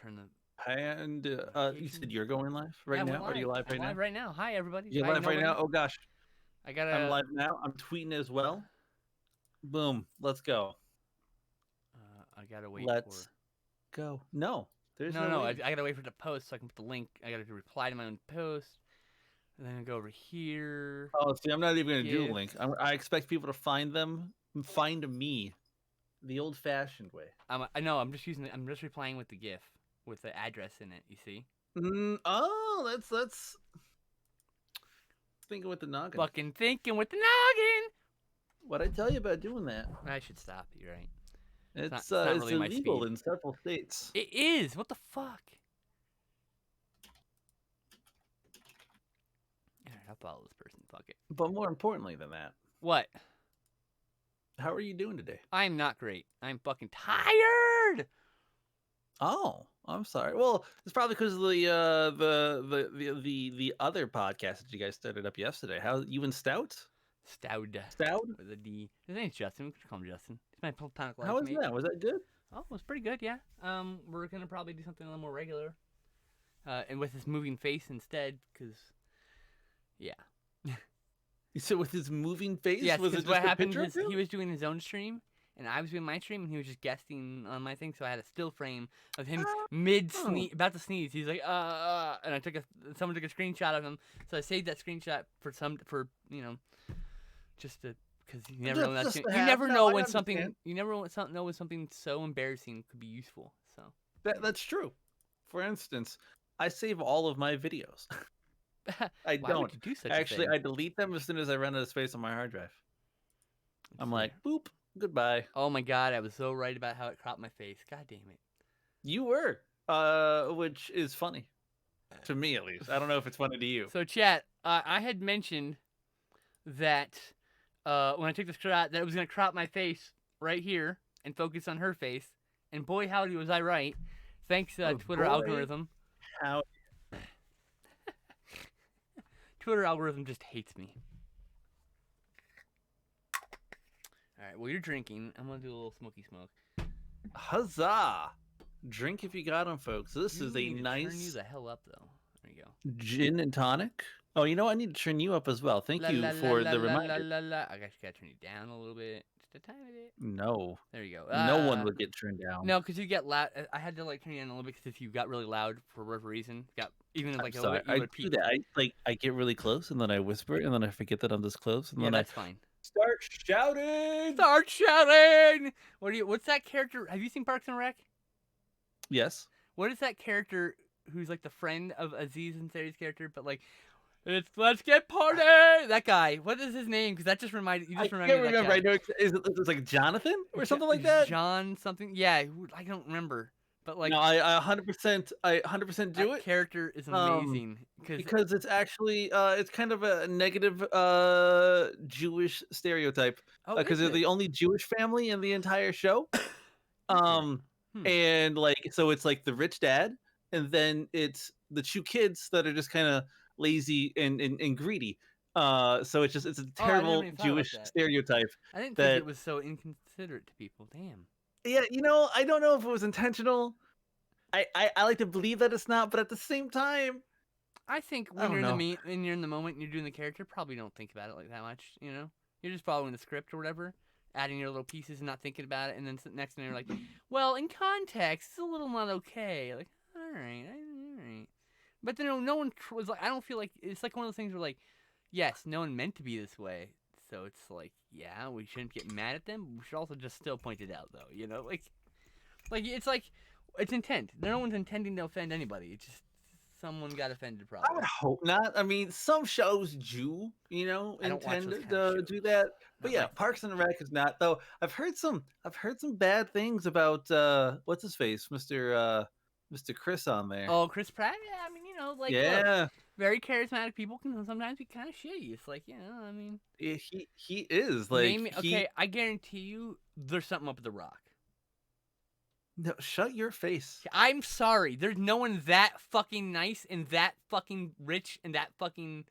turn the And you said notifications. you're going live Yeah, right we're now? Are you live. live I'm right now? live right now. Hi, everybody. You're Hi, live right nobody. now? Oh gosh, I I'm gotta. live now. I'm tweeting as well. Boom. Let's go. I gotta wait for. Let's go. No, there's No, no no. I waiting. gotta wait for the post so I can put the link. I gotta reply to my own post, and then I go over here. Oh, see, I'm not even gonna do a GIF. link. I expect people to find them, find me, the old-fashioned way. I know. I'm just using. I'm just replying with the GIF with the address in it. You see? Oh, let's thinking with the noggin. Fucking thinking with the noggin. What I tell you about doing that? I should stop. You're right. It's not It's really my illegal speed. in several states. It is. What the fuck? Alright, I'll follow this person. Fuck it. But more importantly than that, What? how are you doing today? I'm not great. I'm fucking tired. Oh, I'm sorry. Well, it's probably because of the other podcast that you guys started up yesterday. How you and Stout? Stout Stout? with a D. His name's Justin. We can call him Justin. He's my platonic How life was mate. that? Was that good? Oh, it was pretty good. Yeah. We're gonna probably do something a little more regular. And with his moving face instead, because yeah. So with his moving face, Yes, was it because just what a happened picture of is him? he was doing his own stream, and I was doing my stream, and he was just guesting on my thing. So I had a still frame of him mid sneeze, about to sneeze. He's like, and I someone took a screenshot of him, so I saved that screenshot for just to, because you never know when that's Just gonna, to you have. never No, know I when understand. know when something so embarrassing could be useful. So That's true. For instance, I save all of my videos. I why would don't. you do such a Actually, thing? I delete them as soon as I run out of space on my hard drive. Let's I'm see. like, boop, goodbye. Oh my god, I was so right about how it cropped my face. God damn it. You were, which is funny to me at least. I don't know if it's funny to you. So chat, I had mentioned that when I took the shot that it was gonna crop my face right here and focus on her face, and boy howdy was I right. Thanks Oh, Twitter boy. algorithm. How? Twitter algorithm just hates me. All right, well you're drinking. I'm gonna do a little smoky smoke. Huzzah! Drink if you got them, folks. This You is a need to turn you nice the hell up though. There you go. gin and tonic. Oh, you know, I need to turn you up as well. Thank La you la la for la the la la reminder. la la. I guess you gotta turn you down a little bit, just a tiny bit. No, There you go. no one would get turned down. No, because you get loud. I had to like turn you down a little bit because if you got really loud for whatever reason, got even I'm like a little sorry. bit, you I would do peak. that. I get really close and then I whisper and then I forget that I'm this close and Yeah, then I that's fine. start shouting. Start shouting! What's that character? Have you seen Parks and Rec? Yes. What is that character who's like the friend of Aziz Ansari's character, but like, let's get party. That guy. What is his name? Because that just reminded you. I Just can't reminded me of that remember. I guy. know it's like Jonathan or something like that. John something. Yeah, I don't remember. But like, No, I 100% I 100% do that it. character is amazing Because it's actually it's kind of a negative Jewish stereotype oh, because is they're it? the only Jewish family in the entire show. Is it? Um and like so it's like the rich dad and then it's the two kids that are just kind of lazy and greedy. So it's a Oh, I never terrible even thought about Jewish that. stereotype I didn't think that it was so inconsiderate to people. Damn. yeah, you know, I don't know if it was intentional. I like to believe that it's not, but at the same time, I think I when don't you're know. when you're in the moment and you're doing the character, probably don't think about it like that much. You know, you're just following the script or whatever, adding your little pieces and not thinking about it, and then next thing you're like, well, in context, it's a little not okay. Like, all right. But then no one was like, I don't feel like it's like one of those things where like, yes, no one meant to be this way, so it's like, yeah, we shouldn't get mad at them. But we should also just still point it out, though. You know, it's intent. No one's intending to offend anybody. It's just someone got offended, probably. I would hope not. I mean, some shows do, I don't watch intend those kind to of do shows. that. But Not yeah, my thing. Parks and Rec is not though. I've heard some bad things about what's his face, Mr. Chris on there. Oh, Chris Pratt. Yeah, I mean, look, Yeah, very charismatic people can sometimes be kind of shitty. It's like, I mean, he is like name me. Okay, I guarantee you, there's something up with The Rock. no, shut your face. I'm sorry. There's no one that fucking nice and that fucking rich and that fucking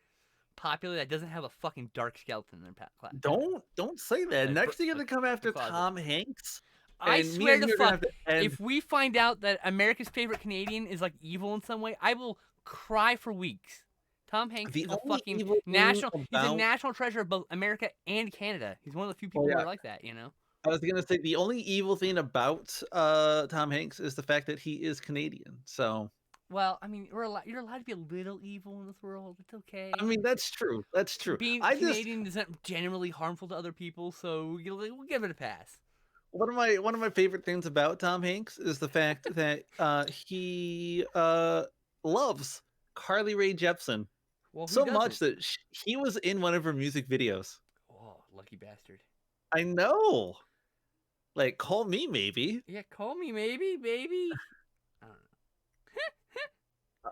popular that doesn't have a fucking dark skeleton in their Don't say that. Like, Next thing you're like gonna come after closet. Tom Hanks. I And me swear and to you are gonna fuck, have to end. if we find out that America's favorite Canadian is like evil in some way, I will cry for weeks. Tom Hanks The is a only fucking evil thing national. He's a about national treasure of both America and Canada. He's one of the few well, people who yeah, are like that. You know. I was gonna say the only evil thing about Tom Hanks is the fact that he is Canadian. So Well, I mean, you're allowed to be a little evil in this world. It's okay. I mean that's true. That's true. Being I just Canadian isn't generally harmful to other people, so we'll give it a pass. one of my favorite things about Tom Hanks is the fact that he loves Carly Rae Jepsen Well, who so much doesn't? that he was in one of her music videos. Oh, lucky bastard. I know. Like, call me maybe. Yeah, call me maybe, baby.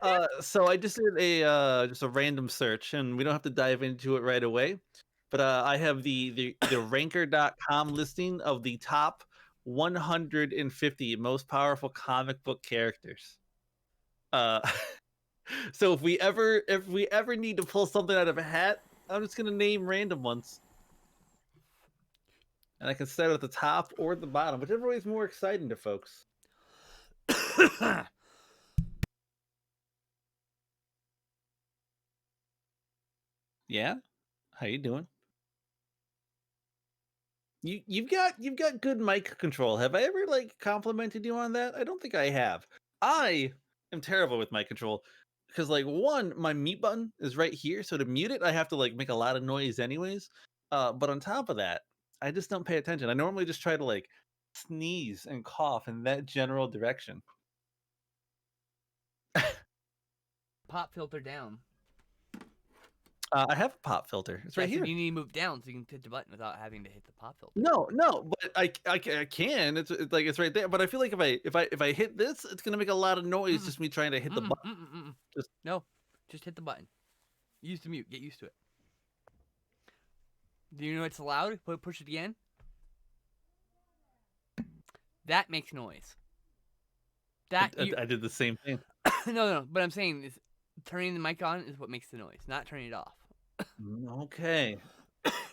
I don't So I just did a just a random search, and we don't have to dive into it right away. But I have the ranker.com listing of the top 150 most powerful comic book characters. Uh so if we ever need to pull something out of a hat, I'm just gonna name random ones. And I can start at the top or the bottom, whichever way is more exciting to folks. know. Yeah? How you doing? You've got good mic control. Have I ever like complimented you on that? I don't think I have. I am terrible with mic control because like one, my mute button is right here, so to mute it, I have to like make a lot of noise anyways. But on top of that, I just don't pay attention. I normally just try to like sneeze and cough in that general direction. Pop filter down. I have a pop filter. It's Yeah, right so here. you need to move down so you can hit the button without having to hit the pop filter. No, but I can. It's like it's right there. But I feel like if I hit this, it's gonna make a lot of noise. Just me trying to hit the button. Just No, just hit the button. Use the mute. Get used to it. Do you know it's loud? Push it again. That makes noise. That you I did the same thing. no. But I'm saying is turning the mic on is what makes the noise, not turning it off. Okay.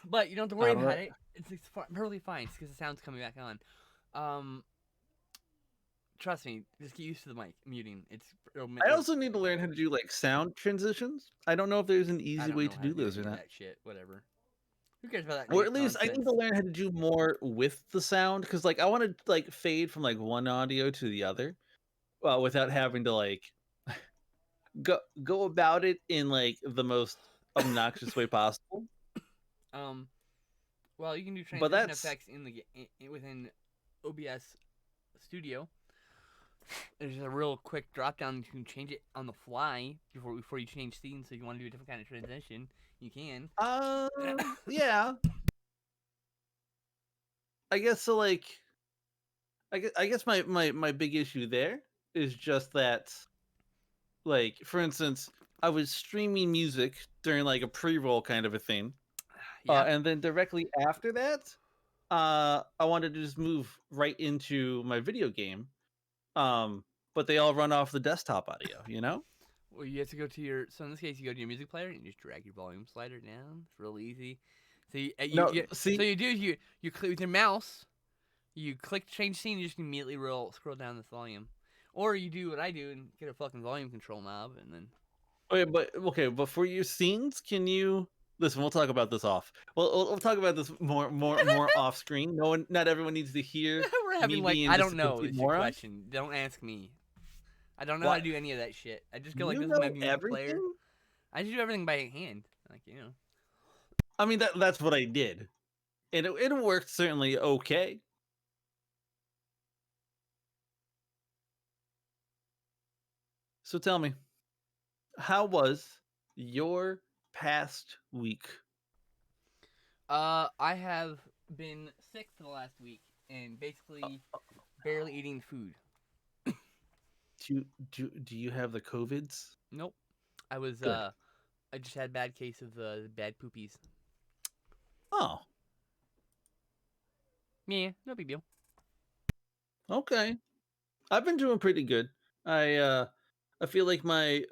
But you don't have to worry about Alright. it. It's perfectly fine because the sound's coming back on. Trust me, just get used to the mic muting. I also need to learn how to do like sound transitions. I don't know if there's an I easy don't way know to how do to do those or any of not. that shit. Whatever. Who cares about that Or at least I need nonsense? to learn how to do more with the sound because like I want to like fade from like one audio to the other, without having to like go about it in like the most obnoxious way possible. Um, well, you can do But transition that's effects within OBS Studio. There's a real quick drop down. You can change it on the fly before you change scenes. So if you want to do a different kind of transition, you can. yeah. I guess so. Like I guess my big issue there is just that, like, for instance, I was streaming music during like a pre-roll kind of a thing, Yeah. and then directly after that, I wanted to just move right into my video game, but they all run off the desktop audio, you know? Well, you have to go to your. So in this case, you go to your music player and you just drag your volume slider down. It's real easy. So No, so see, you click with your mouse. You click change scene. You just immediately scroll down this volume, or you do what I do and get a fucking volume control knob and then. okay, but for your scenes, can you listen? We'll talk about this off. We'll talk about this more off screen. Not everyone needs to hear We're me having like being I just don't a know. complete Is your moron. question? Don't ask me. I don't know how to What? do any of that shit. I just go like You this is my know music player. everything? I just do everything by hand. Like I mean that's what I did, and it worked certainly okay. So tell me, how was your past week? I have been sick for the last week and basically barely eating food. Do you have the COVIDs? Nope. I was Good. I just had a bad case of bad poopies. Oh, Yeah, no big deal. okay. I've been doing pretty good. I feel like my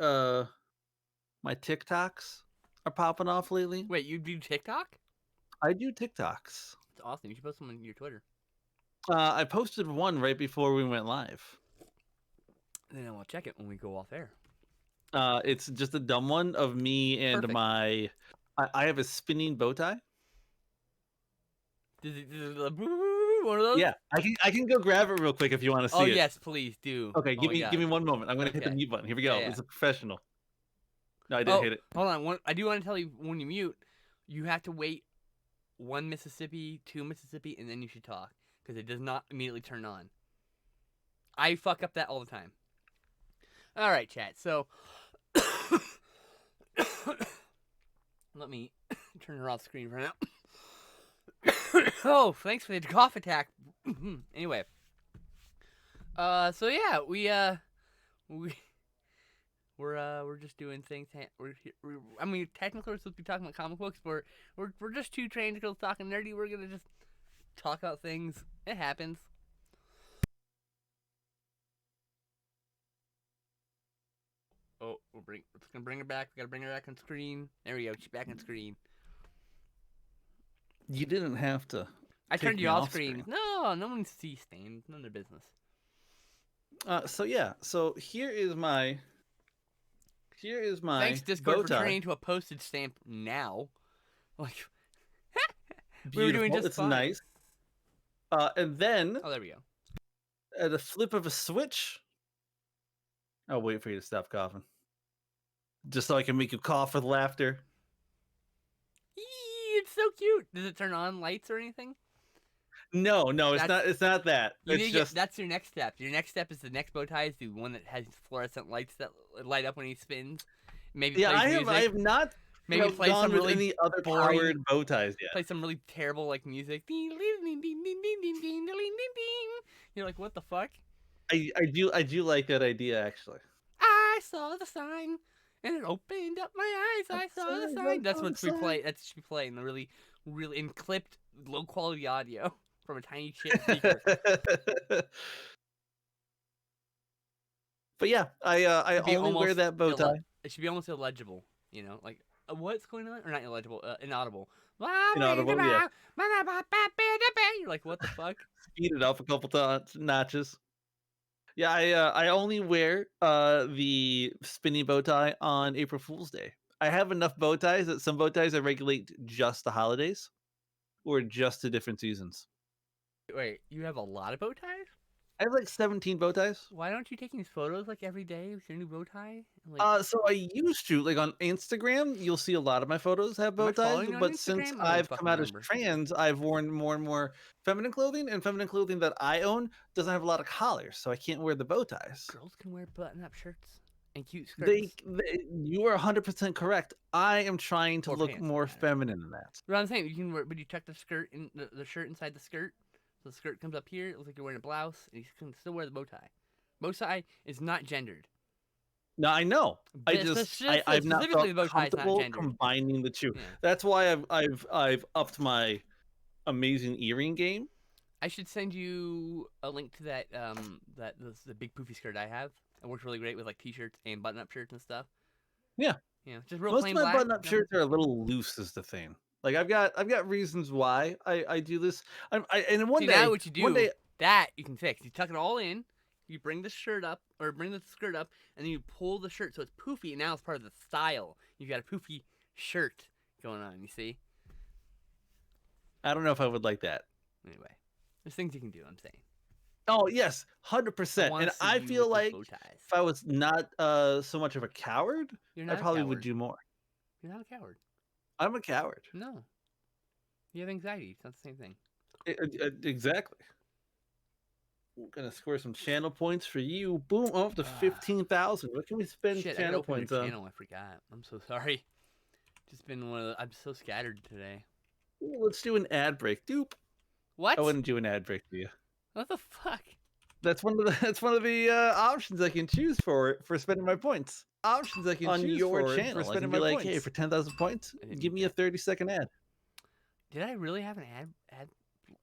TikToks are popping off lately. Wait, you do TikTok? I do TikToks. It's awesome. You should post them on your Twitter. I posted one right before we went live. Then I will check it when we go off air. It's just a dumb one of me and Perfect. my. I have a spinning bow tie. One of those? Yeah, I can go grab it real quick if you want to see Oh it. yes, please do. Okay, Oh give my me God. 1 moment. I'm gonna hit the Okay. mute button. Here we Yeah, go. yeah. It's a professional. No, I didn't Oh, hit it. hold on. I do want to tell you when you mute, you have to wait 1 Mississippi, 2 Mississippi, and then you should talk because it does not immediately turn on. I fuck up that all the time. All right, chat. So let me turn her off screen for now. Oh, thanks for the cough attack. Anyway, so yeah, we're just doing things. I mean, technically we're supposed to be talking about comic books, but we're just two trained girls talking nerdy. We're gonna just talk about things. It happens. Oh, let's gonna bring her back. We gotta bring her back on screen. There we go. She's back on screen. You didn't have to. I take turned me you off off screen. No one sees Stain. None of their business. So yeah. So here is my. Thanks, bow Discord, for tie. turning to a postage stamp now. Like, Beautiful. we were doing just it's fine. nice. And then Oh, there we go. at a flip of a switch. I'll wait for you to stop coughing. Just so I can make you cough with laughter. It's so cute. Does it turn on lights or anything? No, it's not. It's not that. It's just that's your next step. Your next step is the next bow tie is the one that has fluorescent lights that light up when he spins. Maybe yeah. plays music. I have not. Maybe play gone some with really any other boring, powered bow ties yet. play some really terrible like music. You're like, what the fuck? I do like that idea actually. I saw the sign and it opened up my eyes. I saw the sign. That's what we play. That's what should be playing. The really in clipped, low quality audio from a tiny shit speaker. But yeah, I only wear that bow tie. It should be almost illegible. You know, like what's going on, or not illegible, inaudible. Inaudible, yeah. You're like, what the fuck? Speed it up a couple notches. Yeah, I only wear the spinny bow tie on April Fool's Day. I have enough bow ties that some bow ties I regulate just the holidays or just the different seasons. Wait, you have a lot of bow ties? I have like 17 bow ties. Why aren't you taking these photos like every day with your new bow tie? Like, So I used to, like on Instagram, you'll see a lot of my photos have bow ties, but since I've come out as trans, I've worn more and more feminine clothing, and feminine clothing that I own doesn't have a lot of collars, so I can't wear the bow ties. Girls can wear button-up shirts and cute skirts. You are 100% correct. I am trying to look more feminine than that. But I'm saying you can wear, but you tuck the skirt in the shirt inside the skirt. So the skirt comes up here. It looks like you're wearing a blouse, and you can still wear the bow tie. Bow tie is not gendered. No, I know. I've not felt comfortable combining the two. Yeah. That's why I've upped my amazing earring game. I should send you a link to that the big poofy skirt I have. It works really great with like t-shirts and button-up shirts and stuff. Yeah. Yeah, just real Most plain of my black. button-up shirts are a little loose, is the thing. Like I've got reasons why I do this. And one day, now what you do that you can fix. You tuck it all in. You bring the shirt up or bring the skirt up, and then you pull the shirt so it's poofy. And now it's part of the style. You've got a poofy shirt going on. You see? I don't know if I would like that. Anyway, there's things you can do. I'm saying. Oh yes, 100%. And I feel like if I was not so much of a coward, I probably would do more. You're not a coward. I'm a coward. No. You have anxiety. It's not the same thing. Exactly. We're gonna score some channel points for you. Boom, up to 15,000. What can we spend channel points on? I forgot. I'm so sorry. Just been one of the. I'm so scattered today. Let's do an ad break. Doop. What? I wouldn't do an ad break for you. What the fuck? That's one of the options I can choose for spending my points. Options I can choose your channel. For spending my points. Hey, for 10,000 points, give me a 30-second ad. Did I really have an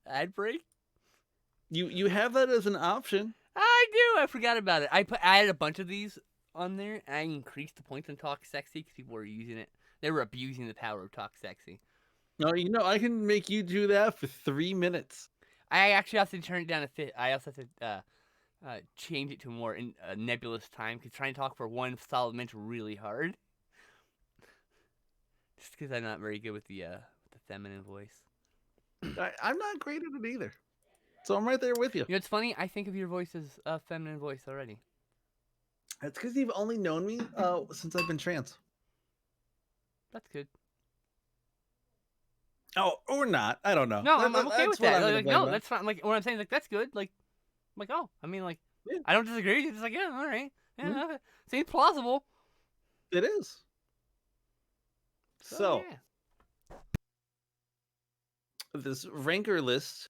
ad break? You have that as an option. I do. I forgot about it. I added a bunch of these on there, and I increased the points on Talk Sexy because people were using it. They were abusing the power of Talk Sexy. No, I can make you do that for 3 minutes. I actually have to turn it down to fit. I also have to change it to a more nebulous time because trying to talk for one solid minute's really hard. Just because I'm not very good with the feminine voice. I'm not great at it either. So I'm right there with you. You know, it's funny. I think of your voice as a feminine voice already. That's because you've only known me since I've been trans. That's good. Oh, or not. I don't know. No, I'm okay with that. Like, no, on. that's fine. Like, what I'm saying is, like, that's good. Like, I'm like, oh, I mean, like, Yeah. I don't disagree. It's just like, yeah, all right. Yeah, okay. Seems plausible. It is. So yeah. this ranker list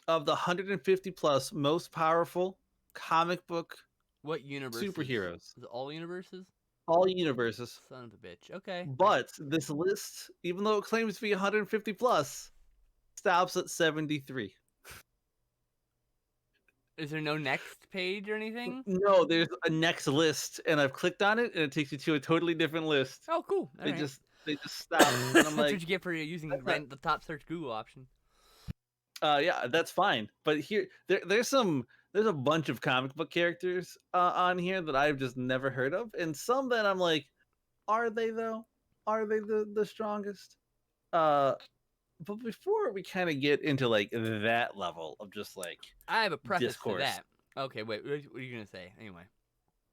of the 150 plus most powerful comic book What universe? superheroes. Is it all universes? All universes. Son of a bitch. Okay. But this list, even though it claims to be 150 plus, stops at 73. Is there no next page or anything? No, there's a next list, and I've clicked on it, and it takes you to a totally different list. Oh, cool. All They right. just stop. And I'm That's like, what you get for using the top search Google option. yeah, that's fine. But here, there's a bunch of comic book characters on here that I've just never heard of, and some that I'm like, are they though? Are they the strongest? But before we kind of get into like that level of just like I have a preface discourse. to that. Okay, wait. What are you gonna say? Anyway.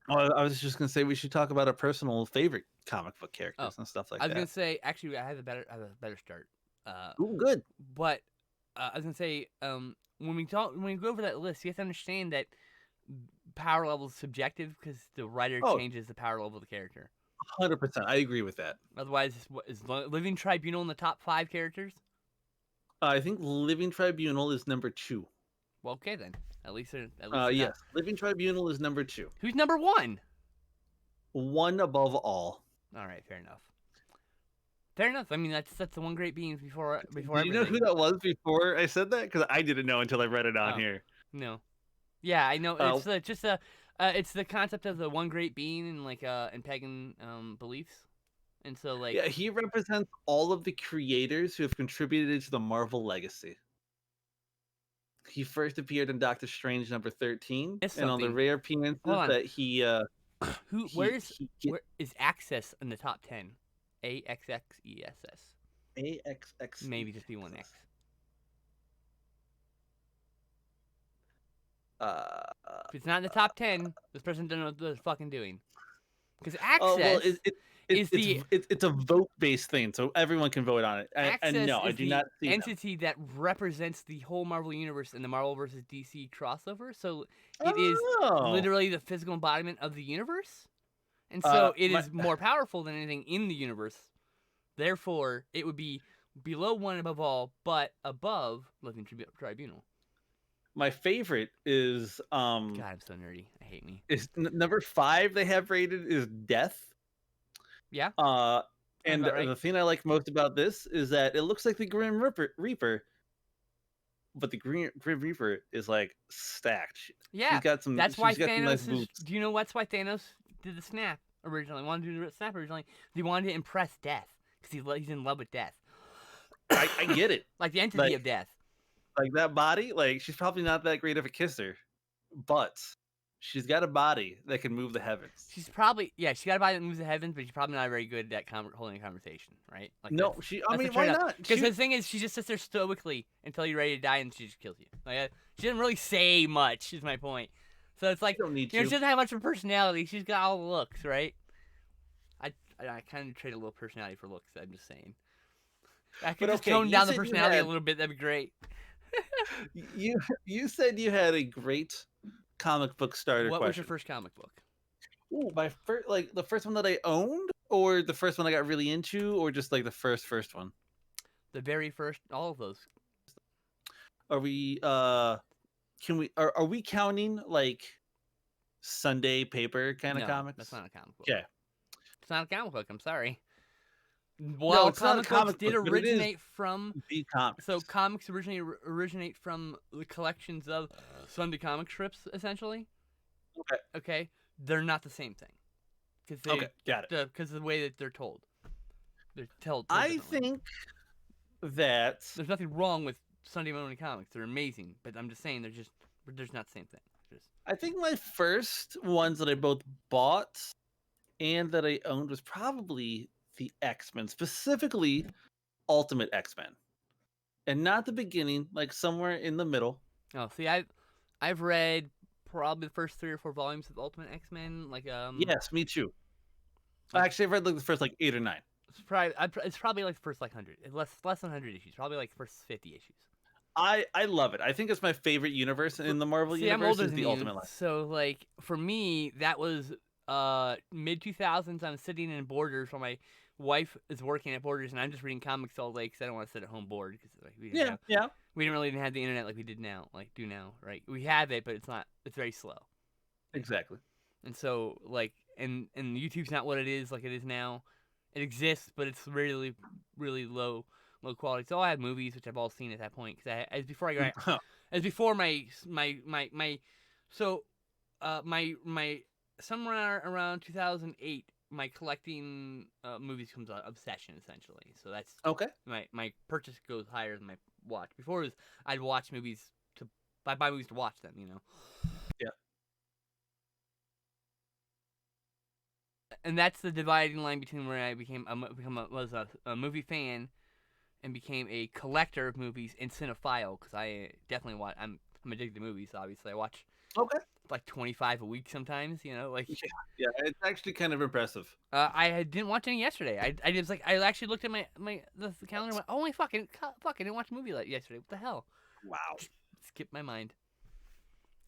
Oh, I was just gonna say we should talk about our personal favorite comic book characters and stuff like I was that. gonna say actually I have a better start. Ooh, good. But I was gonna say when we go over that list, you have to understand that power level is subjective because the writer changes the power level of the character. 100%. I agree with that. Otherwise, is Living Tribunal in the top 5 characters? I think Living Tribunal is number 2. Well, okay then. At least yes, not... Living Tribunal is number 2. Who's number 1? 1 above all. All right, fair enough. Fair enough. I mean, that's the one great being before. Do you know who that was before I said that? Because I didn't know until I read it on here. No. Yeah, I know. It's just it's the concept of the one great being in like in pagan beliefs, and so like yeah, he represents all of the creators who have contributed to the Marvel legacy. He first appeared in Doctor Strange number 13, and on the rare appearances that he where is Access in the top 10? AXXESS. AXX. Maybe just be one X. If it's not in the top 10, this person doesn't know what they're fucking doing. Because Access it's a vote-based thing, so everyone can vote on it. Access no, I do not see entity that represents the whole Marvel universe in the Marvel versus DC crossover. So it is literally the physical embodiment of the universe, and so it is more powerful than anything in the universe. Therefore, it would be below 1 above all, but above Living Tribunal. My favorite is God, I'm so nerdy. I hate me. Is number 5 they have rated is Death. Yeah. And the thing I like most about this is that it looks like the Grim Reaper, but the Grim Reaper is like stacked. Yeah. She's got some. That's why Thanos. Nice boots. Do you know that's why Thanos did the snap originally? Wanted to do the snap originally. He wanted to impress Death because he's in love with Death. I get it. Like the entity of Death. Like that body, like she's probably not that great of a kisser, but she's got a body that can move the heavens. She's probably she got a body that moves the heavens, but she's probably not very good at holding a conversation, right? Like no, I mean, why not? Because the thing is, she just sits there stoically until you're ready to die, and she just kills you. Like she doesn't really say much. Is my point. So it's like she doesn't have much of a personality. She's got all the looks, right? I kind of trade a little personality for looks. I'm just saying. I could just tone down the personality a little bit. That'd be great. You said you had a great comic book starter. What was your first comic book? Ooh, my first, like the first one that I owned, or the first one I got really into, or just like the first one. The very first, all of those. Are we? Are we counting like Sunday paper kind of comics? That's not a comic book. Okay, it's not a comic book. I'm sorry. Well, no, comic books did originate from the comics. So comics originate from the collections of Sunday comic strips, essentially. Okay, they're not the same thing. Got it. Because of the way that they're told. They're told. I think that there's nothing wrong with Sunday morning comics. They're amazing, but I'm just saying there's not the same thing. Just I think my first ones that I both bought and that I owned was probably the X-Men, specifically Ultimate X-Men. And not the beginning, like somewhere in the middle. oh, see, I've read probably the first 3 or 4 volumes of Ultimate X-Men. Like Yes, me too. like, Actually, I've read like the first like 8 or 9. it's probably like the first like 100, less than 100 issues. Probably like the first 50 issues. I love it. I think it's my favorite universe in the Marvel See, I'm universe older is than the you, Ultimate line. so like for me, that was mid 2000s. I'm sitting in Borders while my wife is working at Borders, and I'm just reading comics all day because I don't want to sit at home bored because like, Yeah, yeah, we didn't really have the internet like we did now, like do now, right? We have it, but it's very slow, exactly. and so like and YouTube's not what it is like it is now. It exists, but it's really really low quality. So I have movies which I've all seen at that point because as before I got as before my so my somewhere around 2008 my collecting movies comes out obsession essentially. So that's Okay. my purchase goes higher than my watch. Before it was I'd watch movies to I buy movies to watch them, you know. Yeah. And that's the dividing line between where I was a movie fan and became a collector of movies and cinephile because I definitely watch. I'm addicted to movies. Obviously, I watch Okay. like 25 a week sometimes. You know, like Yeah, it's actually kind of impressive. I didn't watch any yesterday. I was like I actually looked at the calendar and went, oh my fucking fuck! I didn't watch a movie yesterday. What the hell? Wow. Skipped my mind.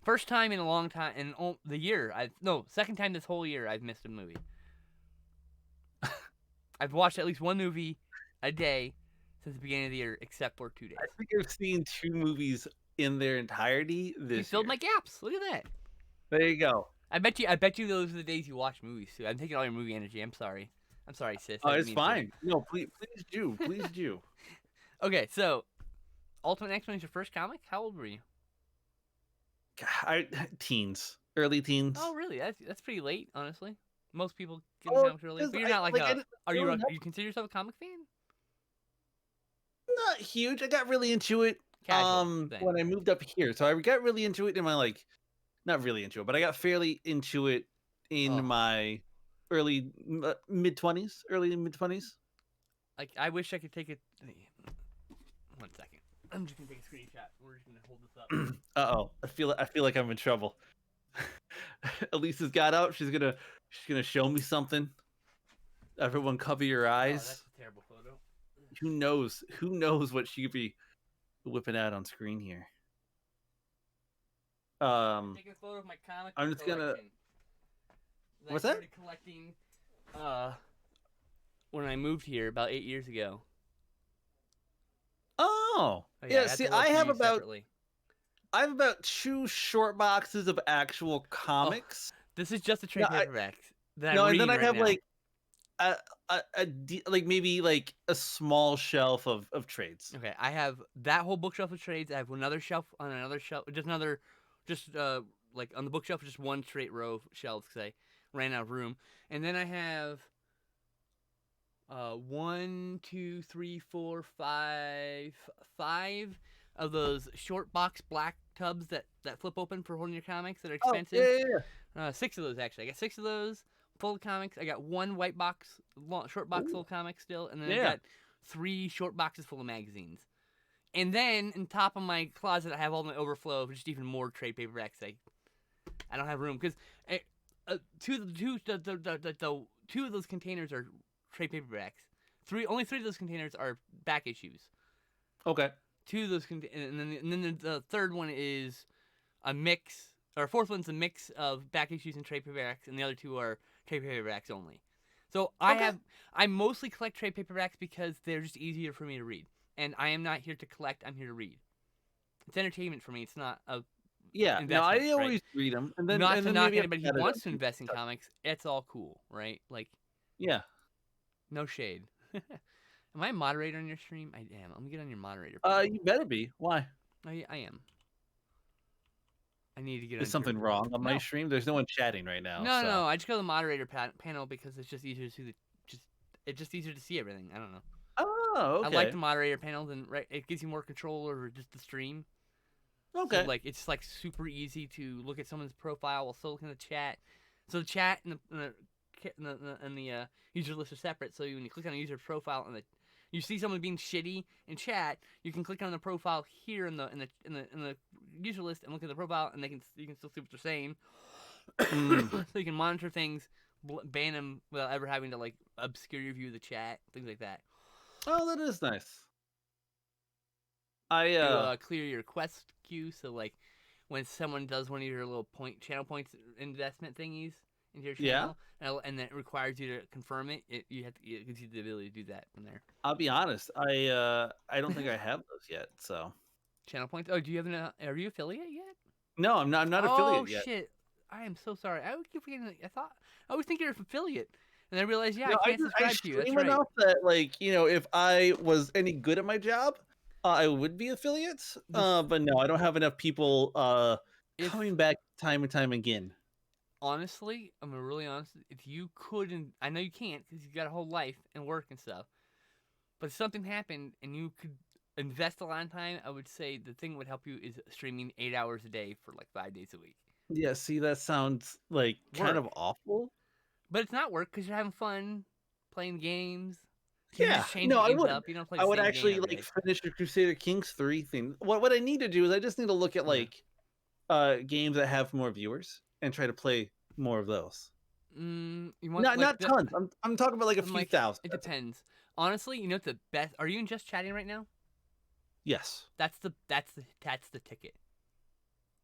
First time in a long time in the year. Second time this whole year I've missed a movie. I've watched at least one movie a day since the beginning of the year, except for 2 days. I think I've seen 2 movies in their entirety this You filled year. my gaps. Look at that. There you go. I bet you those are the days you watch movies too. I'm taking all your movie energy. I'm sorry, sis. Oh, it's fine. No, please do. Please do. Okay, so Ultimate X-Men is your first comic. How old were you? Teens, early teens. Oh, really? That's pretty late, honestly. Most people get Oh, comics early, but you're not like a. Are you consider yourself a comic fan? Not huge. I got really into it Casual thing. when I moved up here. So I got really into it in my like not really into it, but I got fairly into it in my early mid 20s, early mid 20s. Like I wish I could take it. 1 second. I'm just gonna take a screenshot. We're just gonna hold this up. Uh-oh. I feel like I'm in trouble. Elisa's got out. She's gonna show me something. Everyone cover your eyes. Oh, that's a terrible photo. Who knows what she could be whipping out on screen here. Taking a photo of my comic. I'm just gonna. What's I that? started collecting when I moved here about 8 years ago. Oh yeah. See, I have about 2 short boxes of actual comics. This is just a trade paperback. And then I have like like maybe like a small shelf of trades. Okay, I have that whole bookshelf of trades. I have another shelf on another shelf, like on the bookshelf, just one straight row of shelves because I ran out of room. And then I have 1, 2, 3, 4, 5 of those short box black tubs that flip open for holding your comics that are expensive. Oh, yeah. 6 of those actually. I got 6 of those full of comics. I got 1 white box, short box full of comics still, and then I got 3 short boxes full of magazines. And then on top of my closet, I have all my overflow of just even more trade paperbacks. I don't have room because two of those containers are trade paperbacks. Only 3 of those containers are back issues. Okay. 2 of those and then the third one is a mix, or fourth one's a mix of back issues and trade paperbacks, and the other 2 are trade paperbacks only. So I mostly collect trade paperbacks because they're just easier for me to read. And I am not here to collect, I'm here to read. It's entertainment for me. It's not a no, I always read them. And then not and to then knock maybe anybody who wants to invest in comics. It's all cool, right? Like, yeah. No shade. Am I a moderator on your stream? I am. Let me get on your moderator. You better be. Why? I am. I need to get. There's something wrong on my stream. There's no one chatting right now. No. I just go to the moderator panel because it's just easier to see it's just easier to see everything. I don't know. Oh, I like okay. the moderator panels, and it gives you more control over just the stream. So Okay. like it's like super easy to look at someone's profile while still looking at the chat. So the chat and the user list are separate. So when you click on a user profile and you see someone being shitty in chat, you can click on the profile here in the user list and look at the profile, and you can still see what they're saying. Mm. So you can monitor things, ban them without ever having to like obscure your view of the chat, things like that. Oh, that is nice. I To clear your quest queue, so like when someone does one of your little channel points investment thingies into your yeah. channel, and it requires you to confirm it, it gives you the ability to do that from there. I'll be honest. I don't think I have those yet. So Channel points. Oh, do you have an? Are you affiliate yet? no, I'm not Oh affiliate yet. shit! I am so sorry. I would keep forgetting. I always think you're an affiliate, and I realized I No, can't I subscribe to you. That's stream right. enough that like if I was any good at my job, I would be affiliates. The But no, I don't have enough people if coming back time and time again. honestly, I'm really honest. If you couldn't, I know you can't because you got a whole life and work and stuff. But if something happened and you could invest a lot of time, I would say the thing that would help you is streaming 8 hours a day for like 5 days a week. Yeah, see, that sounds like kind Work, of awful. but it's not work because you're having fun playing games. Because you Yeah, just change no, the I games would. up. You don't play I the would same game actually every like day. finish the Crusader Kings 3 thing. What I need to do is I just need to look at Yeah. like games that have more viewers and try to play more of those. You want like Not tons. I'm talking about like a I'm few like thousand. it depends. Honestly, you know what the best? Are you in just chatting right now? Yes. That's the ticket.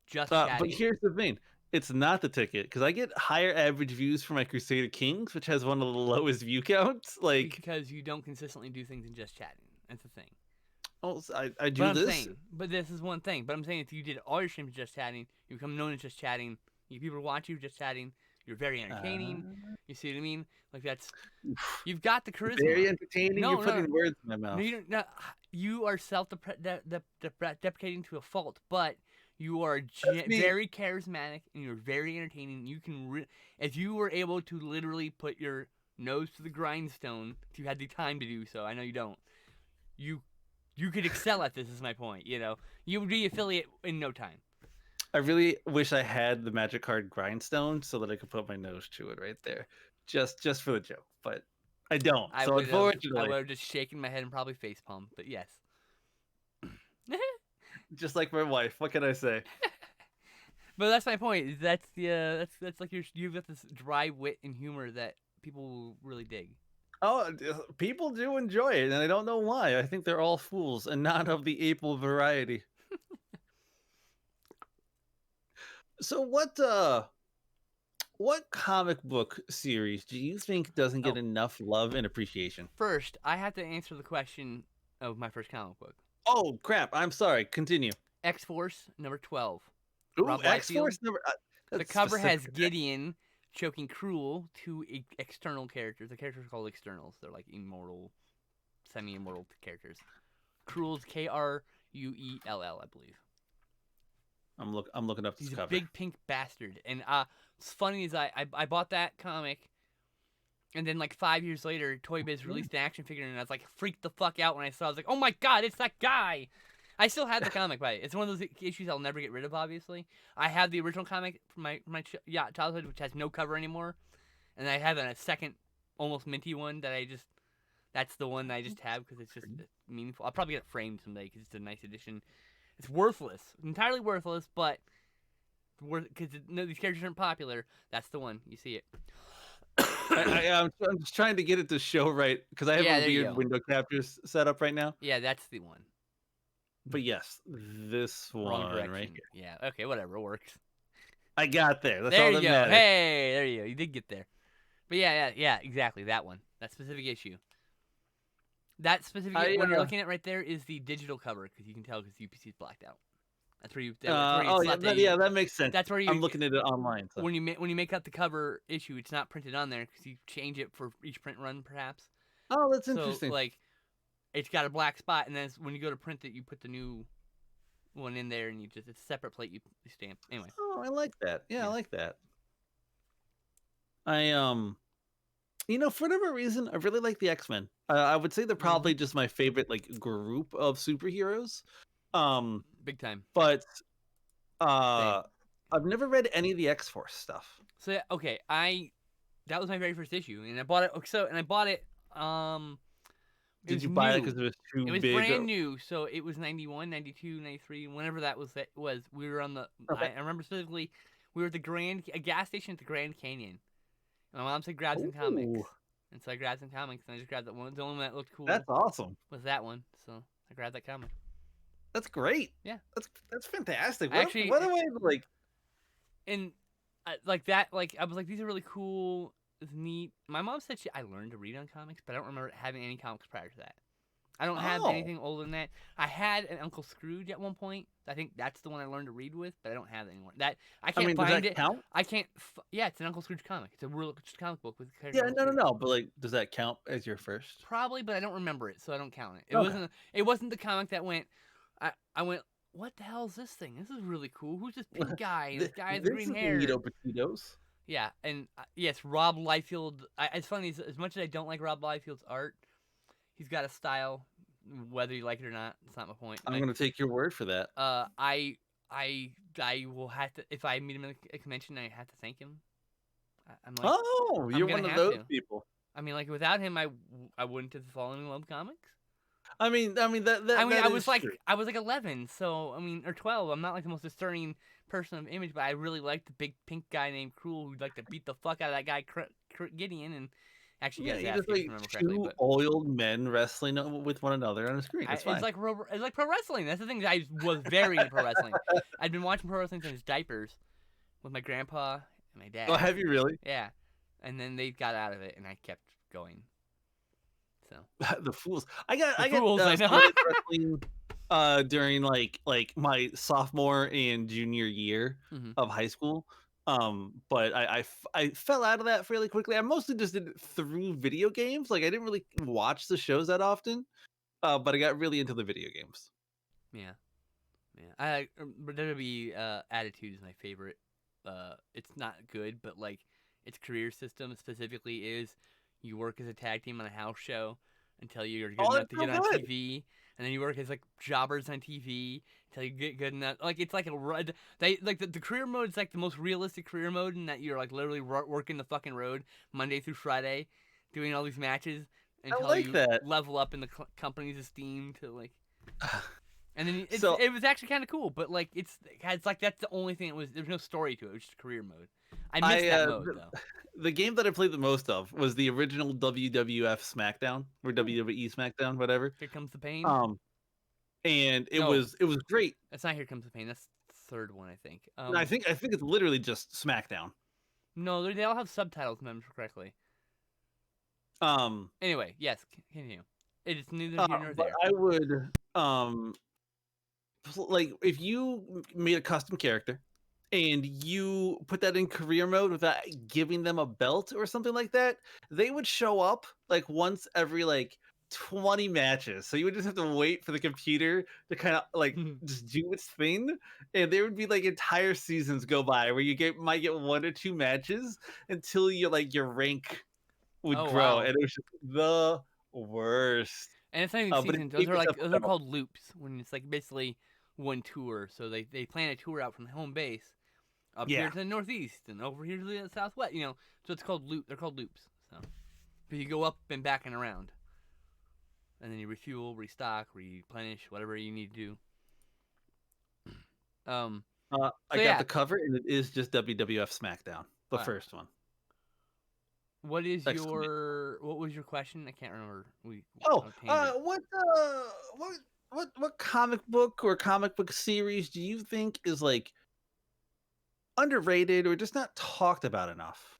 Just But chatting. here's the thing. It's not the ticket because I get higher average views for my Crusader Kings, which has one of the lowest view counts. Like, Because you don't consistently do things in just chatting. That's the thing. oh, I But do I'm this. saying, but this is one thing. But I'm saying if you did all your streams just chatting, you become known as just chatting. You people watch you just chatting. You're very entertaining. Uh, You see what I mean? Like you've got the charisma. very entertaining. You're No, no, putting words in my no. mouth. You don't. No, you are self-deprecating to a fault, but you are That's me. very charismatic and you're very entertaining. You can, if you were able to literally put your nose to the grindstone, if you had the time to do so. I know you don't. You you could excel at this. Is my point. You would be affiliate in no time. I really wish I had the magic card grindstone so that I could put my nose to it right there, just for the joke. But I don't. I So would have I unfortunately, would have just shaken my head and probably facepalm. But yes. just like my wife, what can I say? But that's my point. That's like you've got this dry wit and humor that people really dig. Oh, people do enjoy it, and I don't know why. I think they're all fools and not of the April variety. So what comic book series do you think doesn't get Oh, enough love and appreciation? first I have to answer the question of my first comic book. Oh crap! I'm sorry. Continue. X Force number 12. Ooh, Rob X Liefeld. Force number. The That's cover has specific. Gideon choking Cruel, two external characters. The characters are called externals. They're like immortal, semi-immortal characters. Cruel's Kruell, I believe. I'm looking up this He's a cover. big pink bastard. And it's funny is I bought that comic, and then like 5 years later, Toy Biz released an action figure, and I was like freaked the fuck out when I saw. I was like, oh my god, it's that guy. I still have the comic, by it. It's one of those issues I'll never get rid of. Obviously, I have the original comic from my childhood, which has no cover anymore, and I have a second, almost minty one that I just. That's the one that I just have because it's just meaningful. I'll probably get it framed someday because it's a nice edition. It's worthless, entirely worthless, but because these characters aren't popular. That's the one. You see it. I'm just trying to get it to show right because I have Yeah, a there you weird go. window captures set up right now. Yeah, that's the one. But yes, this Wrong one direction. right here. Yeah. Okay. Whatever. It works. I got there. That's There all you that go. matters. Hey, there you go. You did get there. But yeah. Exactly. That one. That specific issue. That specific one you're looking at right there is the digital cover because you can tell because UPC is blacked out. That's where you. Oh yeah, that makes sense. That's where you. I'm looking at it online. So. When you make out the cover issue, it's not printed on there because you change it for each print run, perhaps. Oh, that's So interesting. like, it's got a black spot, and then when you go to print it, you put the new one in there, and it's a separate plate you stamp. Anyway. Oh, I like that. Yeah, Yeah. I like that. I For whatever reason, I really like the X-Men. I would say they're Mm-hmm. probably just my favorite like group of superheroes. Um, Big time. but Same. I've never read any of the X-Force stuff. So yeah, okay, that was my very first issue, and I bought it. So and I bought it. It Did was you buy it new. because it was too It was big? brand new, so it was 91, 92, 93, whenever that was. We were on the. Okay. I remember specifically, we were at a gas station at the Grand Canyon. And my mom said grab some comics, Ooh, and so I grabbed some comics, and I just grabbed that one. The only one that looked that's cool awesome. was that one, so I grabbed that comic. That's great. Yeah, That's fantastic. actually, What a way to like. and like that, like I was like, these are really cool. It's neat. My mom said I learned to read on comics, but I don't remember having any comics prior to that. I don't have Oh, anything older than that. I had an Uncle Scrooge at one point. I think that's the one I learned to read with, but I don't have it anymore. That I I can't mean, does find that it. count? I can't. Yeah, it's an Uncle Scrooge comic. It's a real comic book with character Yeah, Uncle no, no, Scrooge. no. But like, does that count as your first? Probably, but I don't remember it, so I don't count it. It Okay. wasn't. It wasn't the comic that went. I went. What the hell is this thing? This is really cool. Who's this pink guy? And this guy has This green is hair. Neato Petitos. Yeah, and yes, Rob Liefeld. It's funny as much as I don't like Rob Liefeld's art, he's got a style. Whether you like it or not, it's not my point. I'm gonna take your word for that. I will have to if I meet him at a convention. I have to thank him. I'm like, Oh, I'm you're gonna one of have those to. people. I mean, like without him, I wouldn't have fallen in love with comics. I mean I is was like true. 11, so I mean, or 12. I'm not like the most discerning person of image, but I really liked the big pink guy named Cruel who'd like to beat the fuck out of that guy Gideon and actually Yeah, get his you ass just kicked if like I remember correctly. two But oiled men wrestling with one another on a screen. It's it's fine. like it's like pro wrestling. That's the thing. I was very into pro wrestling. I'd been watching pro wrestling since diapers with my grandpa and my Oh, dad. have you really? Yeah, and then they got out of it, and I kept going. So The fools. the I got fools, I know. started wrestling during like my sophomore and junior year hmm of high school. But I fell out of that fairly quickly. I mostly just did it through video games. Like I didn't really watch the shows that often. But I got really into the video games. Yeah. Yeah, I WWE Attitude is my favorite. It's not good, but like its career system specifically is you work as a tag team on a house show until you're good Oh, enough that's to so get on good. TV, and then you work as like jobbers on TV until you get good enough. Like it's like they like the career mode is like the most realistic career mode in that you're like literally working the fucking road Monday through Friday, doing all these matches I until like you that. level up in the company's esteem to like and then So it was actually kind of cool, but like it's like that's the only thing. It was there's no story to it. It was just career mode. I missed I that mode though. the game that I played the most of was the original WWF SmackDown or Oh, WWE SmackDown, whatever. here comes the pain. Um, and No, it was great. that's not here comes the pain. That's the third one, I think. And I think it's literally just SmackDown. No, they all have subtitles, if I remember correctly. Um, Anyway, yes, continue. It is neither here nor but there. I would like if you made a custom character and you put that in career mode without giving them a belt or something like that, they would show up like once every like 20 matches. So you would just have to wait for the computer to kind of like just do its thing. And there would be like entire seasons go by where might get one or two matches until you like your rank would Oh grow. wow. And it was just the worst. And it's not even But it seasons. gave me stuff Those are called loops when it's like basically one tour. So they plan a tour out from the home base up here yeah. to the northeast and over here to the southwest. You know, so it's called loop. They're called loops. So, but you go up and back and around, and then you refuel, restock, replenish, whatever you need to do. I So got yeah, the cover, and it is just WWF SmackDown, the first one. what is Exclamation. what was your question? I can't remember. We Oh, tangent. what comic book or comic book series do you think is like underrated or just not talked about enough?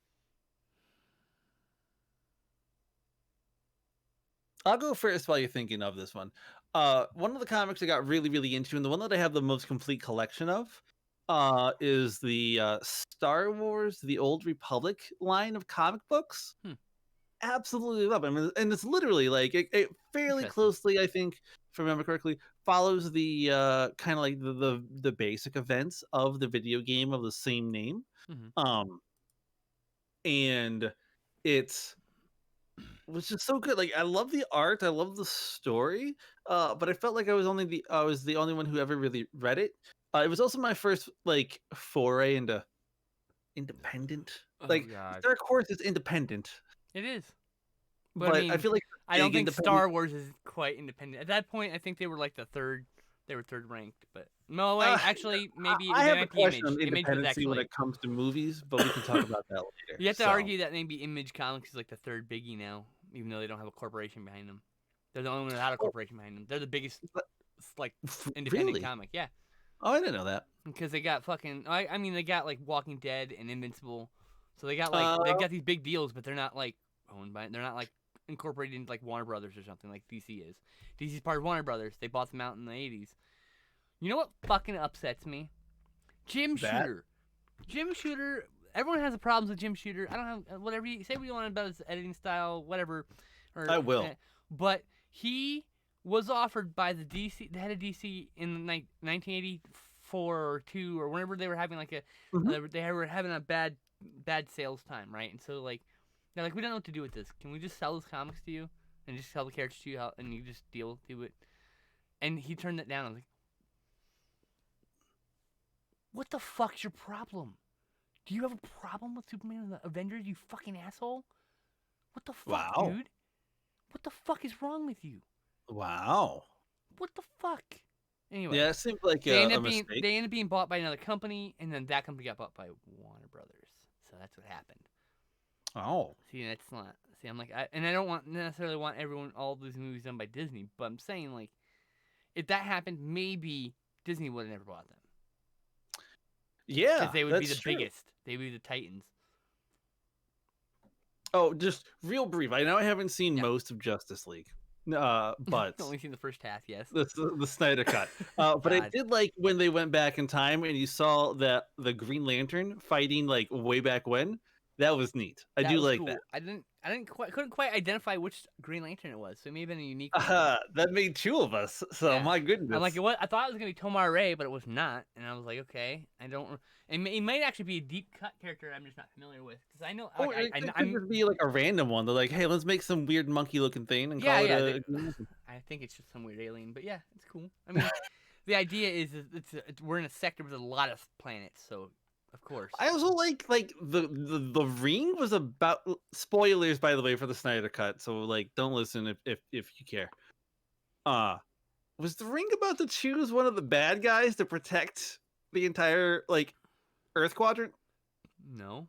I'll go first while you're thinking of this one. One of the comics I got really, really into, and the one that I have the most complete collection of, is the Star Wars: The Old Republic line of comic books. Hmm. Absolutely love it. I mean, and it's literally like it fairly Interesting. closely, I think, if I remember correctly, follows the kind of like the basic events of the video game of the same name. Mm-hmm. Um, and it's was just so good. Like I love the art, I love the story, but I felt like I was the only one who ever really read it. It was also my first like foray into independent. Oh Like God, Dark Horse is independent, it is. But I but I mean, feel like I don't big think independent. Star Wars is quite independent. At that point, I think they were like the third. They were third ranked. But no, Uh, wait. Actually, maybe I it have a might be question Image. on Image was independency when actually. it comes to movies, but we can talk about that later. You have to So argue that maybe Image Comics is like the third biggie now, even though they don't have a corporation behind them. They're the only one without a oh, corporation behind them. They're the biggest, but- like, independent really? comic. Yeah, Oh, I didn't know that. because they got fucking. I mean, they got like Walking Dead and Invincible, so they got like Uh, they got these big deals, but they're not like owned by. They're not like incorporated into like Warner Brothers or something like DC is. DC's part of Warner Brothers. They bought them out in the '80s. You know what fucking upsets me? Jim that Shooter. Jim Shooter. Everyone has problems with Jim Shooter. I don't have whatever you say what you want about his editing style, whatever. Or I will. but he was offered by the head of DC in 1984 or 2 or whenever they were having like Mhm. they were having a bad sales time, right? And so like they're like, we don't know what to do with this. Can we just sell those comics to you and just sell the characters to you and you just deal with it? And he turned it down. I was like, what the fuck's your problem? Do you have a problem with Superman and the Avengers, you fucking asshole? What the fuck, Wow. dude? What the fuck is wrong with you? Wow. What the fuck? Anyway, Yeah, it seems like they end a up being mistake. they end up being bought by another company, and then that company got bought by Warner Brothers. So that's what happened. Oh. See, that's not. See, I'm like, and I don't necessarily want all these movies done by Disney, but I'm saying like, if that happened, maybe Disney would have never bought them Yeah, because they would be that's the true. biggest. They would be the Titans. Oh, just real brief. I know I haven't seen Yeah. most of Justice League, but Only seen the first half, yes. the Snyder cut. But I God. did like when they went back in time and you saw that the Green Lantern fighting like way back when. That was neat. I That do was like that. cool. Couldn't quite identify which Green Lantern it was, so it may have been a unique one. That made two of us. So Yeah. my I'm like, goodness. I thought it was gonna be Tomar Ray, but it was not, and I was like, okay, I don't. It might actually be a deep cut character I'm just not familiar with because I know, Oh, like, it could I'm. just be like a random one. They're like, hey, let's make some weird monkey looking thing and Yeah, call it yeah. a Green Lantern. I think it's just some weird alien, but yeah, it's cool. I mean, the idea is we're in a sector with a lot of planets, so of course. I also like the ring was about spoilers by the way for the Snyder cut, so like don't listen if you care. Was the ring about to choose one of the bad guys to protect the entire like Earth quadrant? No,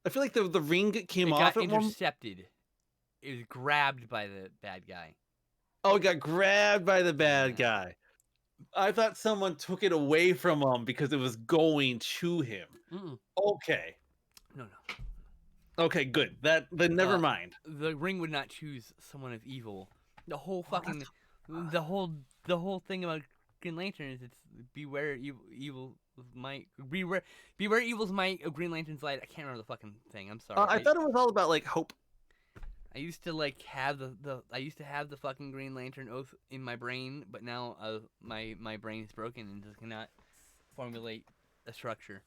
I feel like the ring came it off got at one. intercepted. It was grabbed by the bad guy. Oh, it got grabbed by the bad Yeah. guy. I thought someone took it away from him because it was going to him. Mm-mm. Okay. No. Okay, good. Then never Uh, mind. the ring would not choose someone of evil. The whole Oh, that's fucking, the whole thing about Green Lantern is it's beware evil might beware evil's might of Green Lantern's light. I can't remember the fucking thing. I'm sorry. I thought it was all about like hope. I used to like have I used to have the fucking Green Lantern oath in my brain, but now my brain is broken and just cannot formulate a structure.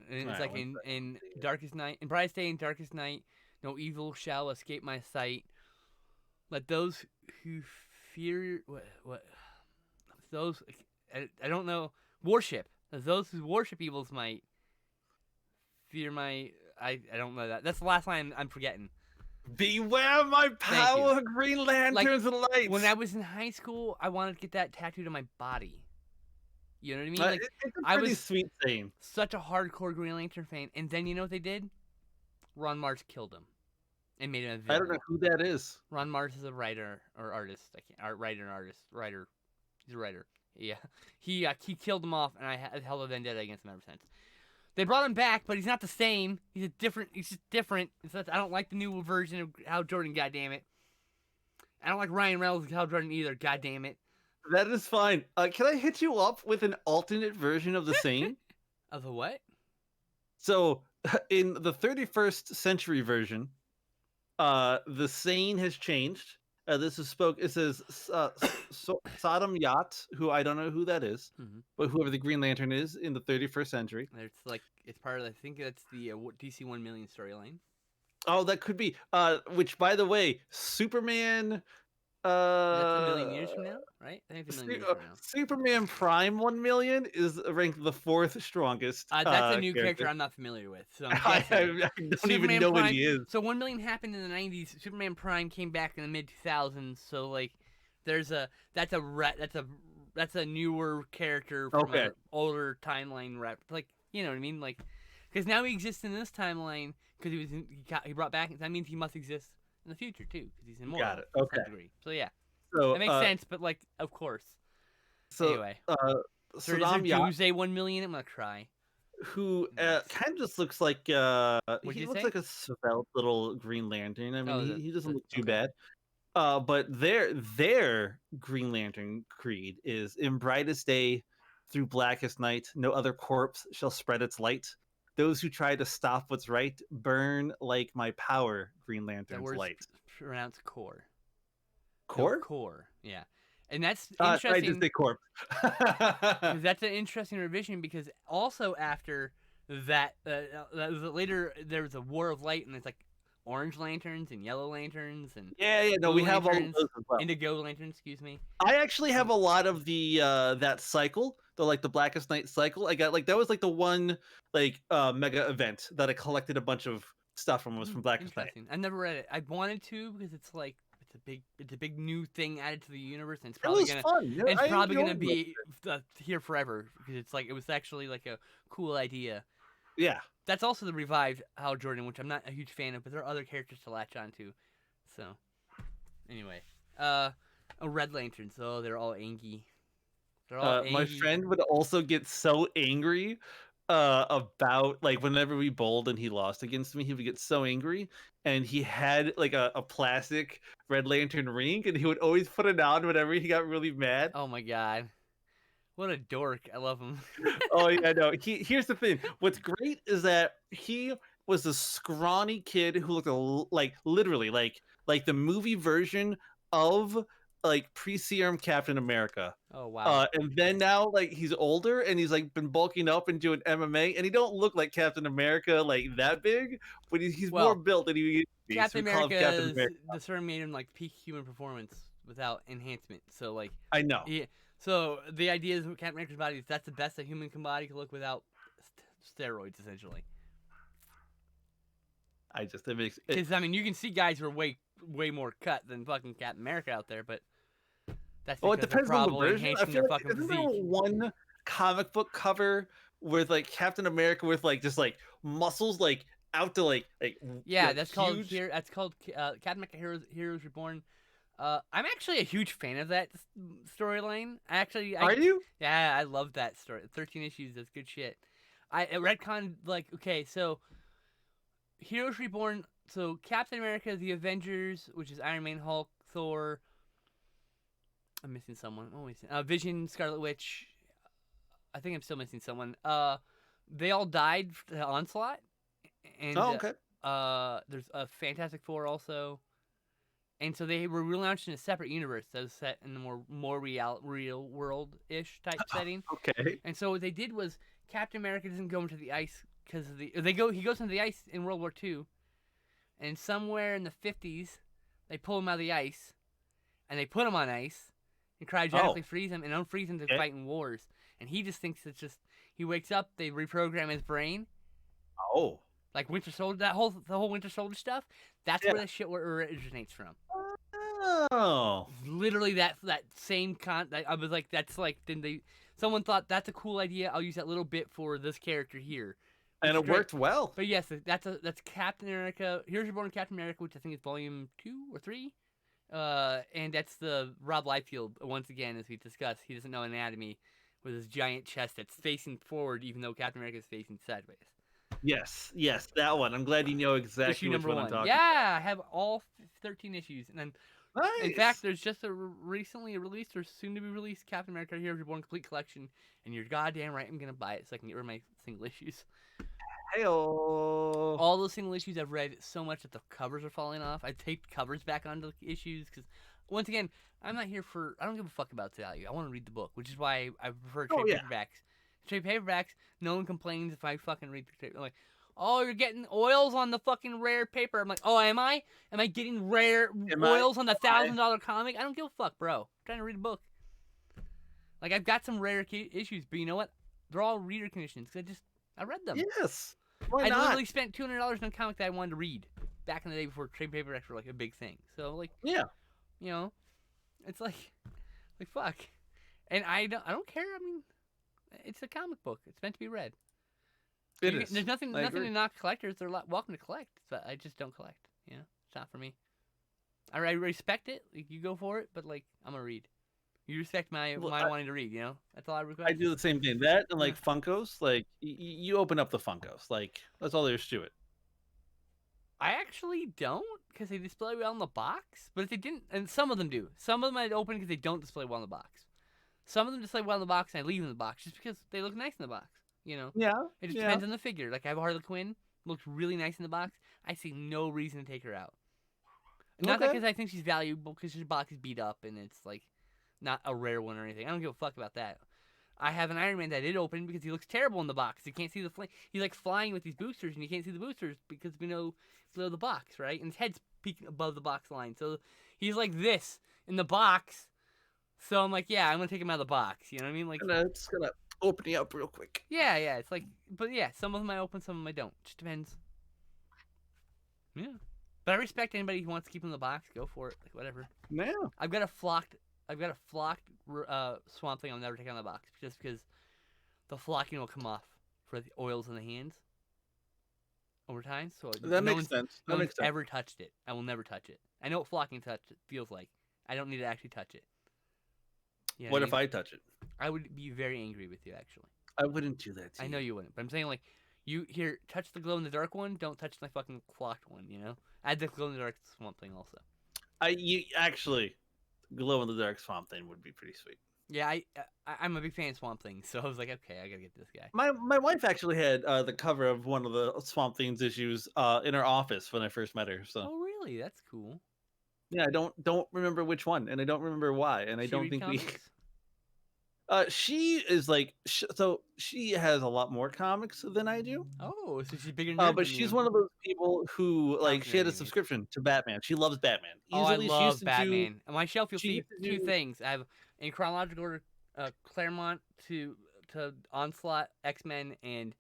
And it's Alright, like one in Darkest Night, in Brightest Day and Darkest Night, no evil shall escape my sight. Let those who fear what those I don't know worship. Let those who worship evil's might fear my I don't know that. That's the last line I'm forgetting. Beware my Thank you. power, Green Lanterns and lights. When I was in high school, I wanted to get that tattooed on my body. You know what I mean? Like it's a I pretty was sweet saying. such a hardcore Green Lantern fan, and then you know what they did? Ron Mars killed him and made him a villain. I don't know who that is. Ron Mars is a writer or artist. I can't writer and artist. Writer. He's a writer. Yeah. He killed him off, and I held a vendetta against him ever since. They brought him back, but he's not the same. He's just different. I don't like the new version of Hal Jordan. God damn it. I don't like Ryan Reynolds as Hal Jordan either. God damn it. That is fine. Can I hit you up with an alternate version of the saying? Of the what? So, in the 31st century version, the saying has changed. This is It says Sodom Yacht, who I don't know who that is, but whoever the Green Lantern is in the 31st century. It's part of. I think that's the DC 1 million storyline. Oh, that could be. Which, by the way, Superman. That's a million Uh, years from now, right? I think it's a million years from now. Superman Prime 1 million is ranked the fourth strongest That's a new character character. I'm not familiar with, so I'm I, guessing. I don't even Superman know what Prime. he is. So 1 million happened in the '90s. Superman Prime came back in the mid 2000s. So like, there's a that's a newer character from Okay, a older timeline rep. Like, you know what I mean? Like, because now he exists in this timeline because he brought back. That means he must exist in the future too because he's immortal got it. to Okay, some degree. So yeah, so that makes sense. But like, of course. so Anyway, there is a Saddam Yat, Doomsday 1 million. I'm gonna cry. who Nice. kind of just looks like What'd he you looks say? like a svelte little Green Lantern. I mean, Oh, he doesn't look too okay. bad. But their Green Lantern creed is in brightest day, through blackest night, no other corpse shall spread its light. Those who try to stop what's right burn like my power, Green That Lantern's word's light. pronounced core. No, Core? core. Yeah, and that's I just interesting say corpse. because that's an interesting revision because also after that was later there was a War of Light and it's like orange lanterns and yellow lanterns and Yeah, no, blue we have all of lanterns, those as well. indigo lanterns. Excuse me. I actually have So a lot of the that cycle, the blackest night cycle. I got like that was like the one like mega event that I collected a bunch of stuff from was from Blackest Night. interesting. I never read it. I wanted to because it's like it's a big new thing added to the universe and It was fun. Yeah, it's I probably gonna enjoyed it. be here forever because it's like it was actually like a cool idea. Yeah. That's also the revived Hal Jordan, which I'm not a huge fan of, but there are other characters to latch onto. So, anyway, Red Lanterns. Oh, they're all angry. They're all My angry. friend would also get so angry about like whenever we bowled and he lost against me, he would get so angry. And he had like a plastic Red Lantern ring, and he would always put it on whenever he got really mad. Oh my god, what a dork! I love him. Oh yeah, no. Here's the thing. What's great is that he was a scrawny kid who looked like literally like the movie version of like pre-serum Captain America. Oh wow. And then now like he's older and he's like been bulking up and doing MMA, and he don't look like Captain America like that big, but he's more Well, built than he used to be. So Captain we call him Captain America's America. the serum made him like peak human performance without enhancement. So like, I know. yeah. So the idea is with Captain America's body is that's the best a human body can look without steroids, essentially. I just it makes it, Because I mean, you can see guys who are way more cut than fucking Captain America out there, but that's well, it because they're depends on the probably version. I enhancing feel their like fucking isn't there physique. one comic book cover with like Captain America with like just like muscles like out to Yeah, like that's called huge. here. That's called Captain America Heroes Reborn. I'm actually a huge fan of that storyline. Are you? Yeah, I love that story. 13 issues. That's good shit. I retcon like okay, so Heroes Reborn. So Captain America, the Avengers, which is Iron Man, Hulk, Thor. I'm missing someone. What am I missing? Vision, Scarlet Witch. I think I'm still missing someone. They all died for the onslaught, and Oh, okay. there's a Fantastic Four also, and so they were relaunched in a separate universe that was set in a more real world ish type setting. Okay. And so what they did was Captain America doesn't go into the ice because of he goes into the ice in World War II, and somewhere in the 50s they pull him out of the ice, and they put him on ice and cryogenically freeze him and unfreeze him to fight in wars. And he just thinks it's just he wakes up, they reprogram his brain. Oh. Like Winter Soldier, the whole Winter Soldier stuff. That's where the shit originates from. Oh. Literally that same I was like, that's like someone thought that's a cool idea. I'll use that little bit for this character here. And it worked well. But yes, that's Captain America. Here's Reborn Captain America, which I think is volume 2 or 3. And that's the Rob Liefeld once again, as we discussed. He doesn't know anatomy with his giant chest that's facing forward, even though Captain America is facing sideways. Yes, that one. I'm glad you know exactly Issue which number one 1. I'm talking. Yeah, I have all 13 issues, and then Nice. in fact, there's just a recently released or soon to be released Captain America Heroes Reborn complete collection, and you're goddamn right, I'm gonna buy it so I can get rid of my single issues. Heyo. All those single issues I've read so much that the covers are falling off. I taped covers back onto the issues because, once again, I'm not here for. I don't give a fuck about the value. I want to read the book, which is why I prefer trade paperbacks. Trade paperbacks, no one complains if I fucking read the trade. Like, oh, you're getting oils on the fucking rare paper. I'm like, oh, am I? Am I getting rare Am oils on the I? $1,000 comic? I don't give a fuck, bro. I'm trying to read a book. Like, I've got some rare issues, but you know what? They're all reader conditions. I read them. Yes. Why I not? literally spent $200 on a comic that I wanted to read back in the day before trade paperbacks were like a big thing. So like, Yeah. you know, it's like fuck. And I don't care. I mean, it's a comic book. It's meant to be read. It is. There's nothing I agree. to knock collectors. They're welcome to collect, but I just don't collect. You know, it's not for me. I respect it. Like, you go for it, but like, I'm gonna read. You respect my wanting to read. You know, that's all I request. I do the same thing. That and like Funkos, like you open up the Funkos, like that's all there's to it. I actually don't, because they display well in the box. But if they didn't, and some of them do. Some of them I'd open because they don't display well in the box. Some of them display well in the box, and I leave them in the box just because they look nice in the box. You know? Yeah. It just depends on the figure. Like, I have a Harley Quinn, looks really nice in the box. I see no reason to take her out. Not because I think she's valuable, because her box is beat up and it's like not a rare one or anything. I don't give a fuck about that. I have an Iron Man that I did open because he looks terrible in the box. You can't see the flame. He's like flying with these boosters, and you can't see the boosters because we know below the box, right? And his head's peeking above the box line, so he's like this in the box. So I'm like, yeah, I'm gonna take him out of the box. You know what I mean? Like, It's gonna open you up real quick. yeah. It's like, but yeah, some of them I open, some of them I don't. Just depends. Yeah, but I respect anybody who wants to keep him in the box. Go for it. Like, whatever. Yeah. I've got a flocked Swamp Thing I'll never take out of the box, just because the flocking will come off for the oils in the hands over time. So That makes sense. No one's ever touched it. I will never touch it. I know what flocking feels like. I don't need to actually touch it. You know what if I touch it? I would be very angry with you, actually. I wouldn't do that to you. I know you wouldn't, but I'm saying, like, you here, touch the glow in the dark one. Don't touch my fucking flocked one. You know, add the glow in the dark Swamp Thing also. You actually, glow in the dark Swamp Thing would be pretty sweet. Yeah, I'm a big fan of Swamp Thing, so I was like, okay, I gotta get this guy. My wife actually had the cover of one of the Swamp Things issues in her office when I first met her. So. Oh, really? That's cool. Yeah, I don't remember which one, and I don't remember why, and I don't think comics? She is like, so she has a lot more comics than I do. Oh, so she's bigger nerd but than she's you. one of those people who like she had a nerd, subscription to Batman. She loves Batman. I She love used to Batman. On my shelf, you'll see used to two do- things. I have in chronological order, Claremont to Onslaught, X-Men, and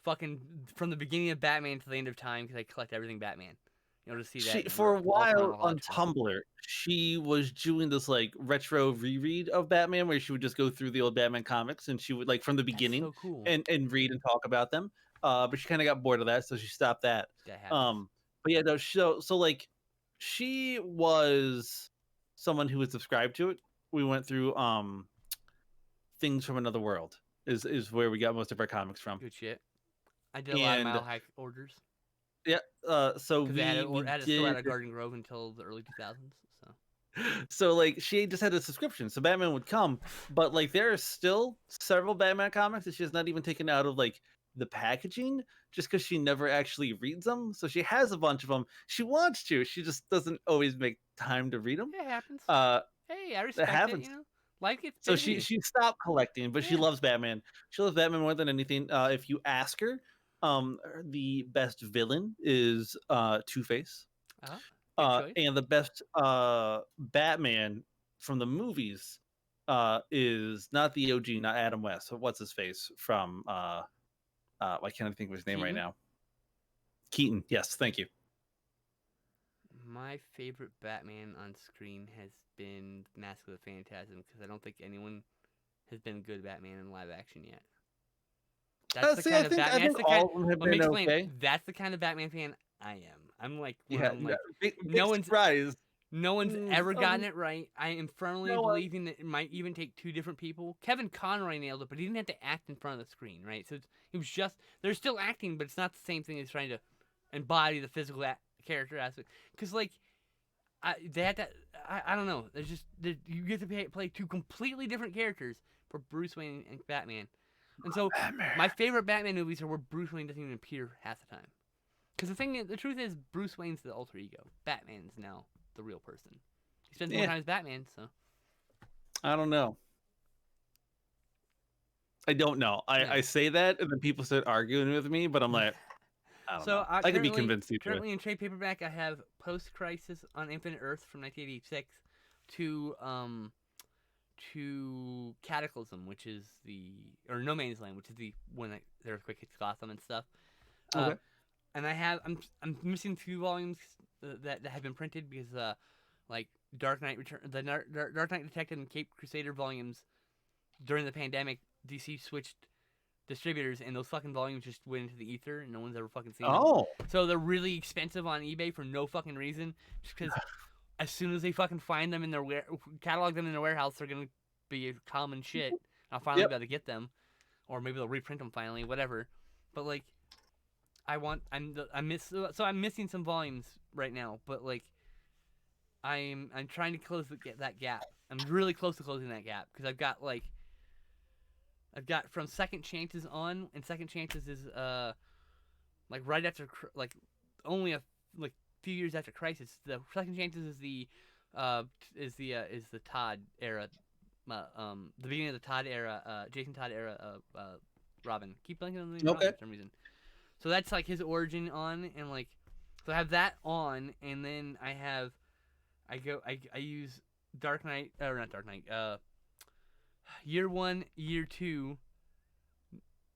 fucking from the beginning of Batman to the end of time, because I collect everything Batman. You know, to see that. For a all while on chronological. Tumblr, she was doing this like retro reread of Batman, where she would just go through the old Batman comics, and she would like from the beginning so cool. and read and talk about them. But she kind of got bored of that, so she stopped that. That happens. But yeah, no, so like she was someone who was subscribed to it. We went through Things from Another World is where we got most of our comics from. Good shit. I did a lot of Mile High orders. Yeah, so we had a store did at Garden Grove until the early 2000s. So like she just had a subscription, so Batman would come, but like there are still several Batman comics that she has not even taken out of like the packaging, just because she never actually reads them. So she has a bunch of them. She wants to, she just doesn't always make time to read them. It happens. Hey, I respect it. You know, life gets So busy. she stopped collecting, but she loves Batman. She loves Batman more than anything. If you ask her, the best villain is Two-Face. And the best Batman from the movies is not the OG, not Adam West. What's his face from? I can't think of his name right now. Keaton. Yes, thank you. My favorite Batman on screen has been Mask of the Phantasm, because I don't think anyone has been a good Batman in live action yet. That's the kind of Batman. I think all of them have been okay. That's the kind of Batman fan I am. I'm like, no one's ever gotten it right. I am firmly believing that it might even take two different people. Kevin Conroy nailed it, but he didn't have to act in front of the screen, right? So it was just, they're still acting, but it's not the same thing as trying to embody the physical character aspect. Because like, I don't know. There's just you get to play two completely different characters for Bruce Wayne and Batman. And so my favorite Batman movies are where Bruce Wayne doesn't even appear half the time. Because the truth is, Bruce Wayne's the alter ego. Batman's now the real person. He spends more time as Batman, so. I don't know. I don't know. I say that, and then people start arguing with me, but I'm like, I don't So know. I could be currently, convinced either way. currently in trade paperback, I have Post Crisis on Infinite Earth from 1986 to Cataclysm, which is or No Man's Land, which is the one that the earthquake hits Gotham and stuff. Uh, Okay. and I'm missing 2 volumes that have been printed because like Dark Knight Return, Dark Knight Detective and Cape Crusader volumes during the pandemic, DC switched distributors and those fucking volumes just went into the ether and no one's ever fucking seen them. Oh. So they're really expensive on eBay for no fucking reason, just because as soon as they fucking find them in their catalog them in their warehouse, they're gonna be common shit. I'll finally Yep. be able to get them, or maybe they'll reprint them finally, whatever. But like, I'm missing some volumes right now, but like, I'm trying to close that gap. I'm really close to closing that gap because I've got from Second Chances on, and Second Chances is like right after only a few years after Crisis. The Second Chances is the Todd era, the beginning of the Todd era, Jason Todd era Robin. Keep blanking on the name Robin for some reason. So that's like his origin on, and like, so I have that on, and then I use Dark Knight, or not Dark Knight, Year 1, Year 2,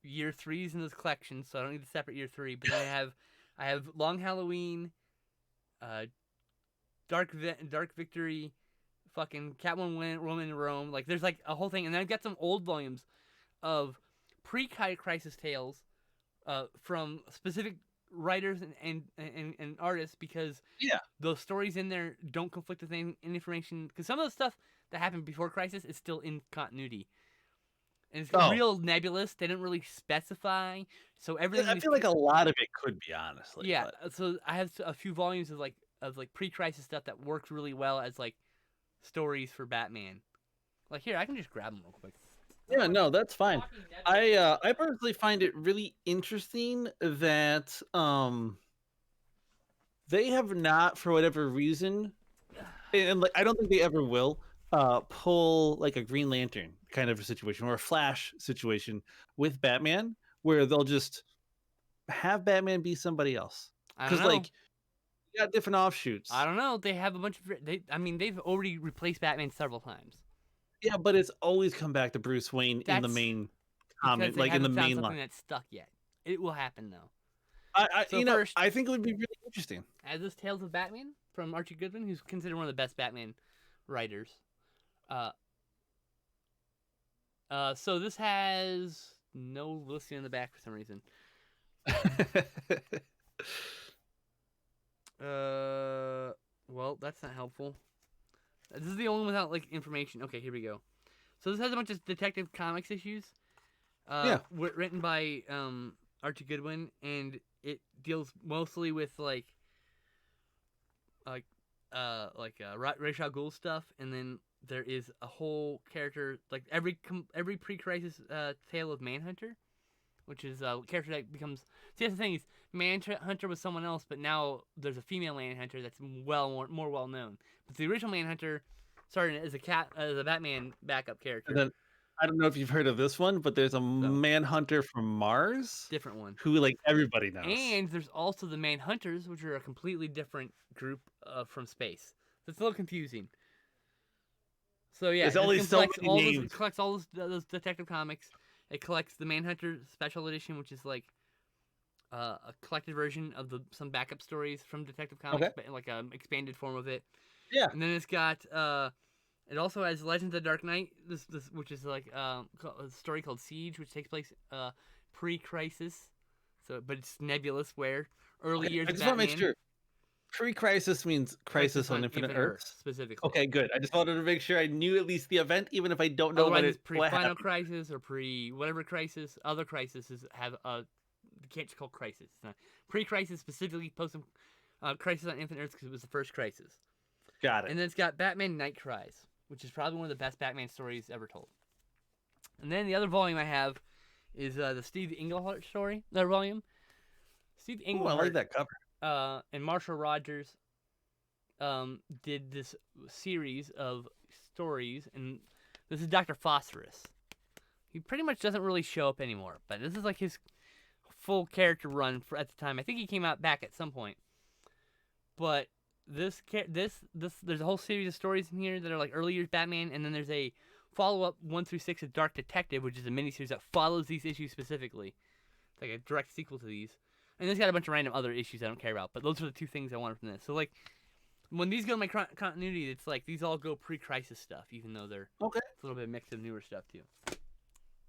Year 3's in this collection, so I don't need a separate Year 3. But then I have Long Halloween, Dark Victory, fucking Catwoman, Woman in Rome. Like, there's like a whole thing, and then I've got some old volumes of pre-Crisis tales, from specific writers and artists, because those stories in there don't conflict with any information, because some of the stuff that happened before Crisis is still in continuity, and it's real nebulous. They didn't really specify, so everything. I feel like a lot of it could be, honestly. Yeah, so I have a few volumes of pre-Crisis stuff that works really well as like stories for Batman. Like, here, I can just grab them real quick. Yeah, no, that's fine. I personally find it really interesting that they have not, for whatever reason, and like I don't think they ever will, pull like a Green Lantern kind of a situation or a Flash situation with Batman, where they'll just have Batman be somebody else. Because like you got different offshoots. I don't know. They have a bunch of they've already replaced Batman several times. Yeah, but it's always come back to Bruce Wayne in the main comic, like in the main line. That's stuck yet. It will happen though. I think it would be really interesting. As this Tales of Batman from Archie Goodwin, who's considered one of the best Batman writers. So this has no listing in the back for some reason. Well, that's not helpful. This is the only one without like information. Okay, here we go. So this has a bunch of Detective Comics issues. Written by Archie Goodwin, and it deals mostly with like Ra's al Ghul stuff, and then there is a whole character like every pre-Crisis tale of Manhunter, which is a character that becomes. See, that's the thing is Manhunter was someone else, but now there's a female Manhunter that's more well known. But the original Manhunter started as a Batman backup character. And then, I don't know if you've heard of this one, but there's a Manhunter from Mars. Different one. Who like everybody knows. And there's also the Manhunters, which are a completely different group from space. So it's a little confusing. So yeah, there's only so many names. It collects all those Detective Comics. It collects the Manhunter Special Edition, which is like a collected version of some backup stories from Detective Comics, but like an expanded form of it. Yeah. And then it's got it also has Legends of the Dark Knight, this which is like a story called Siege, which takes place pre-Crisis. So, but it's nebulous where early years. I just want to make sure. Pre-Crisis means Crisis on Infinite Earths specifically. Okay, good. I just wanted to make sure I knew at least the event, even if I don't know what it's pre-Final Crisis or whatever crisis. Other crises have you can't just call Crisis. It's not pre-Crisis, specifically post Crisis on Infinite Earths because it was the first Crisis. Got it. And then it's got Batman Night Cries, which is probably one of the best Batman stories ever told. And then the other volume I have is the Steve Englehart story. That volume. Steve Englehart. I like that cover. And Marshall Rogers did this series of stories, and this is Dr. Phosphorus. He pretty much doesn't really show up anymore, but this is like his full character run for at the time. I think he came out back at some point. But this there's a whole series of stories in here that are like early years Batman, and then there's a follow-up 1 through 6 of Dark Detective, which is a miniseries that follows these issues specifically. It's like a direct sequel to these. And it's got a bunch of random other issues I don't care about, but those are the two things I wanted from this. So like, when these go in my continuity, it's like these all go pre-crisis stuff, even though they're Okay. it's a little bit mixed of newer stuff too.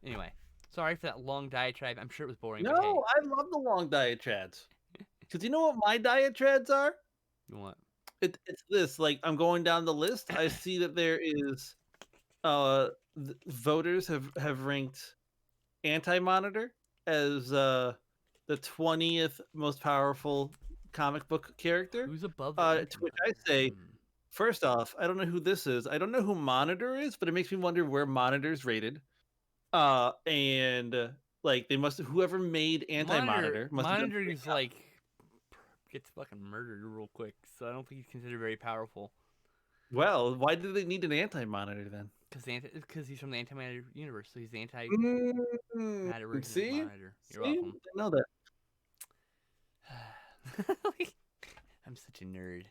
Anyway, sorry for that long diatribe. I'm sure it was boring. No, but hey, I love the long diatribes. Because you know what my diatribes are? you want It's this. Like, I'm going down the list. I see that there is voters have ranked Anti-Monitor as the 20th most powerful comic book character. who's above To which I say, Hmm. first off, I don't know who this is. I don't know who Monitor is, but it makes me wonder where Monitor's rated. And like they must have, whoever made Anti-Monitor must have done Monitor a great is job. like gets fucking murdered real quick, so I don't think he's considered very powerful. Well, why do they need an Anti-Monitor then? Because he's from the antimatter universe, so he's the anti-matter version of See, Monitor. You're see, welcome. I know that. I'm such a nerd.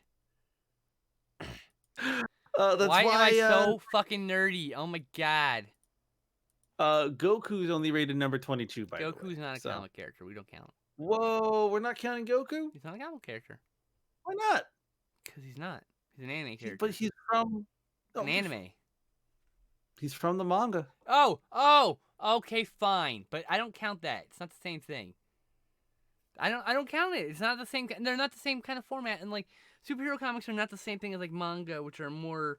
That's why am I why so fucking nerdy? Oh my god. Goku's only rated number 22 by the way. Goku's not a So. comic character. We don't count. Whoa, we're not counting Goku? He's not a comic character. Why not? Because he's not. He's an anime character. But he's from an anime. He's from the manga. Oh, okay, fine. But I don't count that. It's not the same thing. I don't count it. It's not the same. They're not the same kind of format. And like superhero comics are not the same thing as like manga, which are more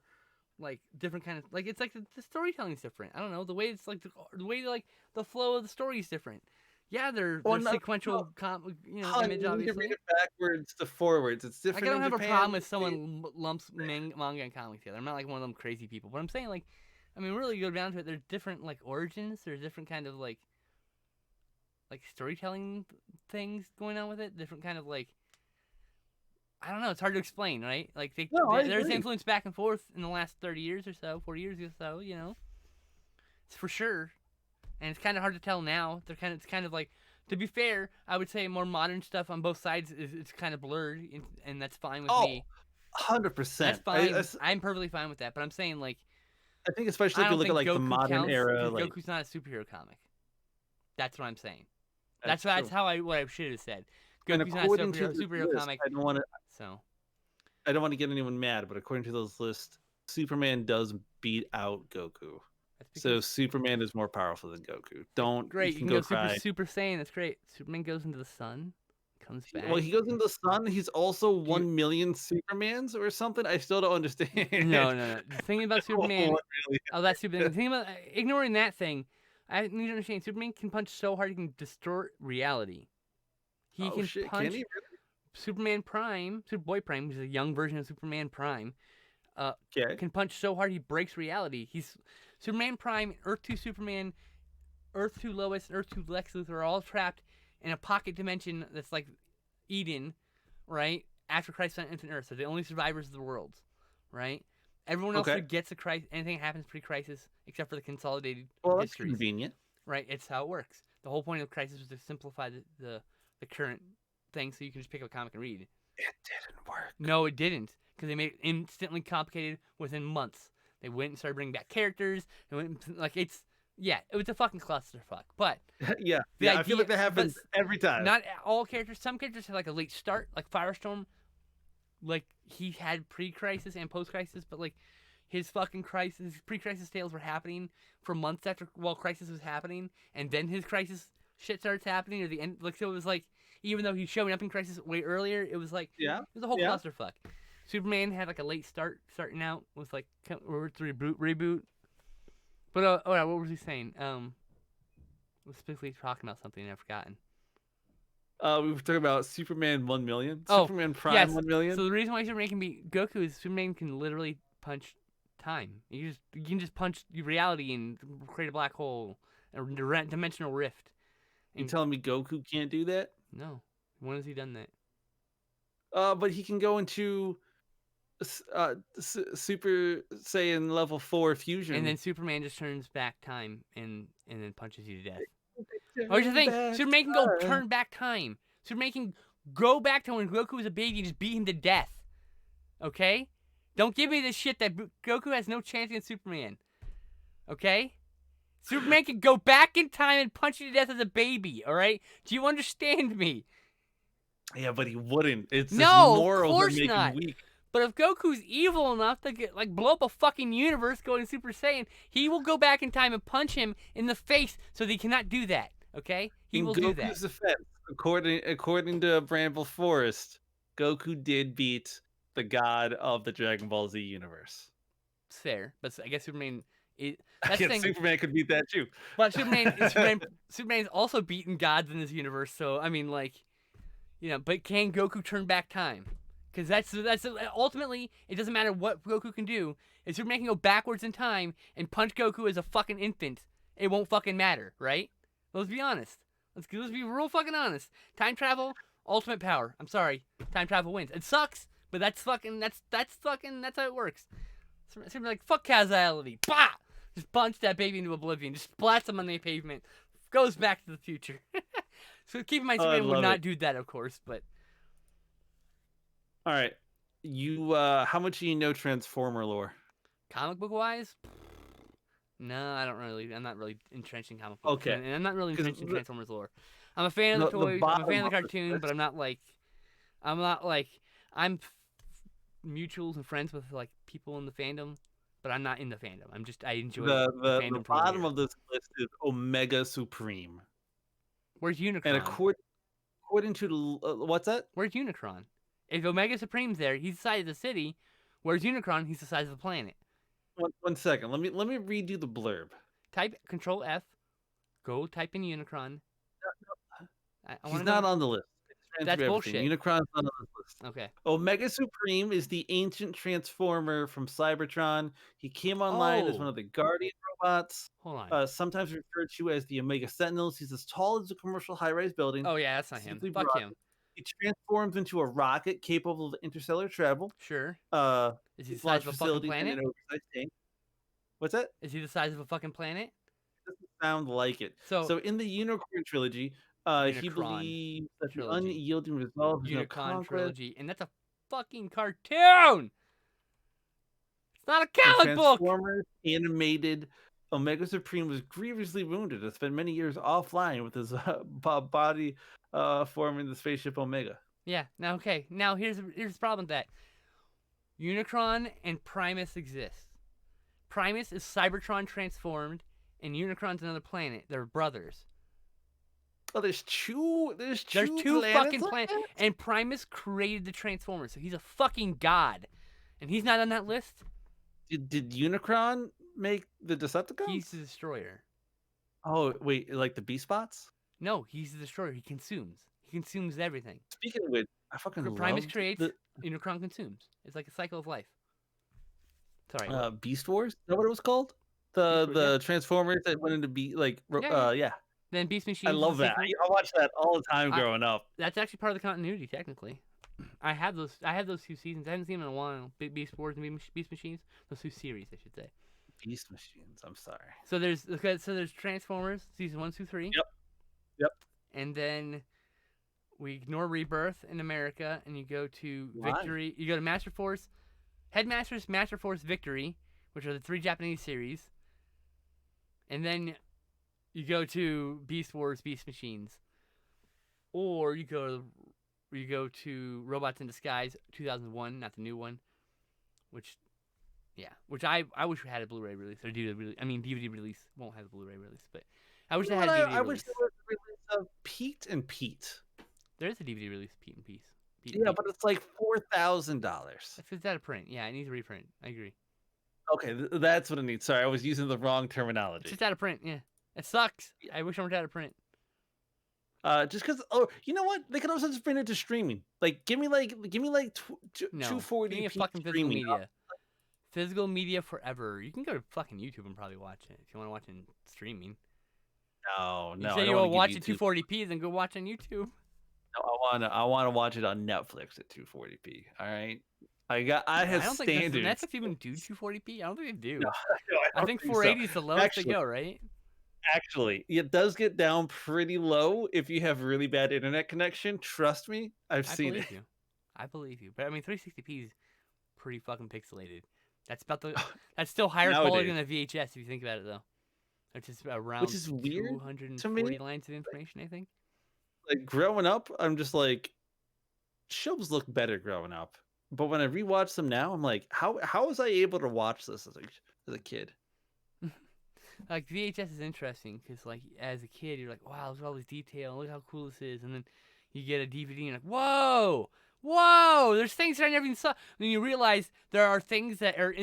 like different kind of like it's like the storytelling's different. I don't know, the way it's like the way like the flow of the story is different. Yeah, they're sequential image You obviously. read it backwards to forwards. It's different. Like, I don't have Japan. a problem if someone lumps manga and comics together. I'm not like one of them crazy people. But I'm saying like, I mean, really, you go down to it. There's different like origins. There's different kind of like storytelling things going on with it. Different kind of like. I don't know. It's hard to explain, right? Like there's influence back and forth in the last 30 years or so, 40 years or so. You know, it's for sure, and it's kind of hard to tell now. It's kind of like, to be fair, I would say more modern stuff on both sides it's kind of blurred, and that's fine with me. 100%. That's fine. I'm perfectly fine with that. But I'm saying like, I think especially if you look at like Goku the modern era, like Goku's not a superhero comic. That's what I'm saying. That's how what I should have said. Goku's not a superhero comic. I don't want to. So. I don't want to get anyone mad, but according to those lists, Superman does beat out Goku. So Superman is more powerful than Goku. Great. You can go Super Saiyan. That's great. Superman goes into the sun, comes back. Well, he goes into the sun. He's also 1 million Supermans or something. I still don't understand. No. The thing about Superman. That's Superman. The thing about ignoring that thing, I need to understand. Superman can punch so hard he can distort reality. He can punch. Can he really? Superman Prime, Superboy Prime, who's a young version of Superman Prime, can punch so hard he breaks reality. He's Superman Prime, Earth 2 Superman, Earth 2 Lois, and Earth 2 Lex Luthor are all trapped in a pocket dimension that's like Eden, right? After Crisis on Infinite Earth, so the only survivors of the worlds, right? Everyone else forgets anything happens pre-Crisis except for the consolidated histories. That's convenient. Right, it's how it works. The whole point of Crisis was to simplify the current thing so you can just pick up a comic and read. It didn't work. No, it didn't, because they made it instantly complicated within months. They went and started bringing back characters. They went it was a fucking clusterfuck. But I feel like that happens every time. Not all characters. Some characters have like a late start, like Firestorm. Like he had pre-Crisis and post-Crisis, but like his fucking pre-Crisis tales were happening for months while Crisis was happening, and then his Crisis shit starts happening at the end. Like so, it was like. Even though he's showing up in Crisis way earlier, it was like it was a whole clusterfuck. Superman had like a late starting out with like reboot. But what was he saying? Was specifically talking about something I've forgotten. We were talking about Superman 1 million. Superman Prime 1 million. So the reason why Superman can beat Goku is Superman can literally punch time. You can just punch reality and create a black hole, a dimensional rift. You telling me Goku can't do that? No. When has he done that? But he can go into Super Saiyan level 4 fusion. And then Superman just turns back time and then punches you to death. Or just Turn think, back Superman can go time. turn back time. Superman can go back to when Goku was a baby and just beat him to death. Okay? Don't give me this shit that Goku has no chance against Superman. Okay? Superman can go back in time and punch you to death as a baby, alright? Do you understand me? Yeah, but he wouldn't. It's his No, of morals that course make him not. weak. But if Goku's evil enough to get blow up a fucking universe going Super Saiyan, he will go back in time and punch him in the face so that he cannot do that. Okay? He In will do that. Goku's defense, according to Bramble Forest, Goku did beat the god of the Dragon Ball Z universe. It's fair, but I guess Superman. I That's the guess thing. Superman could beat that too. But Superman's also beaten gods in this universe. So I mean, like, but can Goku turn back time? Because that's ultimately it doesn't matter what Goku can do. If Superman can go backwards in time and punch Goku as a fucking infant, it won't fucking matter, right? Let's be honest. Let's be real fucking honest. Time travel, ultimate power. I'm sorry, time travel wins. It sucks, but that's how it works. Superman's like, fuck causality. Bah! Just punch that baby into oblivion. Just splats him on the pavement. Goes back to the future. So keep in mind, Superman would not do that, of course, but. All right. How much do you know Transformer lore? Comic book wise? No, I don't really. I'm not really entrenched in comic books. Okay. And I'm not really entrenched in Transformers lore. I'm a fan of the toys. I'm a fan of the cartoon, but I'm not like. I'm mutuals and friends with like people in the fandom, but I'm not in the fandom. I enjoy the fandom. The bottom of this list is Omega Supreme. Where's Unicron? And according to what's that? Where's Unicron? If Omega Supreme's there, he's the size of the city. Where's Unicron? He's the size of the planet. One second. Let me read you the blurb. Type Control F. Go type in Unicron. He's not on the list. That's bullshit. Unicron's not on the list. Okay. Omega Supreme is the ancient Transformer from Cybertron. He came online as one of the Guardian robots. Hold on. Sometimes referred to as the Omega Sentinels. He's as tall as a commercial high-rise building. Oh yeah, that's not him. Fuck him. He transforms into a rocket capable of interstellar travel. Sure. Is he the size of a fucking planet? What's that? Is he the size of a fucking planet? Doesn't sound like it. So in the Unicorn trilogy, he believes that the unyielding resolve is Unicorn trilogy, and that's a fucking cartoon. It's not a comic book. Transformers animated. Omega Supreme was grievously wounded and spent many years offline with his body forming the spaceship Omega. Yeah. Now here's the problem with that. Unicron and Primus exist. Primus is Cybertron transformed, and Unicron's another planet. They're brothers. Oh, there's two fucking planets, and Primus created the Transformers, so he's a fucking god, and he's not on that list. Did Unicron make the Decepticons? He's the destroyer. Oh wait, like the B-Spots? No, he's the destroyer. He consumes everything. Speaking of which, I fucking love Primus creates, Unicron consumes. It's like a cycle of life. Sorry. Beast Wars? Is that what it was called? The Transformers that went into yeah. Then Beast Machines. I love that. I watched that all the time growing up. That's actually part of the continuity, technically. I have those 2 seasons. I haven't seen them in a while. Beast Wars and Beast Machines. Those 2 series, I should say. Beast Machines. I'm sorry. So there's Transformers season 1 through 3. Yep. And then we ignore Rebirth in America, and you go to Victory. You go to Master Force, Headmasters, Master Force, Victory, which are the 3 Japanese series. And then you go to Beast Wars, Beast Machines, or you go to Robots in Disguise 2001, not the new one, which I wish we had a Blu-ray release or DVD release. Won't have a Blu-ray release, but I wish they had a DVD release. I wish there was a release of Pete and Pete. There is a DVD release of Pete and Pete. But it's like $4,000. If it's out of print, yeah, it needs a reprint. I agree. Okay, that's what it needs. Sorry, I was using the wrong terminology. It's just out of print, yeah. It sucks. I wish I weren't out of print. Just because, you know what? They could also just bring it to streaming. Like, give me 240p give me a fucking physical media. Physical media forever. You can go to fucking YouTube and probably watch it if you want to watch it in streaming. No. You say you want to watch it 240p, then go watch on YouTube. No, I want to watch it on Netflix at 240p. All right. I have standards. Think Netflix even do 240p? I don't think they do. No, I think 480 is the lowest they go, right? Actually, it does get down pretty low if you have really bad internet connection. Trust me, I've I seen it. believe you. I believe you. But I mean, 360p is pretty fucking pixelated. That's about the. That's still higher quality Nowadays, than a VHS if you think about it though. Which is which around is weird to me. 240 lines of information, I think. Like growing up, I'm just like shows look better growing up. But when I rewatch them now, I'm like, how was I able to watch this as a kid? Like VHS is interesting because like as a kid you're like, wow, look at all this detail, look how cool this is, and then you get a DVD and you're like, whoa, whoa, there's things that I never even saw. And then you realize there are things that are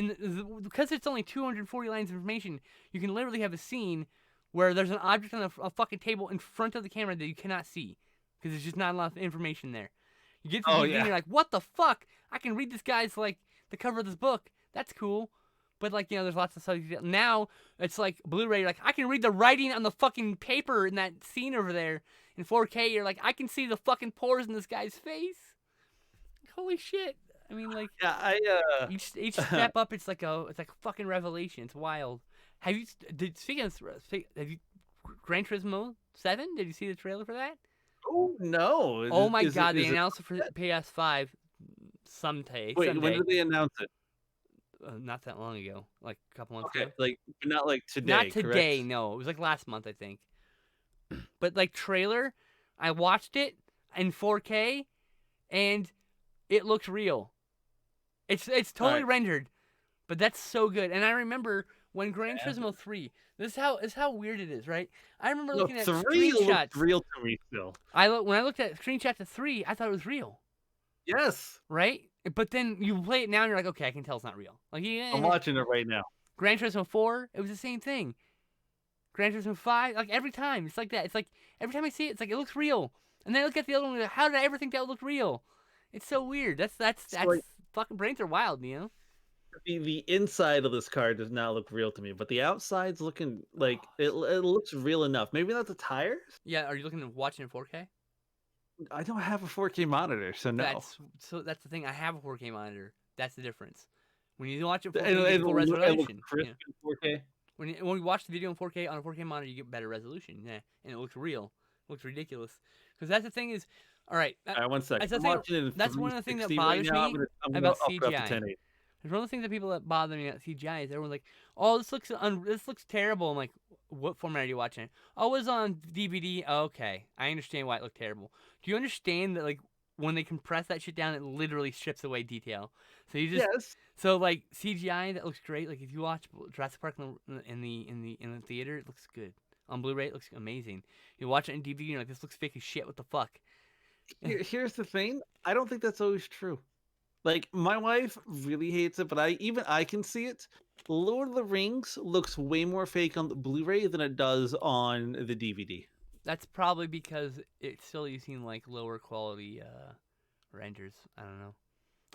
because it's only 240 lines of information. You can literally have a scene where there's an object on a fucking table in front of the camera that you cannot see because there's just not enough information there. You get to the Oh DVD and yeah. you're like, what the fuck? I can read this guy's like the cover of this book. That's cool. But like there's lots of stuff. Now it's like Blu-ray. You're like I can read the writing on the fucking paper in that scene over there. In 4K, you're like I can see the fucking pores in this guy's face. Holy shit! I mean, like Yeah, each step up, it's like a fucking revelation. It's wild. Have you speaking of have you Gran Turismo 7? Did you see the trailer for that? oh no. Oh my god, they Is it announced it for PS5 someday. wait, when Someday. did they announce it? Not that long ago, like a couple months Okay, ago. like but not like today, Not today, correct? no. It was like last month, I think. But like trailer, I watched it in 4K, and it looks real. It's All totally right. rendered, but that's so good. And I remember when Gran Yeah. Turismo 3. This is how weird it is, right? I remember No, looking at 3 looks screenshots. real to me still. When I looked at screenshots of 3, I thought it was real, Yes. right? But then you play it now, and you're like, okay, I can tell it's not real. Like, I'm yeah, watching it right now. Gran Turismo 4, it was the same thing. Gran Turismo 5, like every time, it's like that. It's like every time I see it, it's like it looks real. And then I look at the other one, like, how did I ever think that looked real? It's so weird. So like Fucking brains are wild, you know. the inside of this car does not look real to me, but the outside's looking like it looks real enough. Maybe not the tires. Yeah, are you looking to watch it in 4K? I don't have a 4K monitor, so no. That's the thing. I have a 4K monitor. That's the difference. When you watch it in 4K, And you get full it looks resolution. crisp Yeah. in 4K. When you watch the video in 4K on a 4K monitor, you get better resolution. Yeah, and it looks real. It looks ridiculous. Because that's the thing is, all right. All right, one second. That's the I'm thing. watching it in That's one of the things that 360 right bothers now. me I'm gonna about up it up to CGI. 1080. There's one of the things that people that bother me about CGI is everyone's like, "Oh, this looks terrible." I'm like, "What format are you watching it?" "Oh, it was on DVD." Okay, I understand why it looked terrible. Do you understand that like when they compress that shit down, it literally strips away detail? So you just Yes. so like CGI that looks great. Like if you watch Jurassic Park in the theater, it looks good. On Blu-ray, it looks amazing. You watch it in DVD, you're like, "This looks fake as shit. What the fuck?" Here's the thing. I don't think that's always true. Like my wife really hates it, but I can see it. Lord of the Rings looks way more fake on the Blu-ray than it does on the DVD. That's probably because it's still using like lower quality renders. I don't know.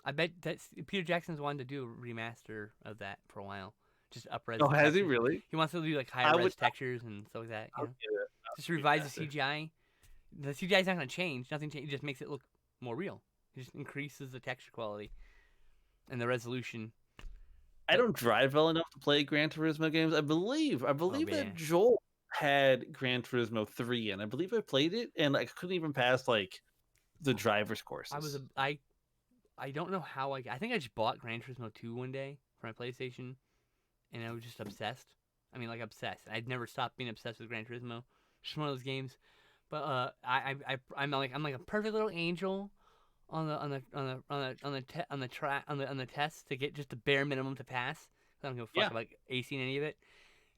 I bet that's Peter Jackson's wanted to do a remaster of that for a while. Just upres Oh, the has he textures. really? He wants to do like I higher would res textures and stuff like that. I You would know, get it. just revise the CGI. The CGI is not going to change. Nothing change. It just makes it look more real. It just increases the texture quality and the resolution. I don't drive well enough to play Gran Turismo games. I believe that Joel had Gran Turismo 3, and I believe I played it, and I couldn't even pass like the driver's courses. I don't know how I think I just bought Gran Turismo 2 one day for my PlayStation, and I was just obsessed. I mean, like obsessed. I'd never stopped being obsessed with Gran Turismo. Just one of those games. But I'm like a perfect little angel on the test to get just the bare minimum to pass. I don't give a fuck Yeah. about acing any of it.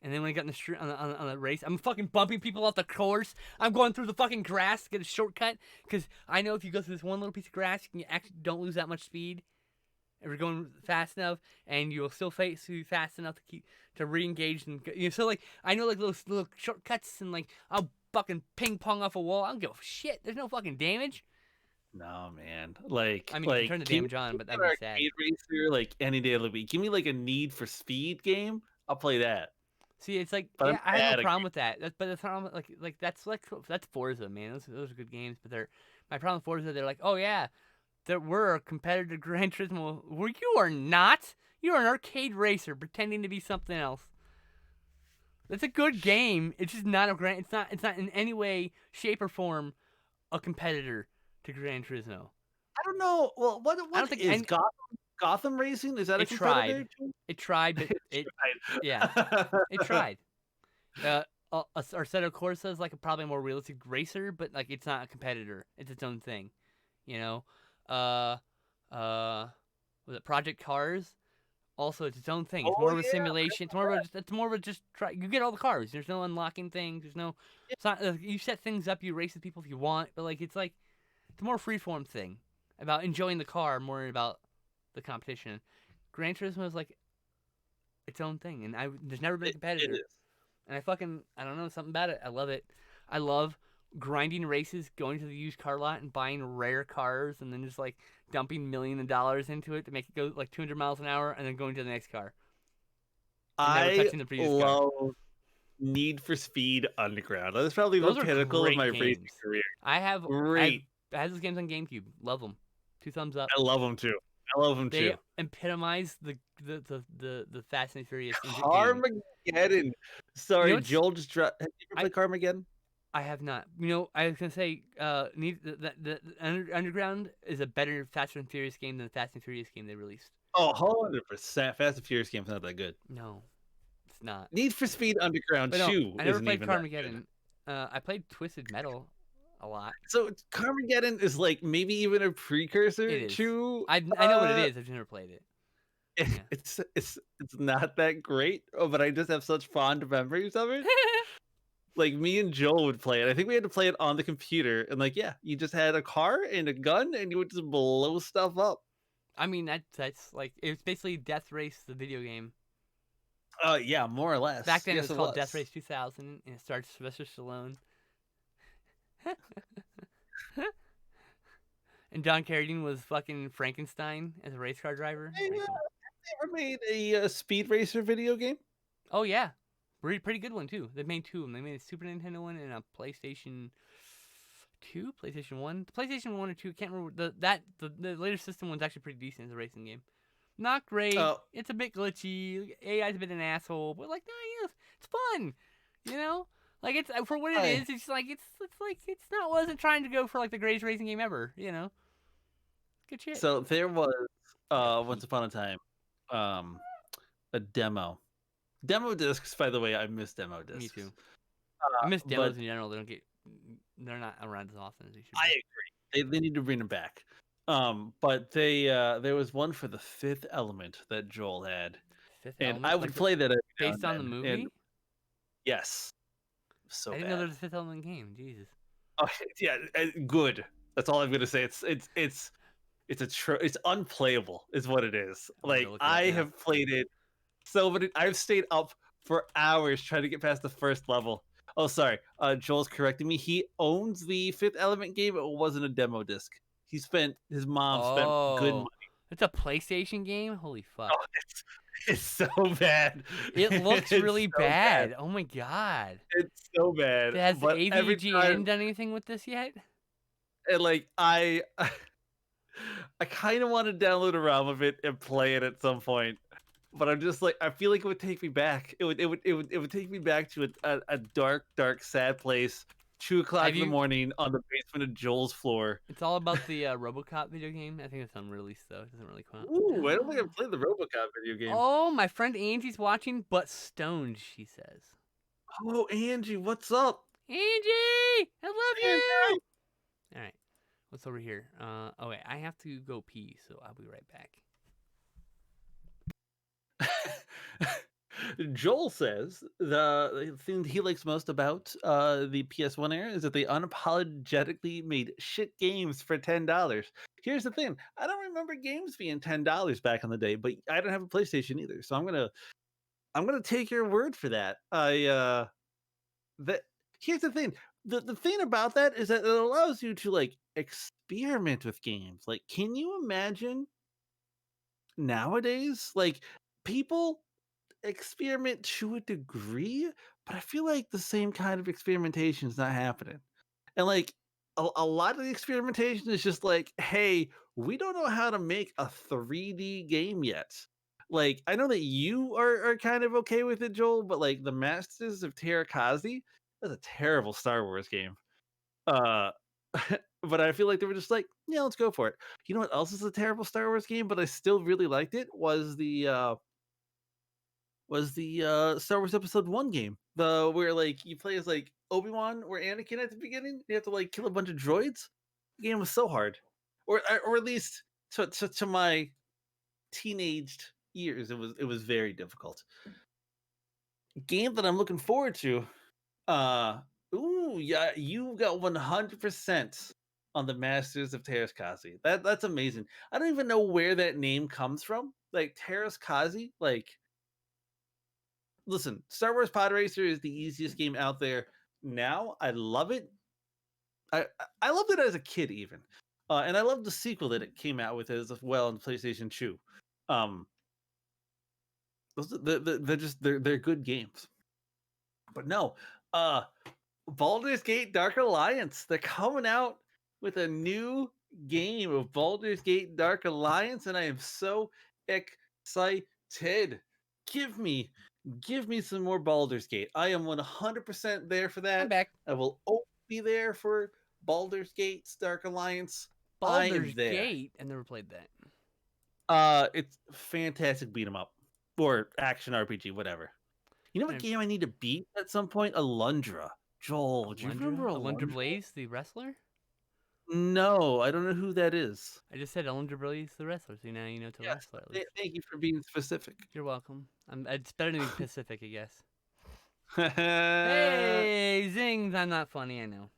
And then when I got in the street on the race, I'm fucking bumping people off the course. I'm going through the fucking grass to get a shortcut because I know if you go through this one little piece of grass, you can actually don't lose that much speed. If you're going fast enough, and you'll still face you fast enough to keep to re-engage and so like I know like little shortcuts and like I'll fucking ping pong off a wall. I don't give a shit. There's no fucking damage. No, man. Like, I mean, you can turn the damage on, but that'd be sad. Arcade racer, like any day of the week. Give me like a Need for Speed game. I'll play that. See, it's like But yeah, I have bad no at problem with that. But the problem that's Forza, man. Those are good games, but my problem with Forza. They're like, oh yeah, we're a competitor to Gran Turismo. Well, you are not. You're an arcade racer pretending to be something else. That's a good game. It's just not a grand. It's not. It's not in any way, shape, or form a competitor to Gran Turismo. I don't know. Well, I what don't think is any. Gotham Racing? Is that a It competitor tried. to It tried, but it? it. Yeah, it tried. Uh, Arsetto Corsa is like probably a more realistic racer, but like it's not a competitor. It's its own thing. You know. Uh, was it Project Cars? Also, it's its own thing. It's Oh more of a yeah, simulation. It's more of a just try. You get all the cars. There's no unlocking things. There's no. It's not. You set things up. You race with people if you want, but like it's a more freeform thing about enjoying the car more than about the competition. Gran Turismo is like its own thing, and there's never been a it competitor. is. And I don't know something about it. I love it. I love grinding races, going to the used car lot and buying rare cars, and then just like dumping millions of dollars into it to make it go like 200 miles an hour, and then going to the next car and never I touching the previous car. love Need for Speed Underground. That's probably the Those are pinnacle of my great racing games. career. I Great. had those games on GameCube. Love them. 2 thumbs up. I love them too. I love them They too. epitomize the Fast and Furious gaming. Carmageddon. You know Sorry, what's Joel just dropped. Have you ever I played Carmageddon? I have not. You know, I was gonna say, Underground is a better Fast and Furious game than the Fast and Furious game they released. Oh, 100%. Fast and Furious game's not that good. No, it's not. Need for Speed Underground But no, 2 I never isn't played even that good. Carmageddon. I played Twisted Metal a lot. So Carmageddon is like maybe even a It precursor is. to I know what it is. I've just never played it. Yeah. it's not that great, but I just have such fond memories of it. Like me and Joel would play it. I think we had to play it on the computer, and like yeah, you just had a car and a gun, and you would just blow stuff up. I mean that's like it's basically Death Race, the video game. Yeah, more or less. Back then it Yes, was it called was. Death Race 2000, and it starred Sylvester Stallone. And John Carradine was fucking Frankenstein as a race car driver. Hey, Pretty cool. ever made a Speed Racer video game? Oh yeah, pretty good one too. They made two of them. They made a Super Nintendo one and a PlayStation 2, PlayStation 1. The PlayStation 1 or 2, can't remember. The later system one's actually pretty decent as a racing game. Not great. Oh, It's a bit glitchy. AI's a bit an asshole, but like, nah, yeah, it's fun. You know, like it's for what it is. It's like it's not wasn't trying to go for like the greatest racing game ever. You know, good shit. so there was Got once pee. upon a time a demo discs. By the way, I miss demo discs. Me too. I miss But demos in general. They're not around as often as they should I be. agree. They need to bring them back. But they there was one for the Fifth Element that Joel had, Fifth and I Element, would like play that every now based and on the then, movie. and yes, so I didn't know there bad. was a Fifth Element game. Jesus. Oh, yeah, good. That's all I'm gonna say. It's unplayable, is what it is. I'm gonna Like go look it up I now. have played it so many. I've stayed up for hours trying to get past the first level. Oh, sorry. Joel's correcting me. He owns the Fifth Element game. It wasn't a demo disc. His mom spent good money. Oh, it's a PlayStation game. Holy fuck! Oh, it's so bad. It looks It's really so bad. bad. Oh my god. It's so bad. Has the But every AVGN time, done anything with this yet? and like I kind of want to download a ROM of it and play it at some point, but I'm just like I feel like it would take me back. It would take me back to a dark, dark, sad place. 2 o'clock Have in the you? morning on the basement of Joel's floor. It's all about the RoboCop video game. I think it's unreleased though. It doesn't really come out. Ooh, I don't think I've played the RoboCop video game. Oh, my friend Angie's watching, but stoned. She says. Oh, Angie, what's up? Angie, I love you. Angie! All right, what's over here? Oh wait, I have to go pee, so I'll be right back. Joel says the thing he likes most about the PS1 era is that they unapologetically made shit games for $10. Here's the thing: I don't remember games being $10 back in the day, but I don't have a PlayStation either, so I'm gonna take your word for that. That here's the thing: the thing about that is that it allows you to like experiment with games. Like, can you imagine nowadays? Like, people experiment to a degree, but I feel like the same kind of experimentation is not happening. And like a lot of the experimentation is just like, hey, we don't know how to make a 3D game yet. Like, I know that you are kind of okay with it, Joel, but like the Masters of Terrakazi, that's a terrible Star Wars game. Uh, but I feel like they were just like, yeah, let's go for it. You know what else is a terrible Star Wars game, but I still really liked it was the Star Wars Episode 1 game. The where like you play as like Obi-Wan or Anakin at the beginning. You have to like kill a bunch of droids. The game was so hard. Or at least to my teenaged years, it was very difficult. Game that I'm looking forward to. Uh ooh, yeah, you got 100% on the Masters of Terraskazi. That's amazing. I don't even know where that name comes from. Like Terraskazi, like listen, Star Wars Pod Racer is the easiest game out there now. I love it. I loved it as a kid even. And I loved the sequel that it came out with as well on PlayStation 2. Um they're good games. But no, uh Baldur's Gate Dark Alliance. They're coming out with a new game of Baldur's Gate Dark Alliance, and I am so excited. Give me, give me some more Baldur's Gate. I am 100% there for I'm that. back. I will always be there for Baldur's Gate's Dark Alliance. I am Baldur's there. Gate. I never played that. It's fantastic beat 'em up or action RPG, whatever. You know what And game I need to beat at some point? Alundra. Joel, do you remember Alundra Alundra? Blaze, the wrestler. No, I don't know who that is. I just said Alundra Blaze, the wrestler. So now you know to Yes, wrestle at least. thank you for being specific. You're welcome. It's better than Pacific, I guess. I Hey, zings! I'm not funny. I know.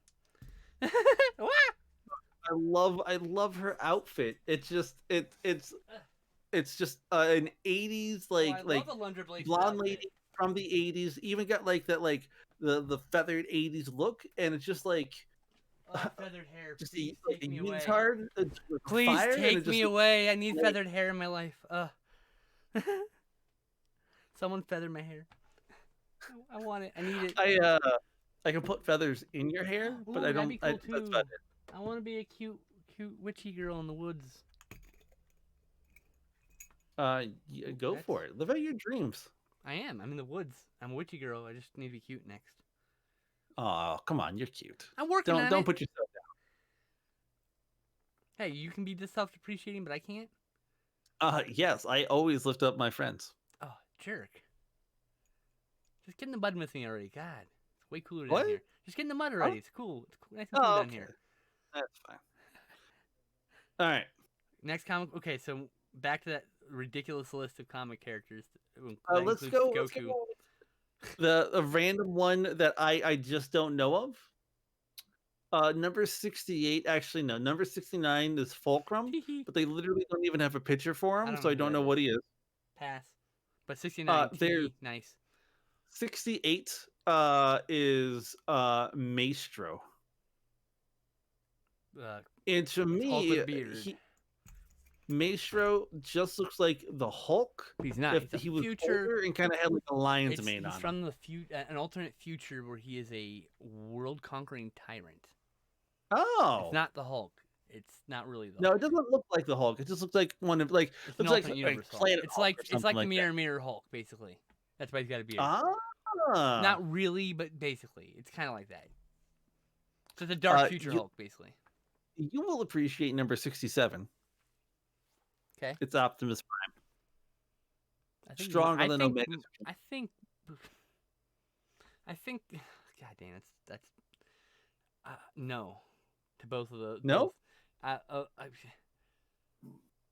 Wah! love her outfit. It's just an 80s Oh, I like love Alundra Blaze's blonde outfit. lady from the 80s. Even got like that like the feathered 80s look, and it's just like Oh, feathered hair. just Please like take a me away. unitard with Please fire, and take it me just away. I need like- feathered hair in my life. Someone feather my hair. I want it. I need it. I can put feathers in your hair, but Ooh, I that'd don't. be cool That's too. about it. I want to be a cute witchy girl in the woods. Go That's- for it. Live out your dreams. I am. I'm in the woods. I'm a witchy girl. I just need to be cute next. Oh, come on, you're cute. I'm working on Don't it. put yourself Hey, you can be this self-depreciating, but I can't. down. Yes, I always lift up my friends. Oh, jerk. Just get in the mud with me already. God, it's way cooler What? down here. Just get in the mud already. It's cool. It's cool. Nice and Oh, cool down okay. here. That's fine. All right. Next comic. Okay, so back to that ridiculous list of comic characters. That Let's includes go. Goku. Let's go. The random one that I just don't know of. Number 68. Actually, no. Number 69 is Fulcrum, but they literally don't even have a picture for him, so I don't know what he is. Pass. But 69. There- Nice. 68 is Maestro. And to Hulk me, with beard. Maestro just looks like the Hulk. He's not. If He's he a was future. older and kind of had like a lion's He's mane on him. from the an alternate future where he is a world-conquering tyrant. Oh, It's not the Hulk. It's not really the no, Hulk. it doesn't look like the Hulk. It just looks like one of like It's an looks like alternate universe Hulk. Planet It's Hulk like or it's something like the that. Mirror Hulk, basically. That's why he's got a beard. Ah, Not really, but basically, it's kind of like that. So it's a dark future Hulk, basically. You will appreciate number 67. Okay. It's Optimus Prime. I think Stronger than think, Omega. I think. God damn, that's. No, to both of those. No? Both.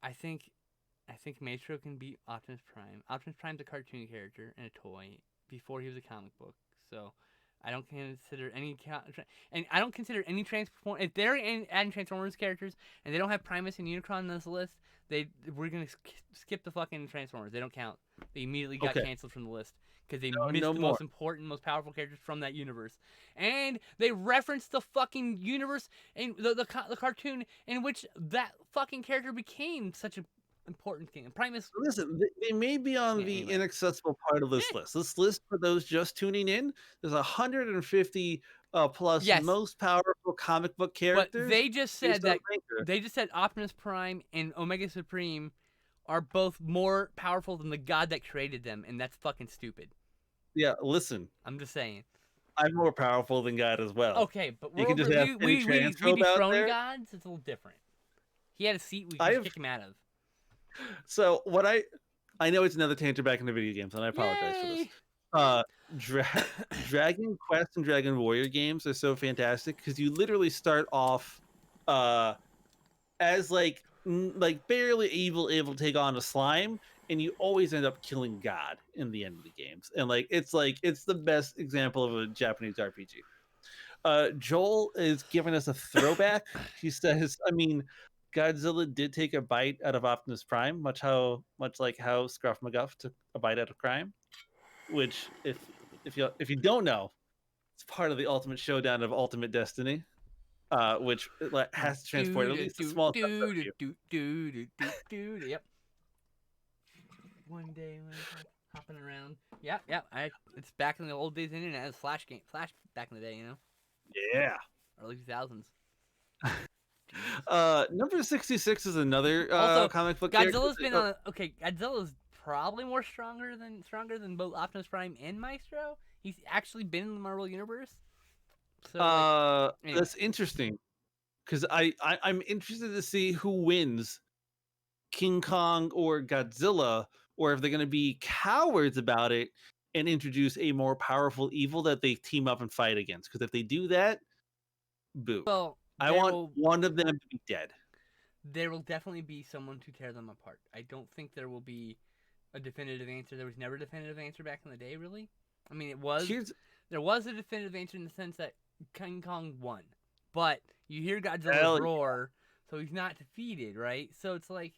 I think Maestro can beat Optimus Prime. Optimus Prime's a cartoon character and a toy before he was a comic book. So I don't consider any and I don't consider any Transformers. If they're adding Transformers characters and they don't have Primus and Unicron on this list, we're gonna skip the fucking Transformers. They don't count. They immediately got canceled from the list because they missed the most important, most powerful characters from that universe. And they referenced the fucking universe and the cartoon in which that fucking character became such an important king. And Primus. Listen, they may be on the inaccessible part of this list. This list, for those just tuning in, there's 150 plus most powerful comic book characters. But they just said that Optimus Prime and Omega Supreme are both more powerful than the god that created them, and that's fucking stupid. Yeah, listen, I'm just saying. I'm more powerful than God as well. Okay, but You we're can over. just ask any We transphobe out dethrone there. gods. It's a little different. He had a seat we could I just have kick him out of. so what I know it's another tangent back into video games, and I apologize for this. Yay! Uh, Dragon Quest and Dragon Warrior games are so fantastic because you literally start off, uh, as like barely able to take on a slime, and you always end up killing God in the end of the games, and like it's the best example of a Japanese RPG. Joel is giving us a throwback. He says, I mean, Godzilla did take a bite out of Optimus Prime, much like how Scruff McGuff took a bite out of Crime. Which, if you don't know, it's part of the Ultimate Showdown of Ultimate Destiny, which has to transport at least a small subset of you. Yep. One day when I'm hopping around. Yep. It's back in the old days of the internet. It was Flash back in the day, Yeah. early 2000s. Number 66 is another Also, comic book Godzilla's character. been on. Okay, Godzilla's probably more stronger than both Optimus Prime and Maestro. He's actually been in the Marvel universe. So anyway. That's interesting because I'm interested to see who wins, King Kong or Godzilla, or if they're going to be cowards about it and introduce a more powerful evil that they team up and fight against. Because if they do that, boo. Well, I want one of them to be dead. There will definitely be someone to tear them apart. I don't think there will be a definitive answer. There was never a definitive answer back in the day, really. I mean, there was a definitive answer in the sense that King Kong won, but you hear Godzilla's roar, so he's not defeated, right? So it's like,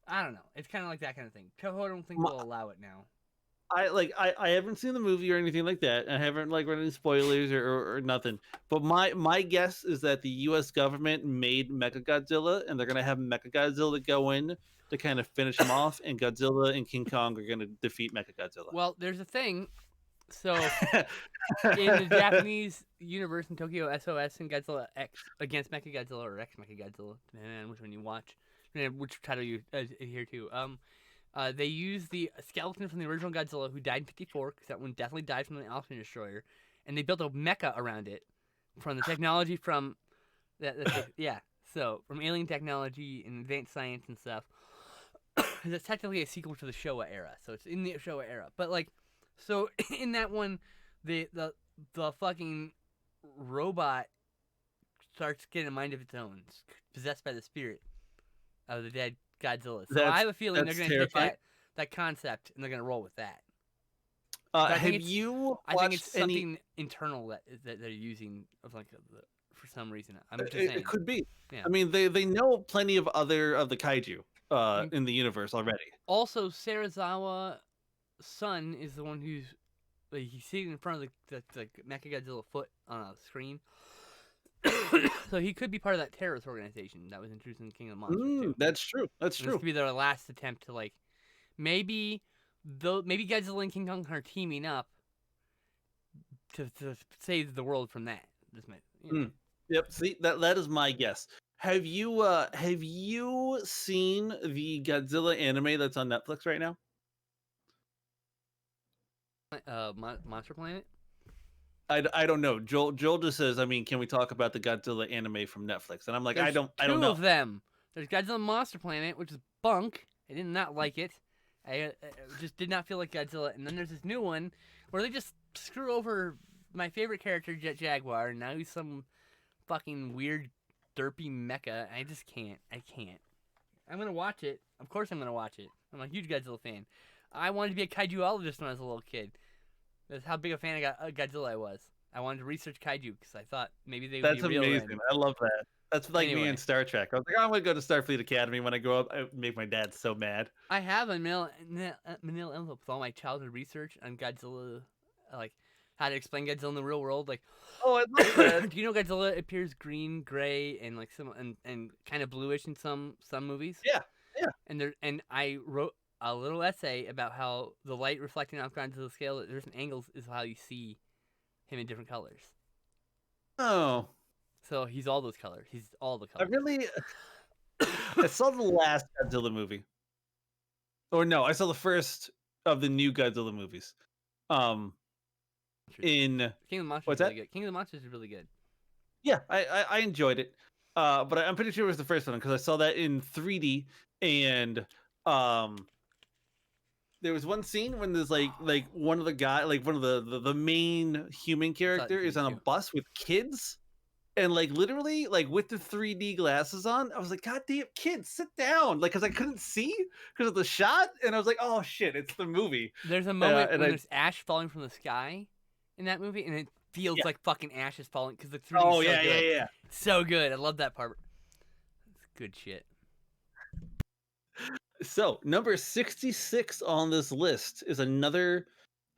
I don't know. It's kind of like that kind of thing. Toho, I don't think will allow it now. I haven't seen the movie or anything like that. I haven't read any spoilers or nothing. But my guess is that the U.S. government made Mechagodzilla, and they're gonna have Mechagodzilla go in to kind of finish him off, and Godzilla and King Kong are gonna defeat Mechagodzilla. Well, there's a thing. So in the Japanese universe in Tokyo, SOS and Godzilla X against Mechagodzilla or X Mechagodzilla, depending on which one you watch, which title you adhere to. They use the skeleton from the original Godzilla, who died in '54, because that one definitely died from the Alpha Destroyer, and they built a mecha around it from the technology from so from alien technology and advanced science and stuff. It's technically a sequel to the Showa era, so it's in the Showa era. But like, so in that one, the fucking robot starts getting a mind of its own, it's possessed by the spirit of the dead Godzilla. So I have a feeling they're going to take that concept and they're going to roll with that. Have you watched I think it's something internal that they're using of like for some reason. I'm just saying. It could be. Yeah. I mean, they know plenty of the kaiju in the universe already. Also, Serizawa's son is the one who's he's sitting in front of the Mechagodzilla foot on a screen. So he could be part of that terrorist organization that was introduced in the King of the Monsters too. That's true. That's true. This could be their last attempt to like, maybe Godzilla and King Kong are teaming up to save the world from that. Yep. See, that is my guess. Have you seen the Godzilla anime that's on Netflix right now? Monster Planet. I don't know. Joel just says, I mean, can we talk about the Godzilla anime from Netflix? And I'm like, I don't know. Two of them. There's Godzilla Monster Planet, which is bunk. I did not like it. I just did not feel like Godzilla. And then there's this new one where they just screw over my favorite character, Jet Jaguar, and now he's some fucking weird derpy mecha. I just can't. I can't. I'm gonna watch it. Of course I'm gonna watch it. I'm a huge Godzilla fan. I wanted to be a kaijuologist when I was a little kid. That's how big a fan of Godzilla I was. I wanted to research kaiju because I thought maybe they would be real. That's amazing. I love that. That's like me in Star Trek. I was like, I'm going to go to Starfleet Academy when I grow up. I make my dad so mad. I have a manila envelope with all my childhood research on Godzilla, like how to explain Godzilla in the real world. Like, oh, I love that. Do you know Godzilla appears green, gray, and like and kind of bluish in some movies? Yeah. And I wrote a little essay about how the light reflecting off Godzilla's scale at different angles is how you see him in different colors. Oh. So he's all those colors. He's all the colors. I saw the last Godzilla movie. or no, I saw the first of the new Godzilla movies. Um, in King of the Monsters what's is really that? good. King of the Monsters is really good. Yeah, I enjoyed it. But I'm pretty sure it was the first one because I saw that in 3D, and um, there was one scene when there's like one of the guy, like one of the main human I saw it in character is 3D on a too. bus with kids, and like literally like with the 3D glasses on, I was like, God damn, kids, sit down, like because I couldn't see because of the shot, and I was like, oh shit, it's the movie, There's a moment and when I there's ash falling from the sky in that movie, and it feels yeah, like fucking ash is falling because the 3D is oh so yeah, yeah, good. yeah. So good. I love that part. It's good shit. So number 66 on this list is another.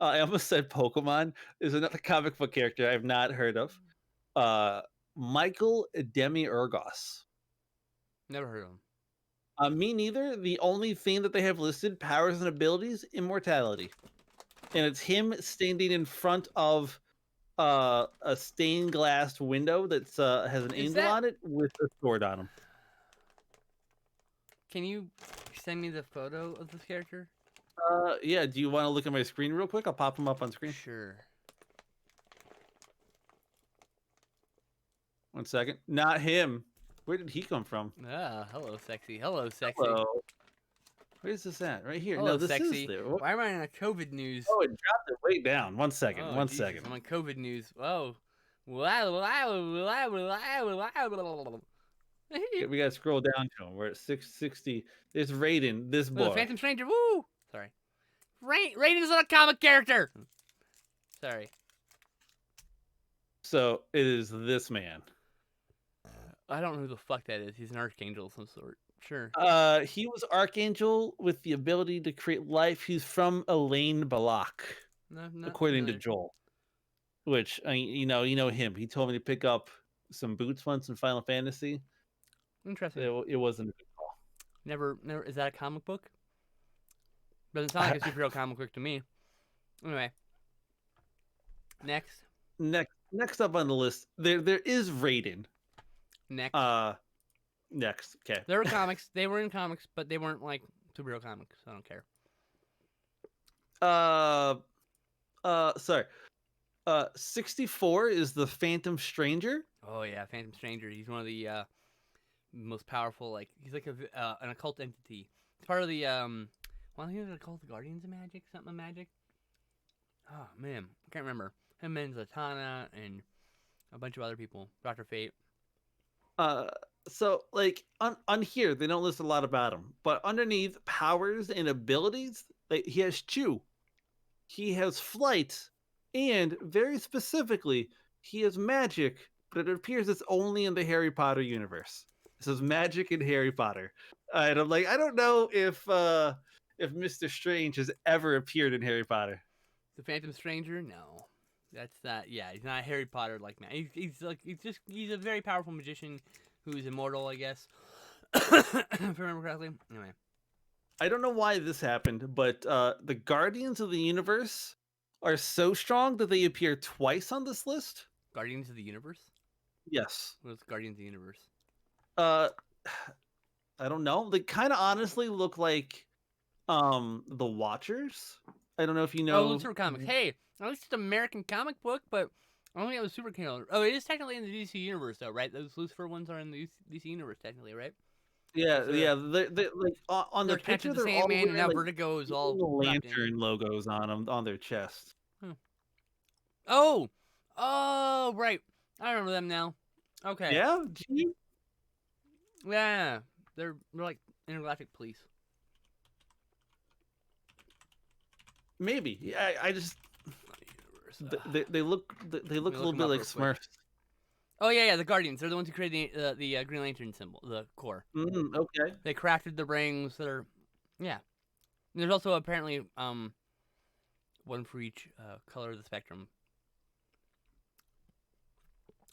I almost said Pokemon is another comic book character I've not heard of. Uh, Michael Demiurgos. Never heard of him. Me neither. The only thing that they have listed, powers and abilities, immortality, and it's him standing in front of a stained glass window that's has an Is angel that? on it with a sword on him. Can you send me the photo of this character? Yeah. Do you want to look at my screen real quick? I'll pop him up on screen. Sure. 1 second. Not him. Where did he come from? Ah, hello, sexy. Hello, sexy. Hello. Where's this at? Right here. No, Hello, this is sexy. there. Why am I on a COVID news? Oh, it dropped it way down. 1 second. Oh, One Jesus. second. I'm on COVID news. Whoa. Wow. We gotta scroll down to him. We're at 660. There's Raiden, this Oh, the boy. Phantom Stranger. Woo! Sorry. Raiden's not a comic character. Sorry. So it is this man. I don't know who the fuck that is. He's an archangel of some sort. Sure. He was Archangel with the ability to create life. He's from Elaine Balak, No, not according to familiar. Joel. Which you know him. He told me to pick up some boots once in Final Fantasy. Interesting. It wasn't a good call. Never. Is that a comic book? Doesn't sound like a superhero comic book to me. Anyway. Next. Next up on the list, there is Raiden. Next. Next. Okay. There were comics. They were in comics, but they weren't like superhero comics. So I don't care. Sorry. 64 is the Phantom Stranger. Oh yeah, Phantom Stranger. He's one of the most powerful. Like he's like an occult entity. It's part of the One thing they're called the Guardians of Magic. Something of Magic. Oh man, I can't remember. Him and Zatanna and a bunch of other people. Dr. Fate. So like on here they don't list a lot about him, but underneath powers and abilities, like he has chew, he has flight, and very specifically, he has magic. But it appears it's only in the Harry Potter universe. It says magic in Harry Potter, and I'm like, I don't know if Mr. Strange has ever appeared in Harry Potter. The Phantom Stranger? No. That's not. Yeah, he's not Harry Potter like man. He's a very powerful magician who is immortal, I guess. If I remember correctly. Anyway. I don't know why this happened, but the Guardians of the Universe are so strong that they appear twice on this list. Guardians of the Universe? Yes. What's Guardians of the Universe? Uh, I don't know. They kind of honestly look like the Watchers. I don't know if you know. Oh, Lucifer Comics. Hey, at least it's an American comic book, but I don't think it was Superhero. Oh, it is technically in the DC Universe, though, right? Those Lucifer ones are in the DC Universe, technically, right? Yeah, So yeah. They're like on the they're connected picture, to the they're all Sandman, and wearing now like Vertigo is all little wrapped in. lantern logos on them on their chest. Oh, right. I remember them now. Okay. Yeah. Gee. Yeah, they're like intergalactic police. Maybe. Yeah, I just they look a little bit like Smurfs. Oh yeah, the Guardians. They're the ones who created the Green Lantern symbol, the core. Okay. They crafted the rings that are, yeah. And there's also apparently one for each color of the spectrum.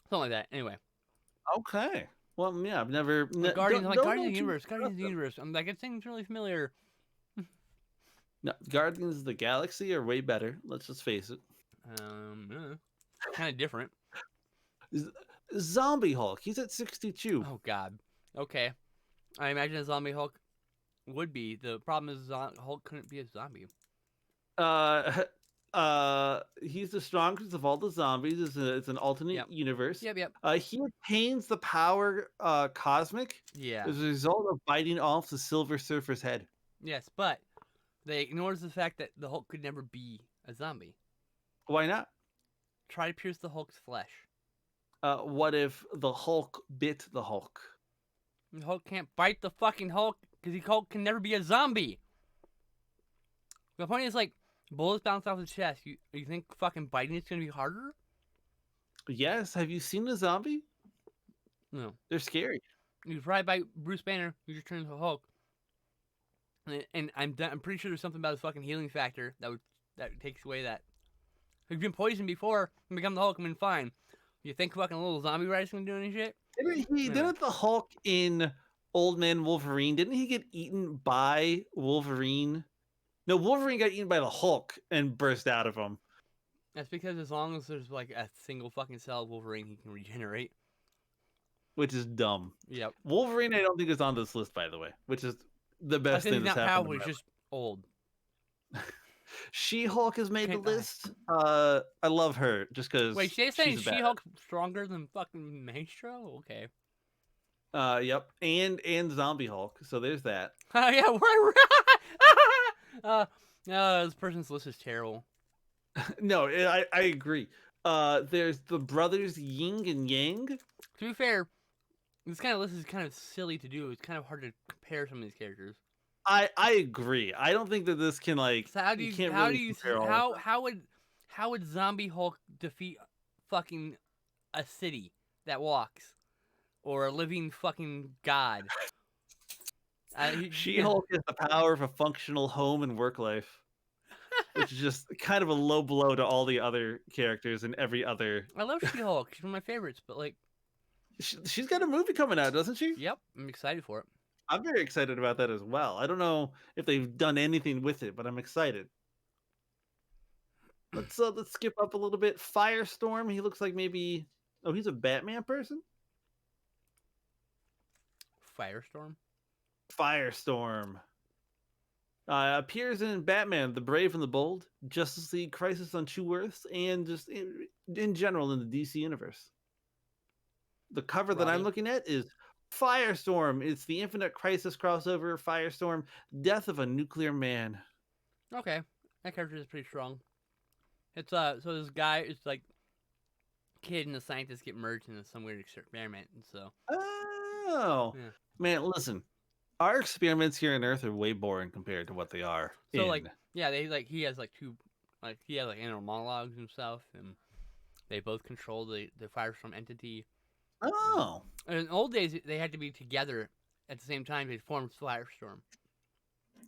Something like that. Anyway. Okay. Well, yeah, I've never. Guardians, don't Guardians of the know Universe. Guardians of the Universe. I'm like, it seems really familiar. No, Guardians of the Galaxy are way better. Let's just face it. Kind of different. Zombie Hulk. He's at 62. Oh God. Okay. I imagine a zombie Hulk. would be. The problem is Hulk couldn't be a zombie. Uh, he's the strongest of all the zombies. It's an alternate Yep. universe. Yep. He obtains the power cosmic Yeah. as a result of biting off the Silver Surfer's head. Yes, but they ignores the fact that the Hulk could never be a zombie. Why not? Try to pierce the Hulk's flesh. What if the Hulk bit the Hulk? The Hulk can't bite the fucking Hulk because Hulk can never be a zombie. The point is, like, bullets bounce off his chest. You think fucking biting it's gonna be harder? Yes. Have you seen a zombie? No. They're scary. You try to bite Bruce Banner, you just turn into a Hulk. And I'm pretty sure there's something about his fucking healing factor that takes away that. If you've been poisoned before and become the Hulk, I mean, fine. You think fucking little zombie rice gonna do any shit? Didn't the Hulk in Old Man Wolverine, didn't he get eaten by Wolverine? No, Wolverine got eaten by the Hulk and burst out of him. That's because as long as there's like a single fucking cell of Wolverine, he can regenerate. Which is dumb. Yep. Wolverine, I don't think is on this list, by the way, which is the best thing that's happened. Powerful, he's just old. She-Hulk has made the list. I love her just because. Wait, she's saying She-Hulk's stronger than fucking Maestro? Okay. Yep, and Zombie Hulk. So there's that. Oh yeah, this person's list is terrible. No, I agree. There's the brothers Yin and Yang. To be fair, this kind of list is kind of silly to do. It's kind of hard to compare some of these characters. I agree. I don't think that this can like. So how would Zombie Hulk defeat fucking a city that walks, or a living fucking god? She-Hulk has the power of a functional home and work life, which is just kind of a low blow to all the other characters and every other. I love She-Hulk. She's one of my favorites, but like, she's got a movie coming out, doesn't she? Yep, I'm excited for it. I'm very excited about that as well. I don't know if they've done anything with it, but I'm excited. Let's skip up a little bit. Firestorm. He looks like maybe. Oh, he's a Batman person. Firestorm. Firestorm. Appears in Batman, The Brave and the Bold, Justice League, Crisis on Two Earths, and just in general in the DC universe. The cover that I'm looking at is Firestorm. It's the Infinite Crisis crossover. Firestorm, Death of a Nuclear Man. Okay, that character is pretty strong. It's so this guy is like kid and the scientist get merged into some weird experiment, and so. Oh, yeah. Man, listen. Our experiments here on Earth are way boring compared to what they are. So like, yeah, he has like two, like he has like inner monologues and stuff, and they both control the Firestorm entity. Oh. And in old days, they had to be together at the same time to form Firestorm.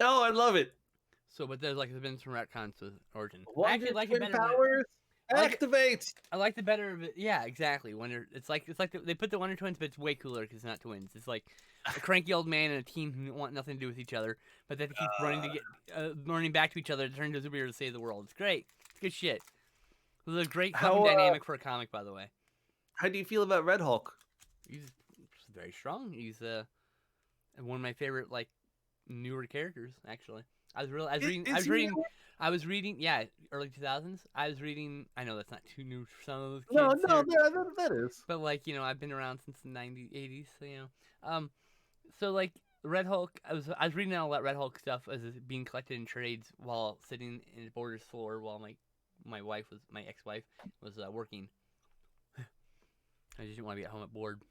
Oh, I love it. So, but there's been some retcons to Origin. I actually like it better. Powers. Activate! I like the better of it. Yeah, exactly. It's like they put the Wonder Twins, but it's way cooler because it's not twins. It's like a cranky old man and a team who want nothing to do with each other, but they keep running back to each other to turn into a superhero to save the world. It's great. It's good shit. It was a great fucking dynamic for a comic, by the way. How do you feel about Red Hulk? He's very strong. He's one of my favorite newer characters. Actually, I was reading. Yeah, early 2000s. I was reading. I know that's not too new for some of those kids. No, that is. But I've been around since the 90s, 80s. So so Red Hulk. I was reading all that Red Hulk stuff as being collected in trades while sitting in the Borders floor while my ex-wife was working. I just didn't want to be at home at bored,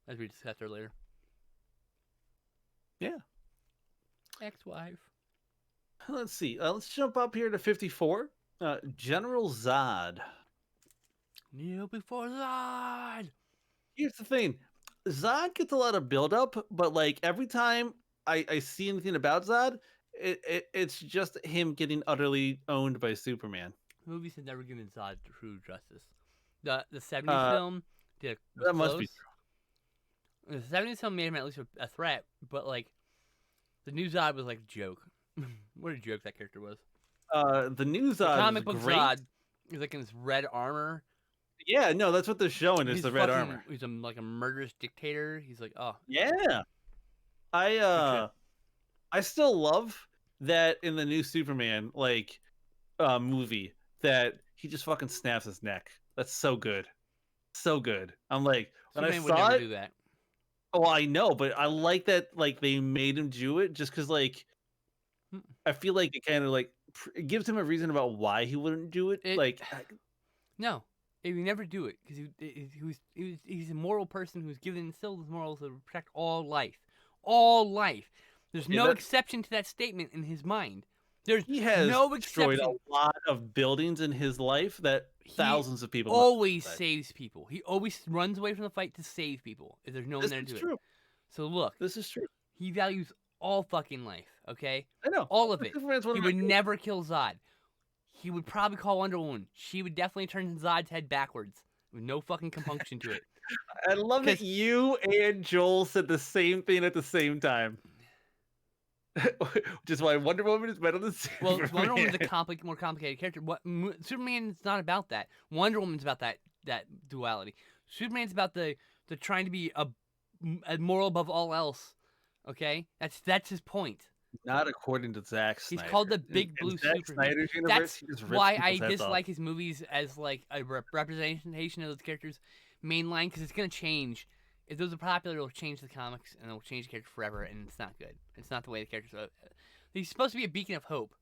as we discussed earlier. Yeah. Ex-wife. Let's see. Let's jump up here to 54. General Zod. Kneel before Zod. Here's the thing. Zod gets a lot of build-up, but every time I see anything about Zod, it's just him getting utterly owned by Superman. Movies have never given Zod true justice. The 70s film was that must be true. The 70s film made him at least a threat, but the new Zod was a joke. What a joke that character was. The new Zod, comic book great. Zod is in his red armor. Yeah, no, that's what they're showing is the red armor. He's a murderous dictator. He's oh yeah. I still love that in the new Superman movie that he just fucking snaps his neck. That's so good. So good. I'm like, when I Superman would saw never it, do that. oh, I know, but I like that they made him do it just because Mm. I feel like it kind of it gives him a reason about why he wouldn't do it. It no, he would never do it because he's a moral person who's given instilled his morals to protect all life, all life. There's okay, no exception to that statement in his mind. There's he has no destroyed exception. a lot of buildings in his life that He thousands of people always must. saves people. He always runs away from the fight to save people if there's no one This there to is do true. it. So look, This is true. he values all fucking life. Okay, I know. all of it. Superman's one He of my would favorites. never kill Zod. He would probably call Wonder Woman. She would definitely turn Zod's head backwards with no fucking compunction to it. I love that 'Cause- you and Joel said the same thing at the same time. Which is why Wonder Woman is better than Well, Superman. Wonder Woman's a more complicated character. Superman's not about that. Wonder Woman's about that duality. Superman's about the trying to be a moral above all else. Okay, that's his point. Not according to Zack Snyder. He's called the Big In Blue Zack Superman. Snyder's universe, That's he just rips why I people's heads off. dislike his movies as like a representation of those characters mainline, because it's gonna change. If those are popular, it'll change the comics and it'll change the character forever, and it's not good. It's not the way the characters are. He's supposed to be a beacon of hope.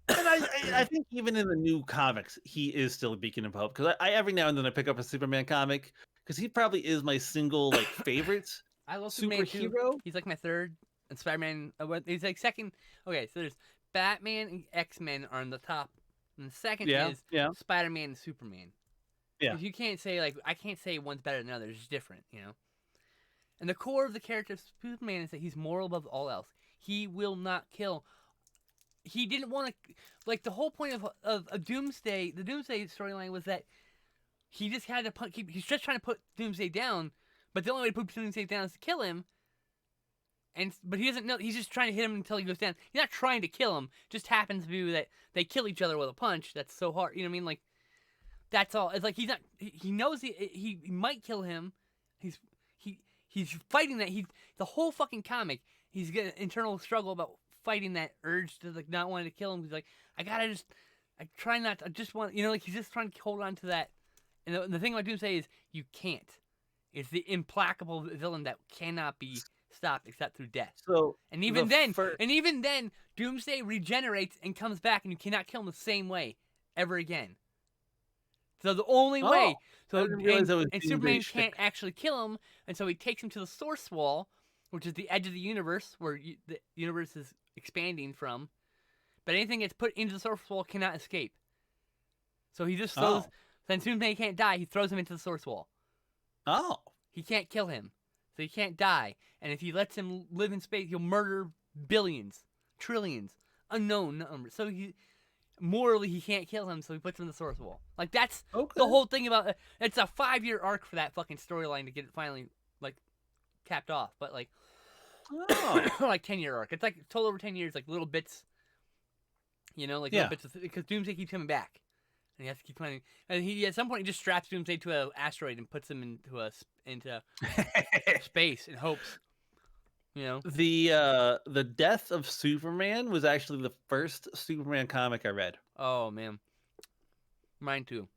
And I think even in the new comics, he is still a beacon of hope. Because I every now and then I pick up a Superman comic because he probably is my single favorite I love Superman too. superhero. He's like my third, and Spider-Man. He's like second. Okay, so there's Batman and X-Men are on the top, and the second is Spider-Man and Superman. Yeah. 'Cause you can't say I can't say one's better than the other. It's just different, you know. And the core of the character of Superman is that he's moral above all else. He will not kill. He didn't want to, the whole point of Doomsday. The Doomsday storyline was that he just had to he's just trying to put Doomsday down, but the only way to put Doomsday down is to kill him. But he doesn't know. He's just trying to hit him until he goes down. He's not trying to kill him. Just happens to be that they kill each other with a punch. That's so hard. You know what I mean? That's all. It's like he's not. He knows he might kill him. He's fighting that. The whole fucking comic. He's got an internal struggle about fighting that urge to not wanting to kill him. He's like, I try not to. I just want, he's just trying to hold on to that. And the thing about Doomsday is you can't. It's the implacable villain that cannot be stopped except through death. So and even then, Doomsday regenerates and comes back, and you cannot kill him the same way ever again. So the only way, and Superman can't actually kill him, and so he takes him to the source wall, which is the edge of the universe where the universe is expanding from. But anything that's put into the source wall cannot escape. So he just throws. Then Superman can't die. He throws him into the source wall. Oh. He can't kill him, so he can't die. And if he lets him live in space, he'll murder billions, trillions, unknown numbers. So morally, he can't kill him, so he puts him in the source wall. That's the whole thing about it. It's a 5-year arc for that fucking storyline to get it finally, capped off. But, 10-year arc. It's, total over 10 years, little bits, little bits because Doomsday keeps coming back. And he has to keep finding. And he, at some point, he just straps Doomsday to an asteroid and puts him into space in hopes. The death of Superman was actually the first Superman comic I read. Oh man, mine too,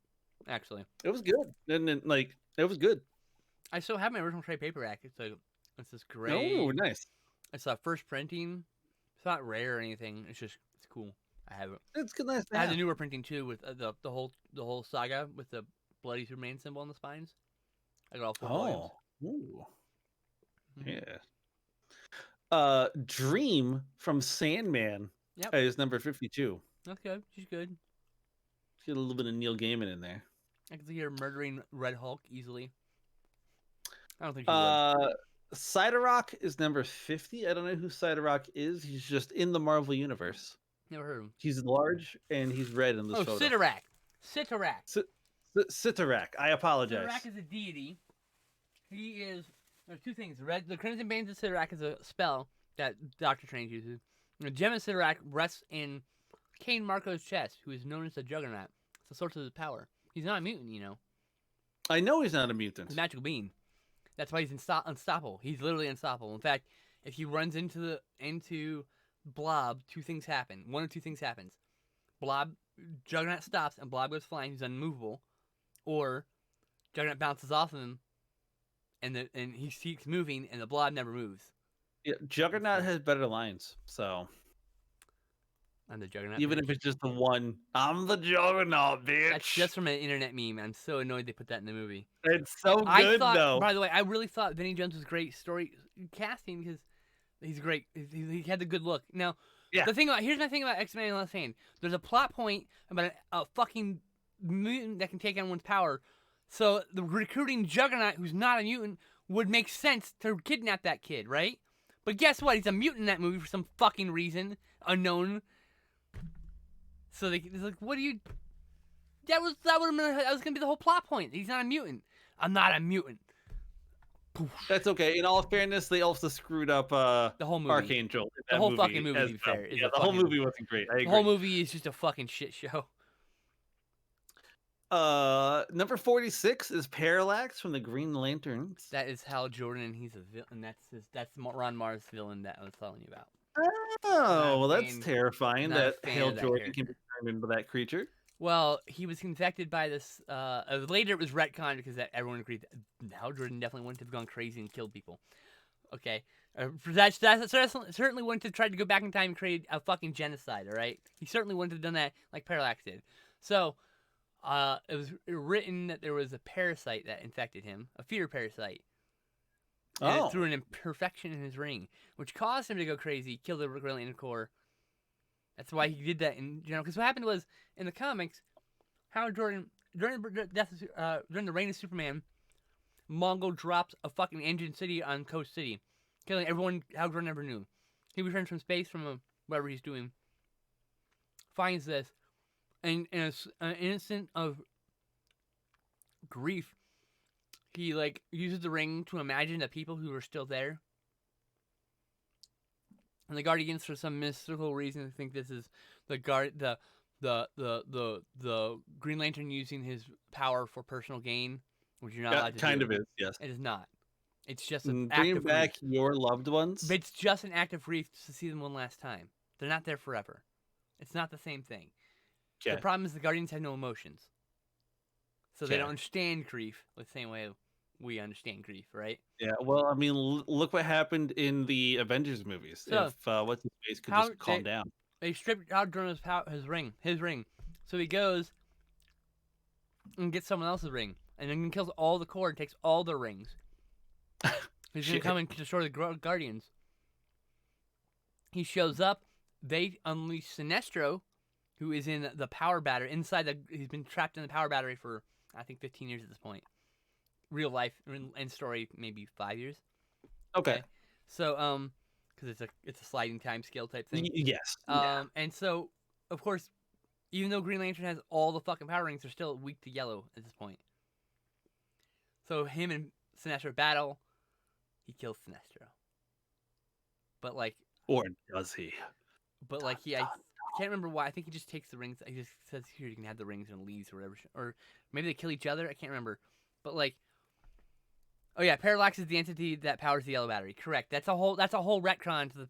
actually. It was good, and it was good. I still have my original trade paperback. It's this gray. Oh, nice. It's a first printing. It's not rare or anything. It's cool. I have it. It's good. Nice. I have the newer printing too with the whole saga with the bloody Superman symbol on the spines. I got all 4 volumes. Ooh. Mm-hmm. Yeah. Dream from Sandman is number 52. That's good. She's good. Get a little bit of Neil Gaiman in there. I can see her murdering Red Hulk easily. I don't think she would. Siderock is number 50. I don't know who Siderock is. He's just in the Marvel universe. Never heard of him. He's large and he's red in this photo. Sidorak. Sitarak. I apologize. Sidorak is a deity. He is. There's 2 things. The Crimson Bands of Sidorak is a spell that Doctor Strange uses. The gem of Sidorak rests in Cain Marco's chest, who is known as the Juggernaut. It's the source of his power. He's not a mutant, I know he's not a mutant. He's a magical being. That's why he's unstoppable. He's literally unstoppable. In fact, If he runs into Blob, two things happen. One of two things happens. Juggernaut stops and Blob goes flying. He's unmovable, or Juggernaut bounces off of him, and he keeps moving, and the Blob never moves. Yeah, Juggernaut has better lines, so I'm the Juggernaut. even bitch. if it's just the one, I'm the Juggernaut, bitch. That's just from an internet meme. I'm so annoyed they put that in the movie. It's so good, though. By the way, I really thought Vinnie Jones was great story casting because he's great. He had the good look. Now, Yeah. Here's my thing about X-Men and Last Hand. There's a plot point about a fucking mutant that can take on one's power. So the recruiting Juggernaut, who's not a mutant, would make sense to kidnap that kid, right? But guess what? He's a mutant in that movie for some fucking reason unknown. So it's like, what do you? That was gonna be the whole plot point. He's not a mutant. I'm not a mutant. Poof. That's okay. In all fairness, they also screwed up The whole movie. Archangel. The whole fucking movie, to be well. fair, is Yeah, the whole movie wasn't great. I agree. The whole movie is just a fucking shit show. Number 46 is Parallax from the Green Lanterns. That is Hal Jordan, and he's a villain. That's Ron Mars' villain that I was telling you about. Oh, well, that's terrifying not a that fan Hal of that Jordan character. can be turned into that creature. Well, he was infected by this. Later, it was retconned because everyone agreed that Hal Jordan definitely wouldn't have gone crazy and killed people. Okay, that certainly wouldn't have tried to go back in time and create a fucking genocide. All right, he certainly wouldn't have done that like Parallax did. So, it was written that there was a parasite that infected him, a fear parasite. Through an imperfection in his ring, which caused him to go crazy, kill the Green Lantern Corps. That's why he did that in general. Because what happened was, in the comics, Howard Jordan, during the reign of Superman, Mongol dropped a fucking engine city on Coast City, killing everyone Howard Jordan ever knew. He returns from space from whatever he's doing, finds this, and in an instant of grief, he uses the ring to imagine the people who are still there. And the Guardians, for some mystical reason, think this is the Green Lantern using his power for personal gain, which you're not allowed to kind do. of is, yes. It is not. It's just an act bring of back grief. your loved ones. But it's just an act of grief to see them one last time. They're not there forever. It's not the same thing. Okay. The problem is the Guardians have no emotions, so they don't understand grief the same way we understand grief, right? Yeah, well, I mean, look what happened in the Avengers movies. So, if what's his face could just calm down. They stripped Hal Jordan's his ring. So he goes and gets someone else's ring, and then he kills all the Corps and takes all their rings. He's gonna come and destroy the Guardians. He shows up. They unleash Sinestro, who is in the power battery he's been trapped in the power battery for I think 15 years at this point. Real life and story maybe 5 years. Okay. So because it's a sliding time scale type thing. Yes. And so of course, even though Green Lantern has all the fucking power rings, they're still weak to yellow at this point. So him and Sinestro battle. He kills Sinestro. But or does he? But I can't remember why. I think he just takes the rings. He just says, "Here, you can have the rings," and leaves or whatever. Or maybe they kill each other. I can't remember. But oh yeah, Parallax is the entity that powers the yellow battery. Correct. That's a whole retcon to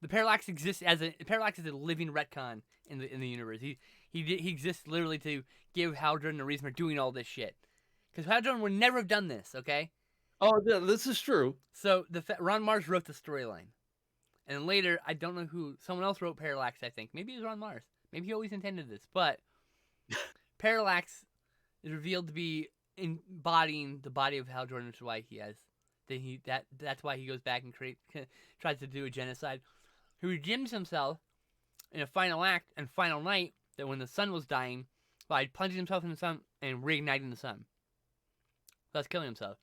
the Parallax exists Parallax is a living retcon in the universe. He exists literally to give Hal Jordan the reason for doing all this shit. Because Hal Jordan would never have done this. Okay. Oh, yeah, this is true. So Ron Mars wrote the storyline. And later, I don't know who, someone else wrote Parallax, I think. Maybe it was Ron Mars. Maybe he always intended this. But Parallax is revealed to be embodying the body of Hal Jordan, which is why he has. That's why he goes back and tries to do a genocide. He redeems himself in a final act and final night that when the sun was dying by plunging himself in the sun and reigniting the sun. Thus killing himself.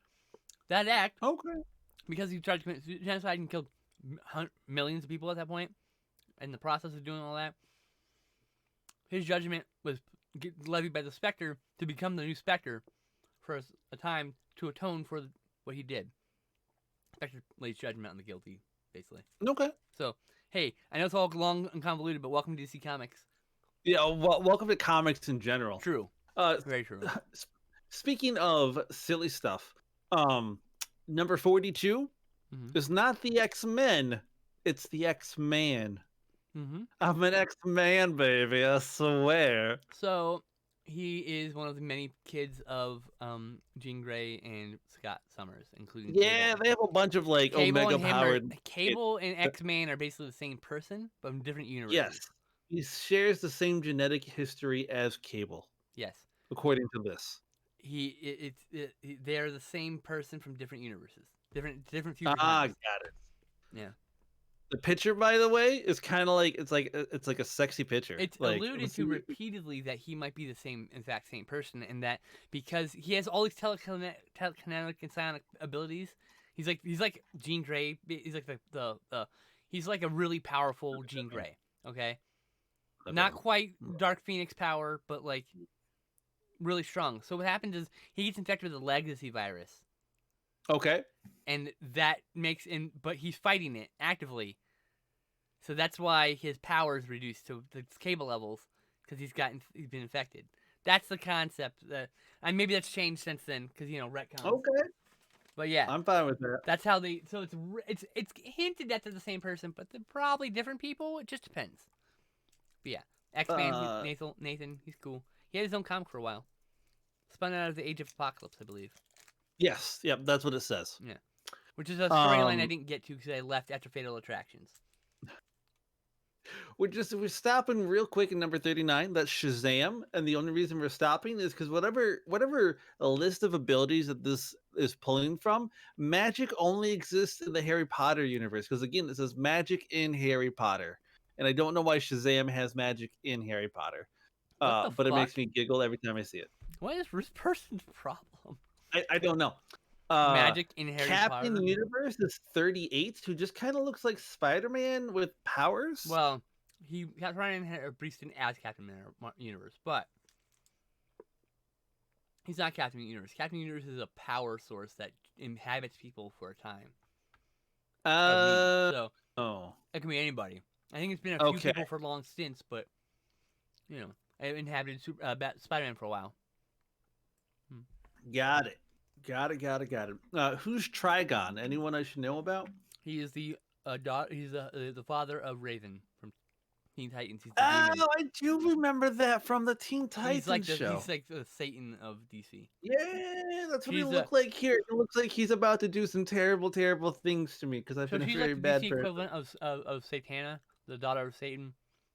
That act, because he tried to commit genocide and killed millions of people at that point, in the process of doing all that, his judgment was levied by the Spectre to become the new Spectre for a time to atone for what he did. Spectre lays judgment on the guilty, basically. Okay. So, hey, I know it's all long and convoluted, but welcome to DC Comics. Yeah, welcome to comics in general. True. Very true. Speaking of silly stuff, number 42 Mm-hmm. It's not the X-Men, it's the X-Man. Mm-hmm. I'm an X-Man, baby, I swear. So he is one of the many kids of Jean Grey and Scott Summers, including Yeah, Cable. they have a bunch of like Cable and Omega him are powered kids. Cable and X-Man are basically the same person, but from different Yes. universes. He shares the same genetic history as Cable, Yes. according to this. They're the same person from different universes, different future Ah, times. got it. Yeah. The picture, by the way, is kind of like it's like a sexy picture. It's Like, alluded to repeatedly that he might be the same, exact same person, and that because he has all these telekinetic and psionic abilities, he's like Jean Grey. He's like the he's like a really powerful Jean Grey. Okay, not quite Dark Phoenix power, but like really strong. So what happens is he gets infected with the legacy virus, okay. and that makes but he's fighting it actively. So that's why his power is reduced to the Cable levels because he's been infected. That's the concept. And maybe that's changed since then because retcons. Okay. But yeah, I'm fine with that. that's how they. So it's hinted that they're the same person, but they're probably different people. It just depends. But yeah, X-Man, Uh, Nathan, he's cool. He had his own comic for a while. Spun out of the Age of Apocalypse, I believe. yes. Yep. That's what it says. Yeah, which is a storyline I Um, didn't get to because I left after Fatal Attractions. we're stopping real quick at number 39. That's Shazam, and the only reason we're stopping is because whatever a list of abilities that this is pulling from, magic only exists in the Harry Potter universe. Because again, it says magic in Harry Potter, and I don't know why Shazam has magic in Harry Potter. What the But it makes fuck? me giggle every time I see it. What is this person's problem? I don't know. Uh, Magic in Harry Captain Potter? Universe is 38, who just kind of looks like Spider-Man with powers. Well, he got Ryan Breaston as Captain Universe, but he's not Captain Universe. Captain Universe is a power source that inhabits people for a time of need. Uh So oh. it can be anybody. I think it's been a few Okay. people for long stints, but it inhabited Spider-Man for a while. Got it. Got it. Who's Trigon? Anyone I should know about? He is the He's the father of Raven from Teen Titans. He's the demon. Oh, I do remember that from the Teen Titans show. He's like the Satan of DC. Yeah, that's what he She's the looked like here. It looks like he's about to do some terrible, terrible things to me because I've So been a she's very like the bad DC person. equivalent of Satana, the daughter of Satan,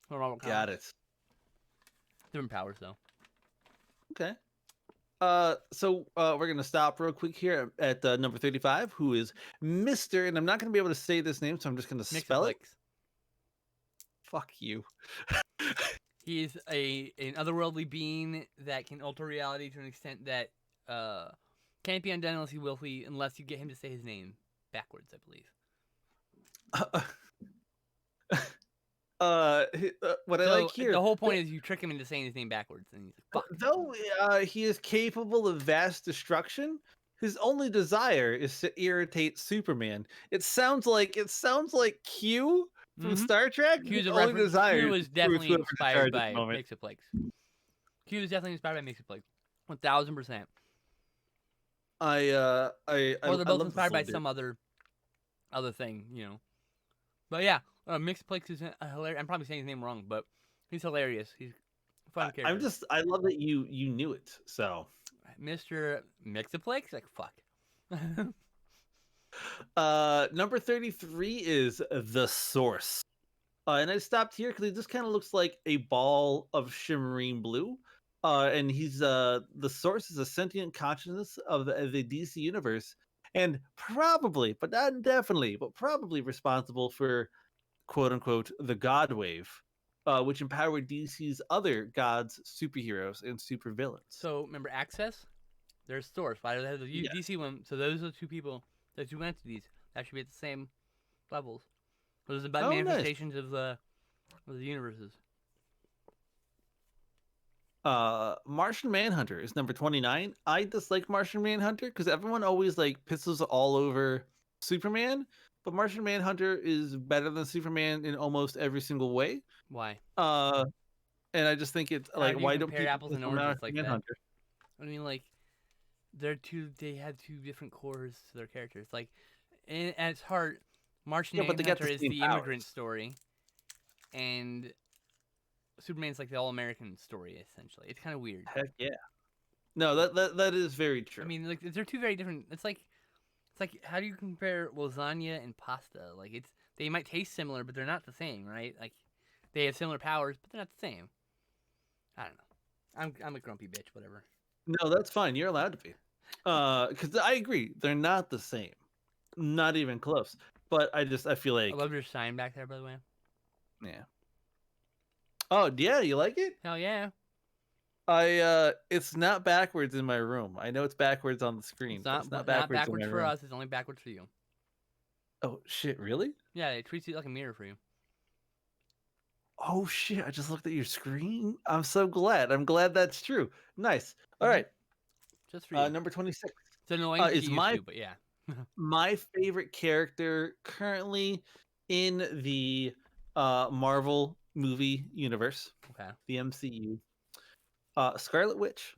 from Marvel Got Comics. it. Different powers though. Okay. So we're gonna stop real quick here at number 35, who is Mr. And I'm not gonna be able to say this name, so I'm just gonna spell it. Mixoplex. Fuck you. He is an otherworldly being that can alter reality to an extent that can't be undone unless you get him to say his name backwards, I believe. What I So like here, the whole point is you trick him into saying his name backwards, and he's like, "Fuck." though he is capable of vast destruction, his only desire is to irritate Superman. It sounds like Q from Mm-hmm. Star Trek. His Q's a only reference. desire Q is is to screw with definitely whoever's in inspired charge at by the moment. Mixoplex. Q is definitely inspired by Mixoplex. 1000%. Or they're both love this inspired by little dude. some other thing, But yeah, Mixoplex is hilarious. I'm probably saying his name wrong, but he's hilarious. He's a fun character. I love that you knew it. So Mr. Mixoplex? Like, fuck. number 33 is the Source. And I stopped here because he just kind of looks like a ball of shimmering blue. And he's the Source is a sentient consciousness of the DC universe, and probably, but not definitely, but probably responsible for quote unquote the God Wave, which empowered DC's other gods, superheroes, and supervillains. So, remember Access? There's Source. Why do they have the Yes. DC one? So, those are two people, those two entities that should be at the same levels. Those are about Oh, nice. manifestations of the universes. Martian Manhunter is number 29. I dislike Martian Manhunter because everyone always like pisses all over Superman, but Martian Manhunter is better than Superman in almost every single way. Why? And I just think it's How like, do you why don't compare people apples piss and on oranges Martian like that? Manhunter? I mean, like, they have two different cores to their characters. Like, at its heart, Martian Yeah, but they got Manhunter the is same the immigrant powers. story, and Superman's like the all-American story. Essentially, it's kind of weird. Heck yeah. No, that is very I true. mean, like they're two very different. It's like how do you compare lasagna and pasta? Like they might taste similar, but they're not the same, right? Like they have similar powers, but they're not the same. I don't know. I'm a grumpy bitch. Whatever. No, that's fine. You're allowed to be. Because I agree, they're not the same, not even close. But I feel I like, love your sign back there, by the way. yeah. Oh yeah, you like it? Hell yeah. It's not backwards in my room. I know it's backwards on the screen, It's but it's not not backwards in my backwards for room. us. It's only backwards for you. Oh shit, really? Yeah, it treats it like a mirror for you. Oh shit, I just looked at your screen. I'm so glad. I'm glad that's true. Nice. All right. Just for you. Number 26. It's annoying because Is you used to, but yeah. my favorite character currently in the Marvel movie universe, Okay. the MCU. Scarlet Witch.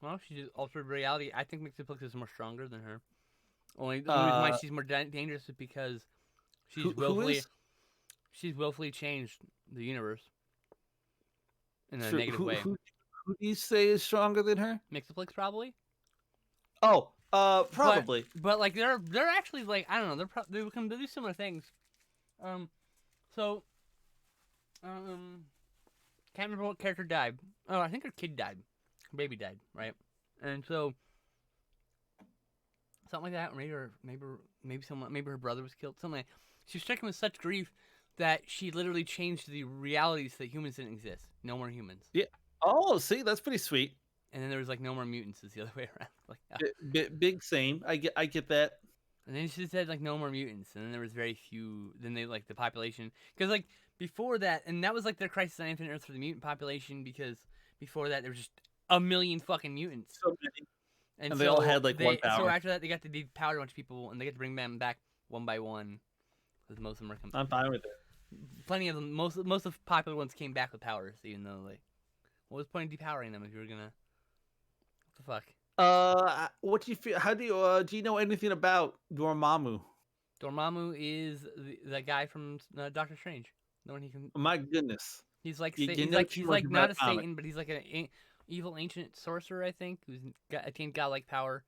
Well, she's altered reality. I think Mxyzptlk is more stronger than her. The only reason why Uh, she's more dangerous is because who is she's willfully changed the universe in a true? negative way. Who do you say is stronger than her? Mxyzptlk probably. Oh, probably. But like they're actually like I don't know they can do similar things. So can't remember what character died. Oh, I think her kid died. Her baby died, right? And so something like that, or maybe her brother was killed. Something like she was stricken with such grief that she literally changed the realities so that humans didn't exist. No more humans. Yeah. Oh, see, that's pretty sweet. And then there was like no more mutants. Is the other way around. Like, Big same. I get that. and then she said like no more mutants, and then there was very few. Then they like the population because like before that, and that was like their Crisis on Infinite Earths for the mutant population because before that there was just a million fucking mutants. So many. And So they all had like one So power. after that, they got to depower a bunch of people, and they get to bring them back one by one. Because most of them are coming. I'm fine with it. Plenty of them. Most of the popular ones came back with powers, even though like, what was the point of depowering them if you were gonna? What the fuck? What do you feel? How do you know anything about Dormammu? Dormammu is the guy from Doctor Strange. The one he can. My goodness. He's like You know too he's much like about not a comics. Satan, but he's like an evil ancient sorcerer, I think, who's attained godlike power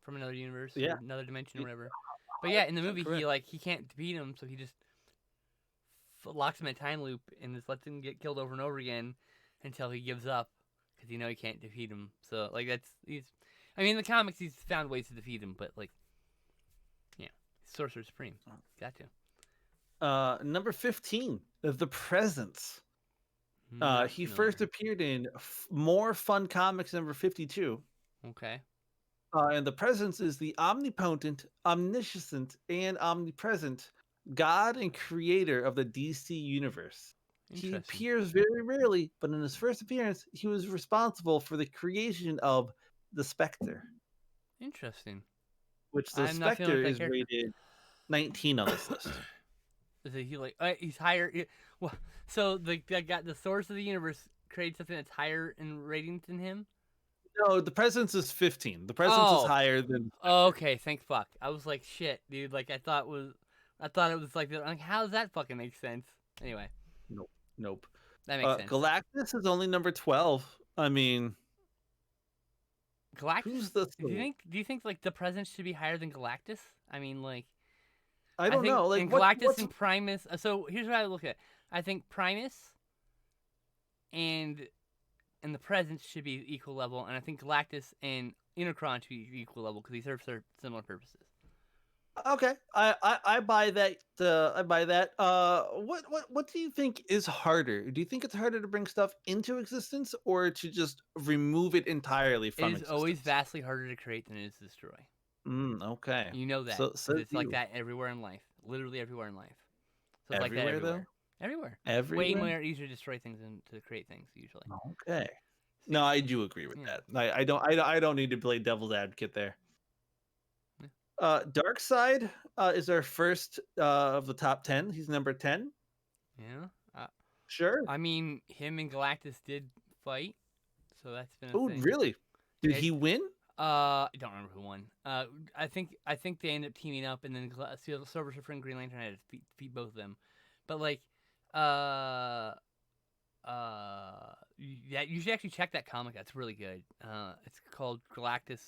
from another universe Yeah. or another dimension or whatever. But yeah, in the movie Correct. he can't defeat him, so he just locks him in a time loop and just lets him get killed over and over again until he gives up because he can't defeat him. So like I mean in the comics he's found ways to defeat him, but like yeah, he's Sorcerer Supreme. Got to. Number 15, The Presence. He first appeared in More Fun Comics number 52. Okay. And The Presence is the omnipotent, omniscient, and omnipresent God and creator of the DC universe. He appears very rarely, but in his first appearance, he was responsible for the creation of the Spectre. Interesting. Which the Spectre is rated 19 on this list. Is he like he's higher? Well, so the source of the universe creates something that's higher in ratings than him. No, The Presence is 15. The Presence is higher than. Oh, okay, thank fuck. I was like, shit, dude. Like I thought it was like how does that fucking make sense? Anyway. Nope. That makes sense. Galactus is only number 12. I mean, Galactus. Who's the? Do you think like the Presence should be higher than Galactus? I mean, like. I don't know. Like and Galactus and Primus. So here's what I look at. I think Primus and the Presence should be equal level, and I think Galactus and Unicron should be equal level because they serve similar purposes. Okay, I buy that. I buy that. What do you think is harder? Do you think it's harder to bring stuff into existence or to just remove it entirely from existence? It is always vastly harder to create than it is to destroy. Okay. You know that. So it's like that everywhere in life. Literally everywhere in life. So it's everywhere, like that everywhere. Though? Everywhere. Everywhere. Way more easier to destroy things than to create things usually. Okay. No, I do agree with that. I don't need to play devil's advocate there. Yeah. Darkseid is our first of the top 10. He's number 10. Yeah. Sure. I mean, him and Galactus did fight, so that's been. Oh, really? Did he win? I don't remember who won. I think they ended up teaming up, and then Silver Surfer and Green Lantern had to defeat both of them. But like, uh, yeah, you should actually check that comic. That's really good. It's called Galactus,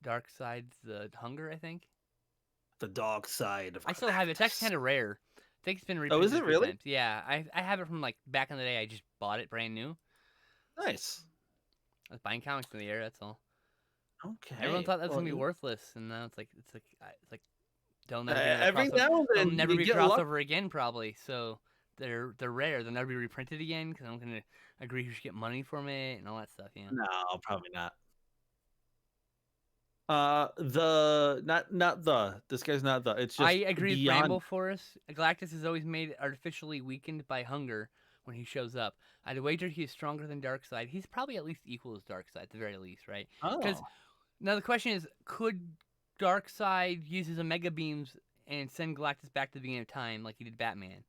Dark Side's the Hunger, I think. The Dark Side of I still have it. It's actually Galactus. kind of rare. I think it's been Oh, is reprinted a it few really? times. Yeah, I have it from like back in the day. I just bought it brand new. Nice. I was buying comics in the air. That's all. Everyone Okay. thought that was Well, gonna be worthless, and now it's like they'll never be another every crossover. now and They'll then never you be get lucky. crossover again, probably. So they're rare. They'll never be reprinted again because I'm gonna agree who should get money from it and all that stuff. No, probably not. Not the. This guy's not the. It's I just agree with beyond. Bramble Forest. Galactus is always made artificially weakened by hunger when he shows up. I'd wager he is stronger than Darkseid. He's probably at least equal as Darkseid at the very least, right? Because Oh. now the question is, could Darkseid use his Omega beams and send Galactus back to the beginning of time like he did Batman?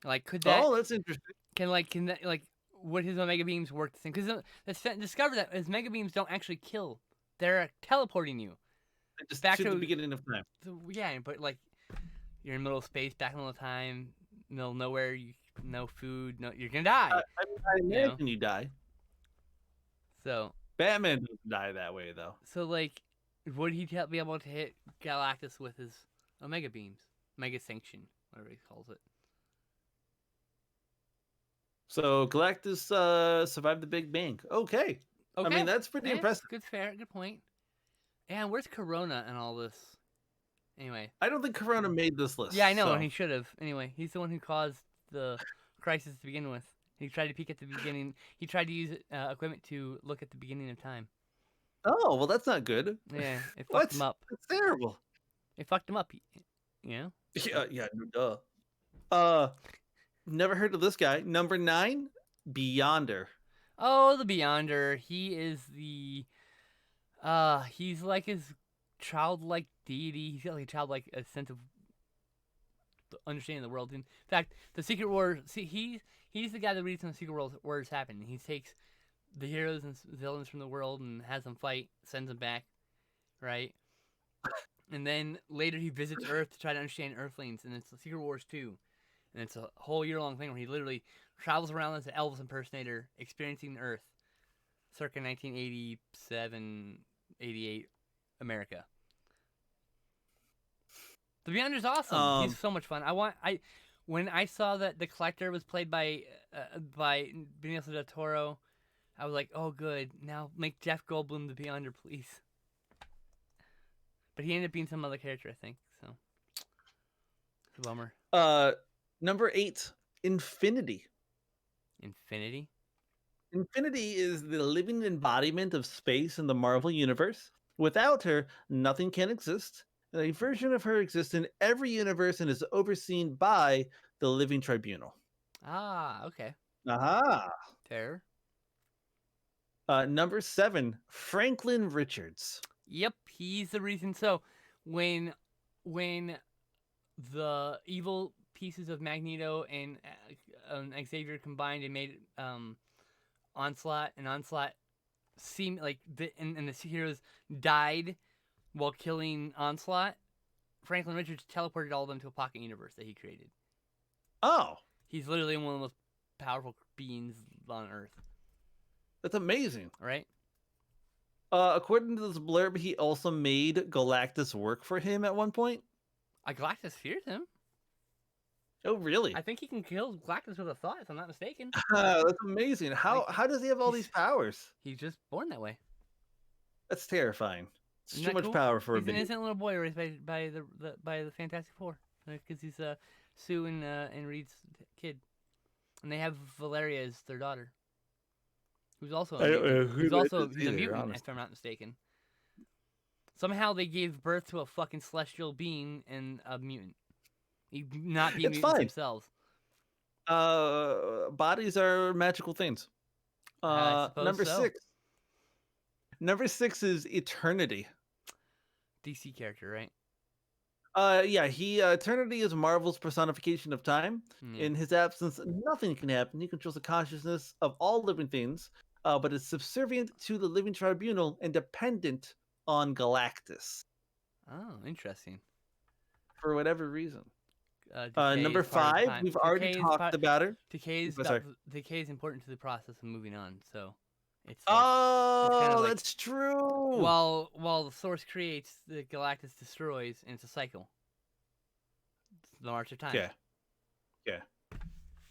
Like, could that Oh, that's interesting. can that would his Omega beams work the same? Because discover that his Mega beams don't actually kill; they're teleporting you Just back to the to beginning of time. yeah. But like, you're in the middle of space, back in the middle of time, middle of nowhere, no food, you're gonna die. I You know? imagine you die. So Batman doesn't die that way though. like, would he be able to hit Galactus with his Omega beams, Mega Sanction, whatever he calls it? So Galactus survived the Big Bang. Okay. Okay, I mean, that's pretty yeah, impressive. good point. And where's Corona and all this? Anyway, I don't think Corona made this list. yeah, I know, so. and he should have. Anyway, he's the one who caused the crisis to begin with. He tried to peek at the beginning. He tried to use equipment to look at the beginning of time. Oh, well, that's not good. Yeah, it What? fucked him up. That's terrible. It fucked him up. You know? Yeah, no duh. Never heard of this guy. Number 9, Beyonder. Oh, the Beyonder. He is the. He's like his childlike deity. He's got like a childlike sense of understanding the world. In fact, the Secret Wars. See, he's the guy that reads when the Secret Wars happen. He takes the heroes and villains from the world and has them fight, sends them back, right? And then later he visits Earth to try to understand Earthlings, and it's the Secret Wars 2. And it's a whole year-long thing where he literally travels around as an Elvis impersonator, experiencing Earth, circa 1987, 88, America. The Beyonder's awesome. He's so much fun. When I saw that the Collector was played by Benicio del Toro, I was like, oh, good. Now make Jeff Goldblum the Beyonder, please. But he ended up being some other character, I think. So it's a bummer. Number 8, Infinity. Infinity? Infinity is the living embodiment of space in the Marvel Universe. Without her, nothing can exist. And a version of her exists in every universe and is overseen by the Living Tribunal. Ah, okay. Aha. Terror. Number 7, Franklin Richards. Yep, he's the reason. So when the evil pieces of Magneto and Xavier combined and made Onslaught, and Onslaught seemed like and the heroes died while killing Onslaught, Franklin Richards teleported all of them to a pocket universe that he created. Oh. He's literally one of the most powerful beings on Earth. That's amazing. Right? According to this blurb, he also made Galactus work for him at one point. Galactus fears him. Oh, really? I think he can kill Galactus with a thought, if I'm not mistaken. That's amazing. How does he have all these powers? He's just born that way. That's terrifying. It's Isn't too that much cool? power for He's a baby. an innocent little boy raised by the Fantastic Four, because he's Sue and Reed's kid, and they have Valeria as their daughter, who's also a mutant. Who's a mutant, if I'm not mistaken. Somehow they gave birth to a fucking celestial being and a mutant. Not be mutants themselves. Bodies are magical things. Number so. 6. Number 6 is Eternity. DC character, right? Yeah, Eternity is Marvel's personification of time. Yeah. In his absence, nothing can happen. He controls the consciousness of all living things. but is subservient to the Living Tribunal and dependent on Galactus Oh, interesting. for whatever reason. Decay Number is part of the 5, time. we've already talked about her. Sorry. Decay is important to the process of moving on. So, it's like it's kind of Oh, like that's true. while the source creates, the Galactus destroys, and it's a cycle. It's the march of time. Okay. Okay.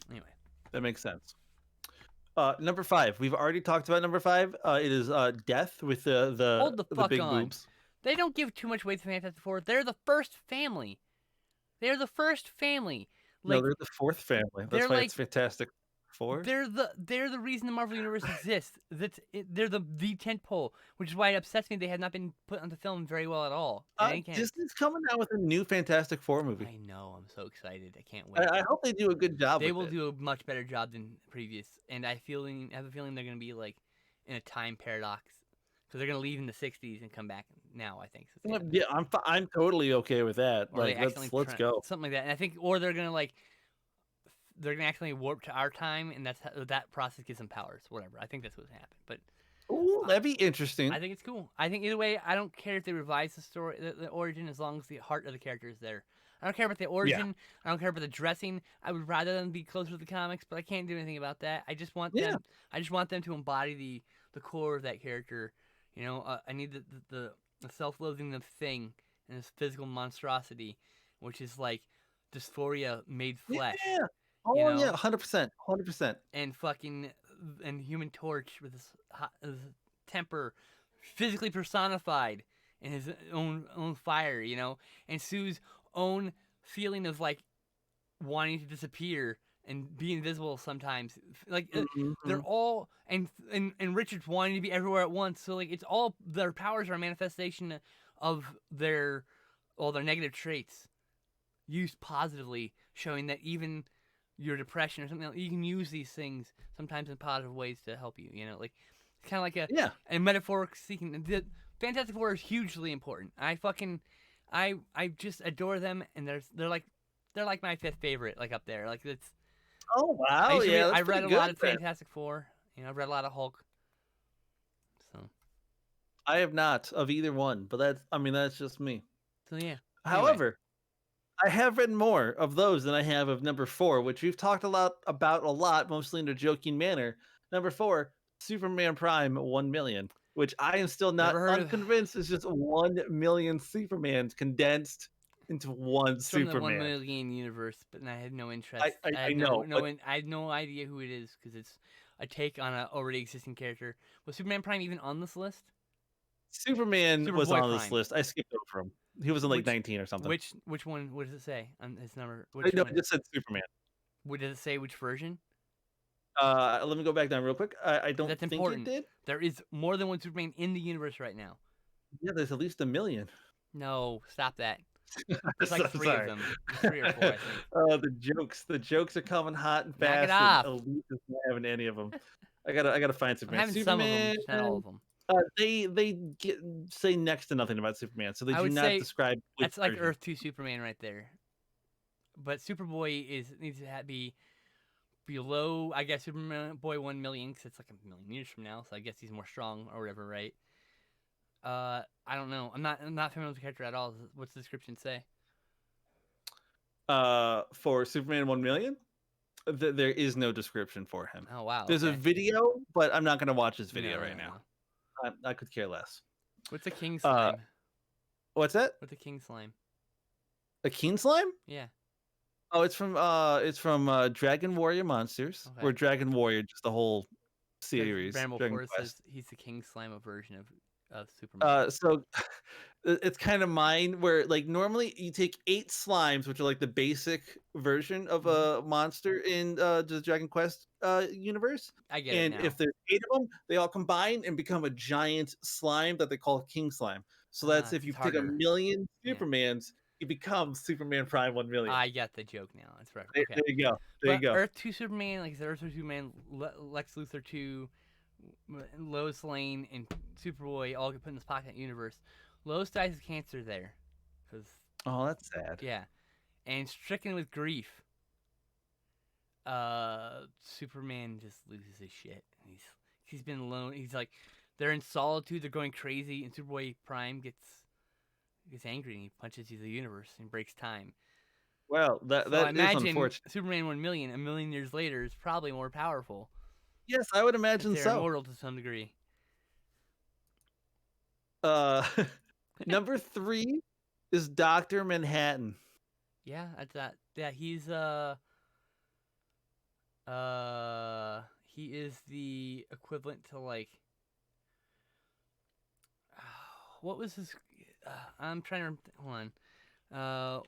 Anyway, That makes sense. Number 5. We've already talked about number 5. It is Death with hold the fuck big on. boobs. They don't give too much weight to Fantastic Four. They're the first family. They're the first family. No, Like they're the 4th family. That's they're why like it's Fantastic Four. they're the reason the Marvel Universe exists. They're the tent pole, which is why it upsets me they have not been put onto film very well at all. Disney's coming out with a new Fantastic Four movie. I know. I'm so excited. I can't wait. I hope they do a good job. They with will it. do a much better job than previous, and I have a feeling they're gonna be like in a time paradox because they're gonna leave in the '60s and come back now. I think. So Yeah, I'm totally okay with that. or Like, they accidentally let's go. something like that. And I think, or they're gonna accidentally warp to our time, and that process gives them powers. Whatever. I think that's what's happened. But Ooh, that'd be interesting. I think it's cool. I think either way, I don't care if they revise the story, the origin, as long as the heart of the character is there. I don't care about the origin. I don't care about the dressing. I would rather them be closer to the comics, but I can't do anything about that. I just want them. I just want them to embody the core of that character. You know, I need the self-loathing of Thing and his physical monstrosity, which is like dysphoria made flesh. Yeah. Oh, you know? yeah, 100%. 100%. And Human Torch with his temper physically personified in his own fire, you know, and Sue's own feeling of like wanting to disappear and be invisible sometimes. Like they're all and Richard's wanting to be everywhere at once. So like it's all their powers are a manifestation of their negative traits used positively, showing that even your depression or something else, you can use these things sometimes in positive ways to help you. You know, like it's kind of like a metaphoric seeking. The Fantastic Four is hugely important. I just adore them, and they're like my 5th favorite, like up there. Like it's. Oh wow! I read a lot of Fantastic Four. You know, I've read a lot of Hulk. So. I have not of either one, but that's just me. So yeah. However, I have read more of those than I have of number 4, which we've talked about a lot, mostly in a joking manner. Number 4, Superman Prime 1 million, which I am still not unconvinced is just 1 million Supermans condensed into one Superman. From the 1 million universe, but I had no interest. I know. I had no idea who it is because it's a take on an already existing character. Was Superman Prime even on this list? Superman was on this list. I skipped over him. He was in like 19 or something. Which one? What does it say on his number? No, it just said Superman. What does it say? Which version? Let me go back down real quick. I don't think important. it did. There is more than one Superman in the universe right now. Yeah, there's at least 1 million. No, stop that. There's like 3 of them. 3 or 4, I think. Oh, the jokes are coming hot and fast. Knock it off. And Elite is not having any of them. I gotta find Superman. I'm having some of them, not all of them. They say next to nothing about Superman, so they do not describe. That's like Earth 2 Superman right there. But Superboy needs to be below, I guess, Superboy 1 million, because it's like 1 million years from now. So I guess he's more strong or whatever, right? I don't know. I'm not familiar with the character at all. What's the description say? For Superman 1 million, there is no description for him. Oh wow. There's a video, but I'm not gonna watch this video right now. I could care less. What's a king slime? What's that? What's a king slime? A king slime? Yeah. Oh, it's from Dragon Warrior Monsters, or Dragon Warrior, just the whole series. Bramble Force says he's the king slime version of Superman. So it's kind of mine where like normally you take 8 slimes, which are like the basic version of a monster in the Dragon Quest universe. I get it now. And if there's 8 of them, they all combine and become a giant slime that they call King Slime. So that's if you pick 1 million Supermans, you become Superman Prime 1 million. I get the joke now. It's right. Okay. There you go. There you go. Earth 2 Superman, like I said, Earth 2 Superman, Lex Luthor 2, Lois Lane, and Superboy all get put in this pocket universe. Lois dies of cancer there. Oh, that's sad. Yeah. And stricken with grief, Superman just loses his shit. He's been alone. He's like, they're in solitude. They're going crazy, and Superboy Prime gets angry and he punches through the universe and breaks time. Well, So I that is imagine unfortunate. Superman 1 million, a million years later, is probably more powerful Yes, I would if imagine they're so. immortal to some degree. Uh, number 3 is Doctor Manhattan. Yeah, that's that. Yeah, he is the equivalent to like what was his I'm trying to hold on.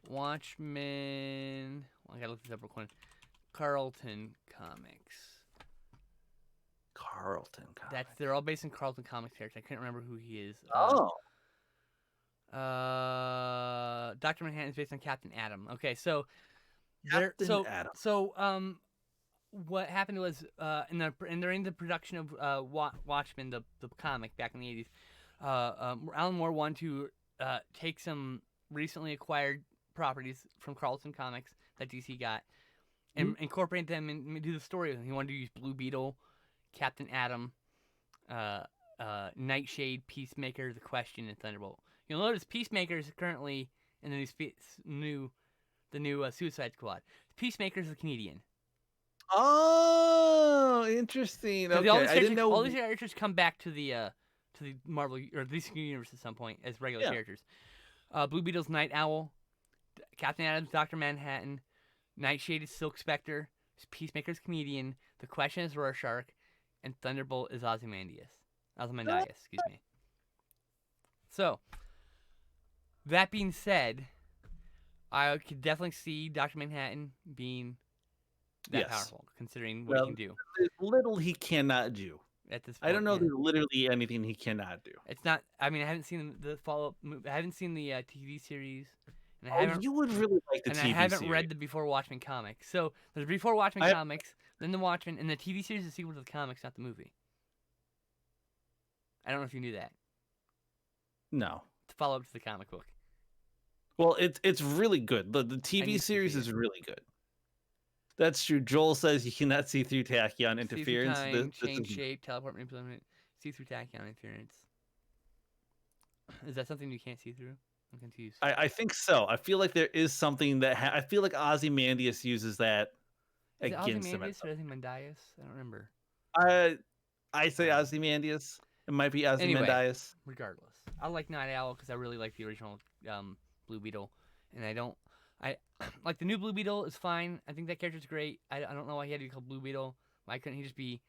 Watchmen. Well, I gotta look this up real quick. Carlton Comics. Carlton Comics. They're all based in Carlton Comics characters. I can't remember who he is. Oh. Doctor Manhattan is based on Captain Atom. Okay, so Captain Atom. What happened was they're in the production of Watchmen, the comic back in the 80s. Alan Moore wanted to take some recently acquired properties from Carlton Comics that DC got and incorporate them and do the story with them. He wanted to use Blue Beetle, Captain Atom, Nightshade, Peacemaker, The Question, and Thunderbolt. You'll notice Peacemaker is currently in the new Suicide Squad. Peacemaker is a comedian. Oh, interesting. Okay, I didn't know. All these characters come back to the Marvel or DC universe at some point as regular characters. Blue Beetle's Night Owl, Captain Atom's Dr. Manhattan, Nightshade is Silk Spectre, Peacemaker's comedian, The Question is Rorschach, and Thunderbolt is Ozymandias. Excuse me. So, that being said, I could definitely see Dr. Manhattan being that powerful, considering what he can do. There's little he cannot do. At this point, I don't know. There's literally anything he cannot do. It's not. I mean, I haven't seen the follow-up. I haven't seen the TV series. And you would really like the TV series. And I haven't read the Before Watchmen comics. So there's Before Watchmen comics, then the Watchmen, and the TV series is a sequel to the comics, not the movie. I don't know if you knew that. No. It's a follow-up to the comic book. Well, it's really good. The TV series is really good. That's true. Joel says you cannot see through tachyon interference. See through time, change shape, teleport manipulation, see through tachyon interference. Is that something you can't see through? I'm confused. I think so. I feel like there is something that I feel like Ozymandias uses that against him. Ozymandias or Ozymandias? I don't remember. I say Ozymandias. It might be Ozymandias. Anyway, regardless, I like Night Owl because I really like the original Blue Beetle, and I like the new Blue Beetle is fine. I think that character's great. I don't know why he had to be called Blue Beetle. Why couldn't he just be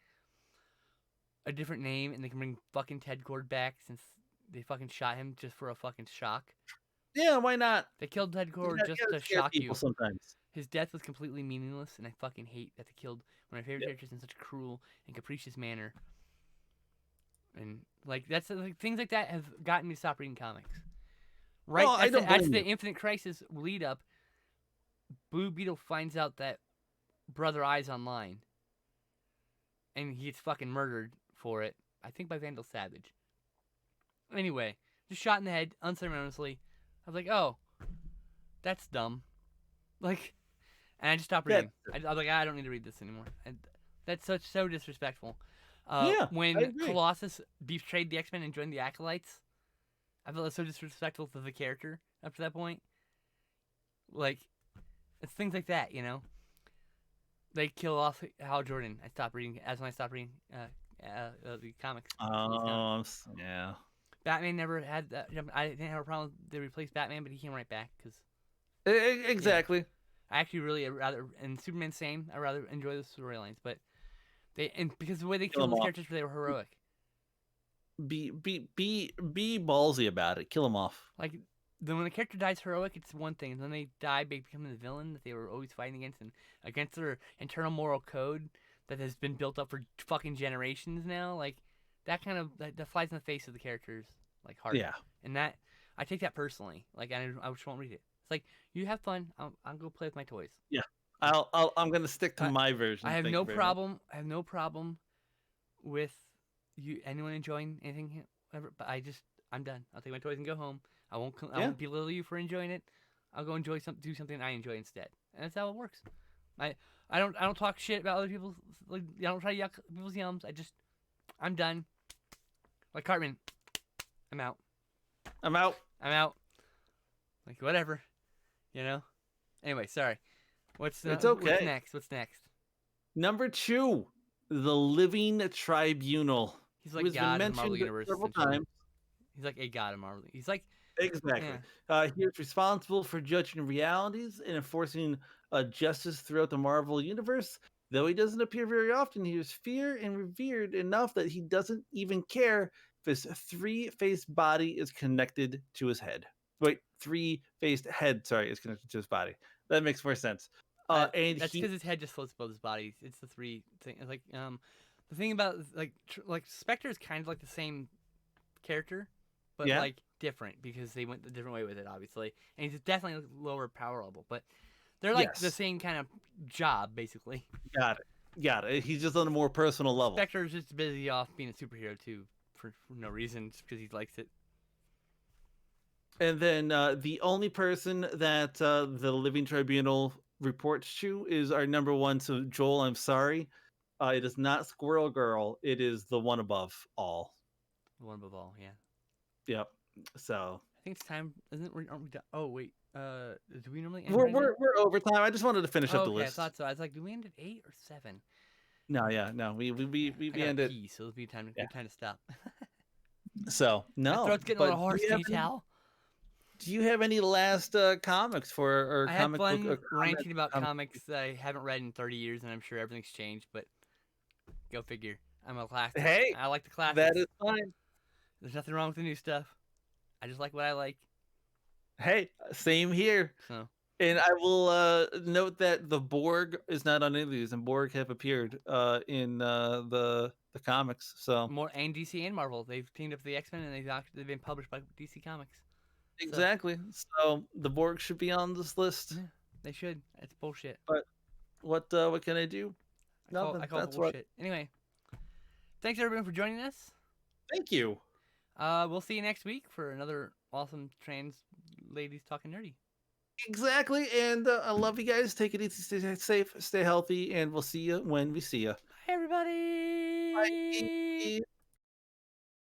a different name and they can bring fucking Ted Cord back since they fucking shot him just for a fucking shock? Yeah, why not? They killed Ted Cord just to shock you. Sometimes. His death was completely meaningless, and I fucking hate that they killed one of my favorite characters in such a cruel and capricious manner. And like that's like, things like that have gotten me to stop reading comics. Right, that's the Infinite Crisis lead up. Blue Beetle finds out that Brother Eye's online, and he gets fucking murdered for it. I think by Vandal Savage. Anyway, just shot in the head unceremoniously. I was like, oh, that's dumb. Like, and I just stopped reading. I was like, I don't need to read this anymore. And that's so disrespectful. When Colossus betrayed the X-Men and joined the Acolytes, I felt so disrespectful to the character after that point. Like, it's things like that, you know? They kill off Hal Jordan. I stopped reading the comics. Oh, yeah. Batman never had that. I didn't have a problem. They replaced Batman, but he came right back because. Exactly. Yeah. I actually really rather, and Superman same. I rather enjoy the storylines, but because the way they killed those characters, they were heroic. Be ballsy about it. Kill them off. Like when a character dies heroic, it's one thing. And then they die, becoming the villain that they were always fighting against, and against their internal moral code that has been built up for fucking generations now. Like that kind of that flies in the face of the characters, like hard. Yeah. And that I take that personally. Like I just won't read it. It's like you have fun. I'll go play with my toys. Yeah. I'm gonna stick to my version. I have no problem. I have no problem with anyone enjoying anything, whatever. But I'm done. I'll take my toys and go home. I won't belittle you for enjoying it. I'll go do something I enjoy instead, and that's how it works. I don't talk shit about other people's. Like I don't try to yuck people's yums. I'm done. Like Cartman, I'm out. I'm out. I'm out. Like whatever, you know. Anyway, sorry. It's What's okay. next? What's next? Number 2, the Living Tribunal, He's who like has been God of the Marvel mentioned Universe, several essentially. times. He's like a god of Marvel. He's like, Exactly. yeah. He is responsible for judging realities and enforcing justice throughout the Marvel Universe. Though he doesn't appear very often, he is feared and revered enough that he doesn't even care if his three-faced body is connected to his head. Wait, three-faced head, sorry, is connected to his body. That makes more sense. And That's he, because his head just floats above his body. It's the three thing. Like the thing about like Spectre is kind of like the same character, but yeah, like different because they went a different way with it, obviously. And he's definitely lower power level, but they're like the yes, same kind of job basically. got it, got it. He's just on a more personal level. Spectre is just busy off being a superhero too, for no reason, just because he likes it. And then the only person that the Living Tribunal reports to is our number one. So Joel, I'm sorry, it is not Squirrel Girl. It is the one above all. The one above all, yeah. Yep. So I think it's time, isn't it? Aren't we done? Oh wait, do we normally end we're right now? we're, we're over time. I just wanted to finish Oh, up the okay, I list. thought so. I was like, do we end at 8 or 7? No, yeah, no, I we gotta ended. pee, so it'll be time. Yeah. Good time to stop. So My no, throat's getting a but little hoarse. Can you tell? do you have any last comics for or I had comic book fun comment? ranting about Com- comics I haven't read in 30 years, and I'm sure everything's changed. But go figure. I'm a classic. hey, I like the that classics. is fine. There's nothing wrong with the new stuff. I just like what I like. Hey, same here. So And I will note that the Borg is not on any of these, and Borg have appeared in the comics. So more and DC and Marvel, they've teamed up with the X-Men, and they've been published by DC Comics. So exactly. So the Borg should be on this list. yeah, they should. It's bullshit. But what can I do? Nothing. I call That's what. bullshit. Anyway, thanks everyone for joining us. Thank you. We'll see you next week for another awesome trans ladies talking nerdy. Exactly. And I love you guys. Take it easy. Stay safe. Stay healthy. And we'll see you when we see you. Bye, everybody. Bye.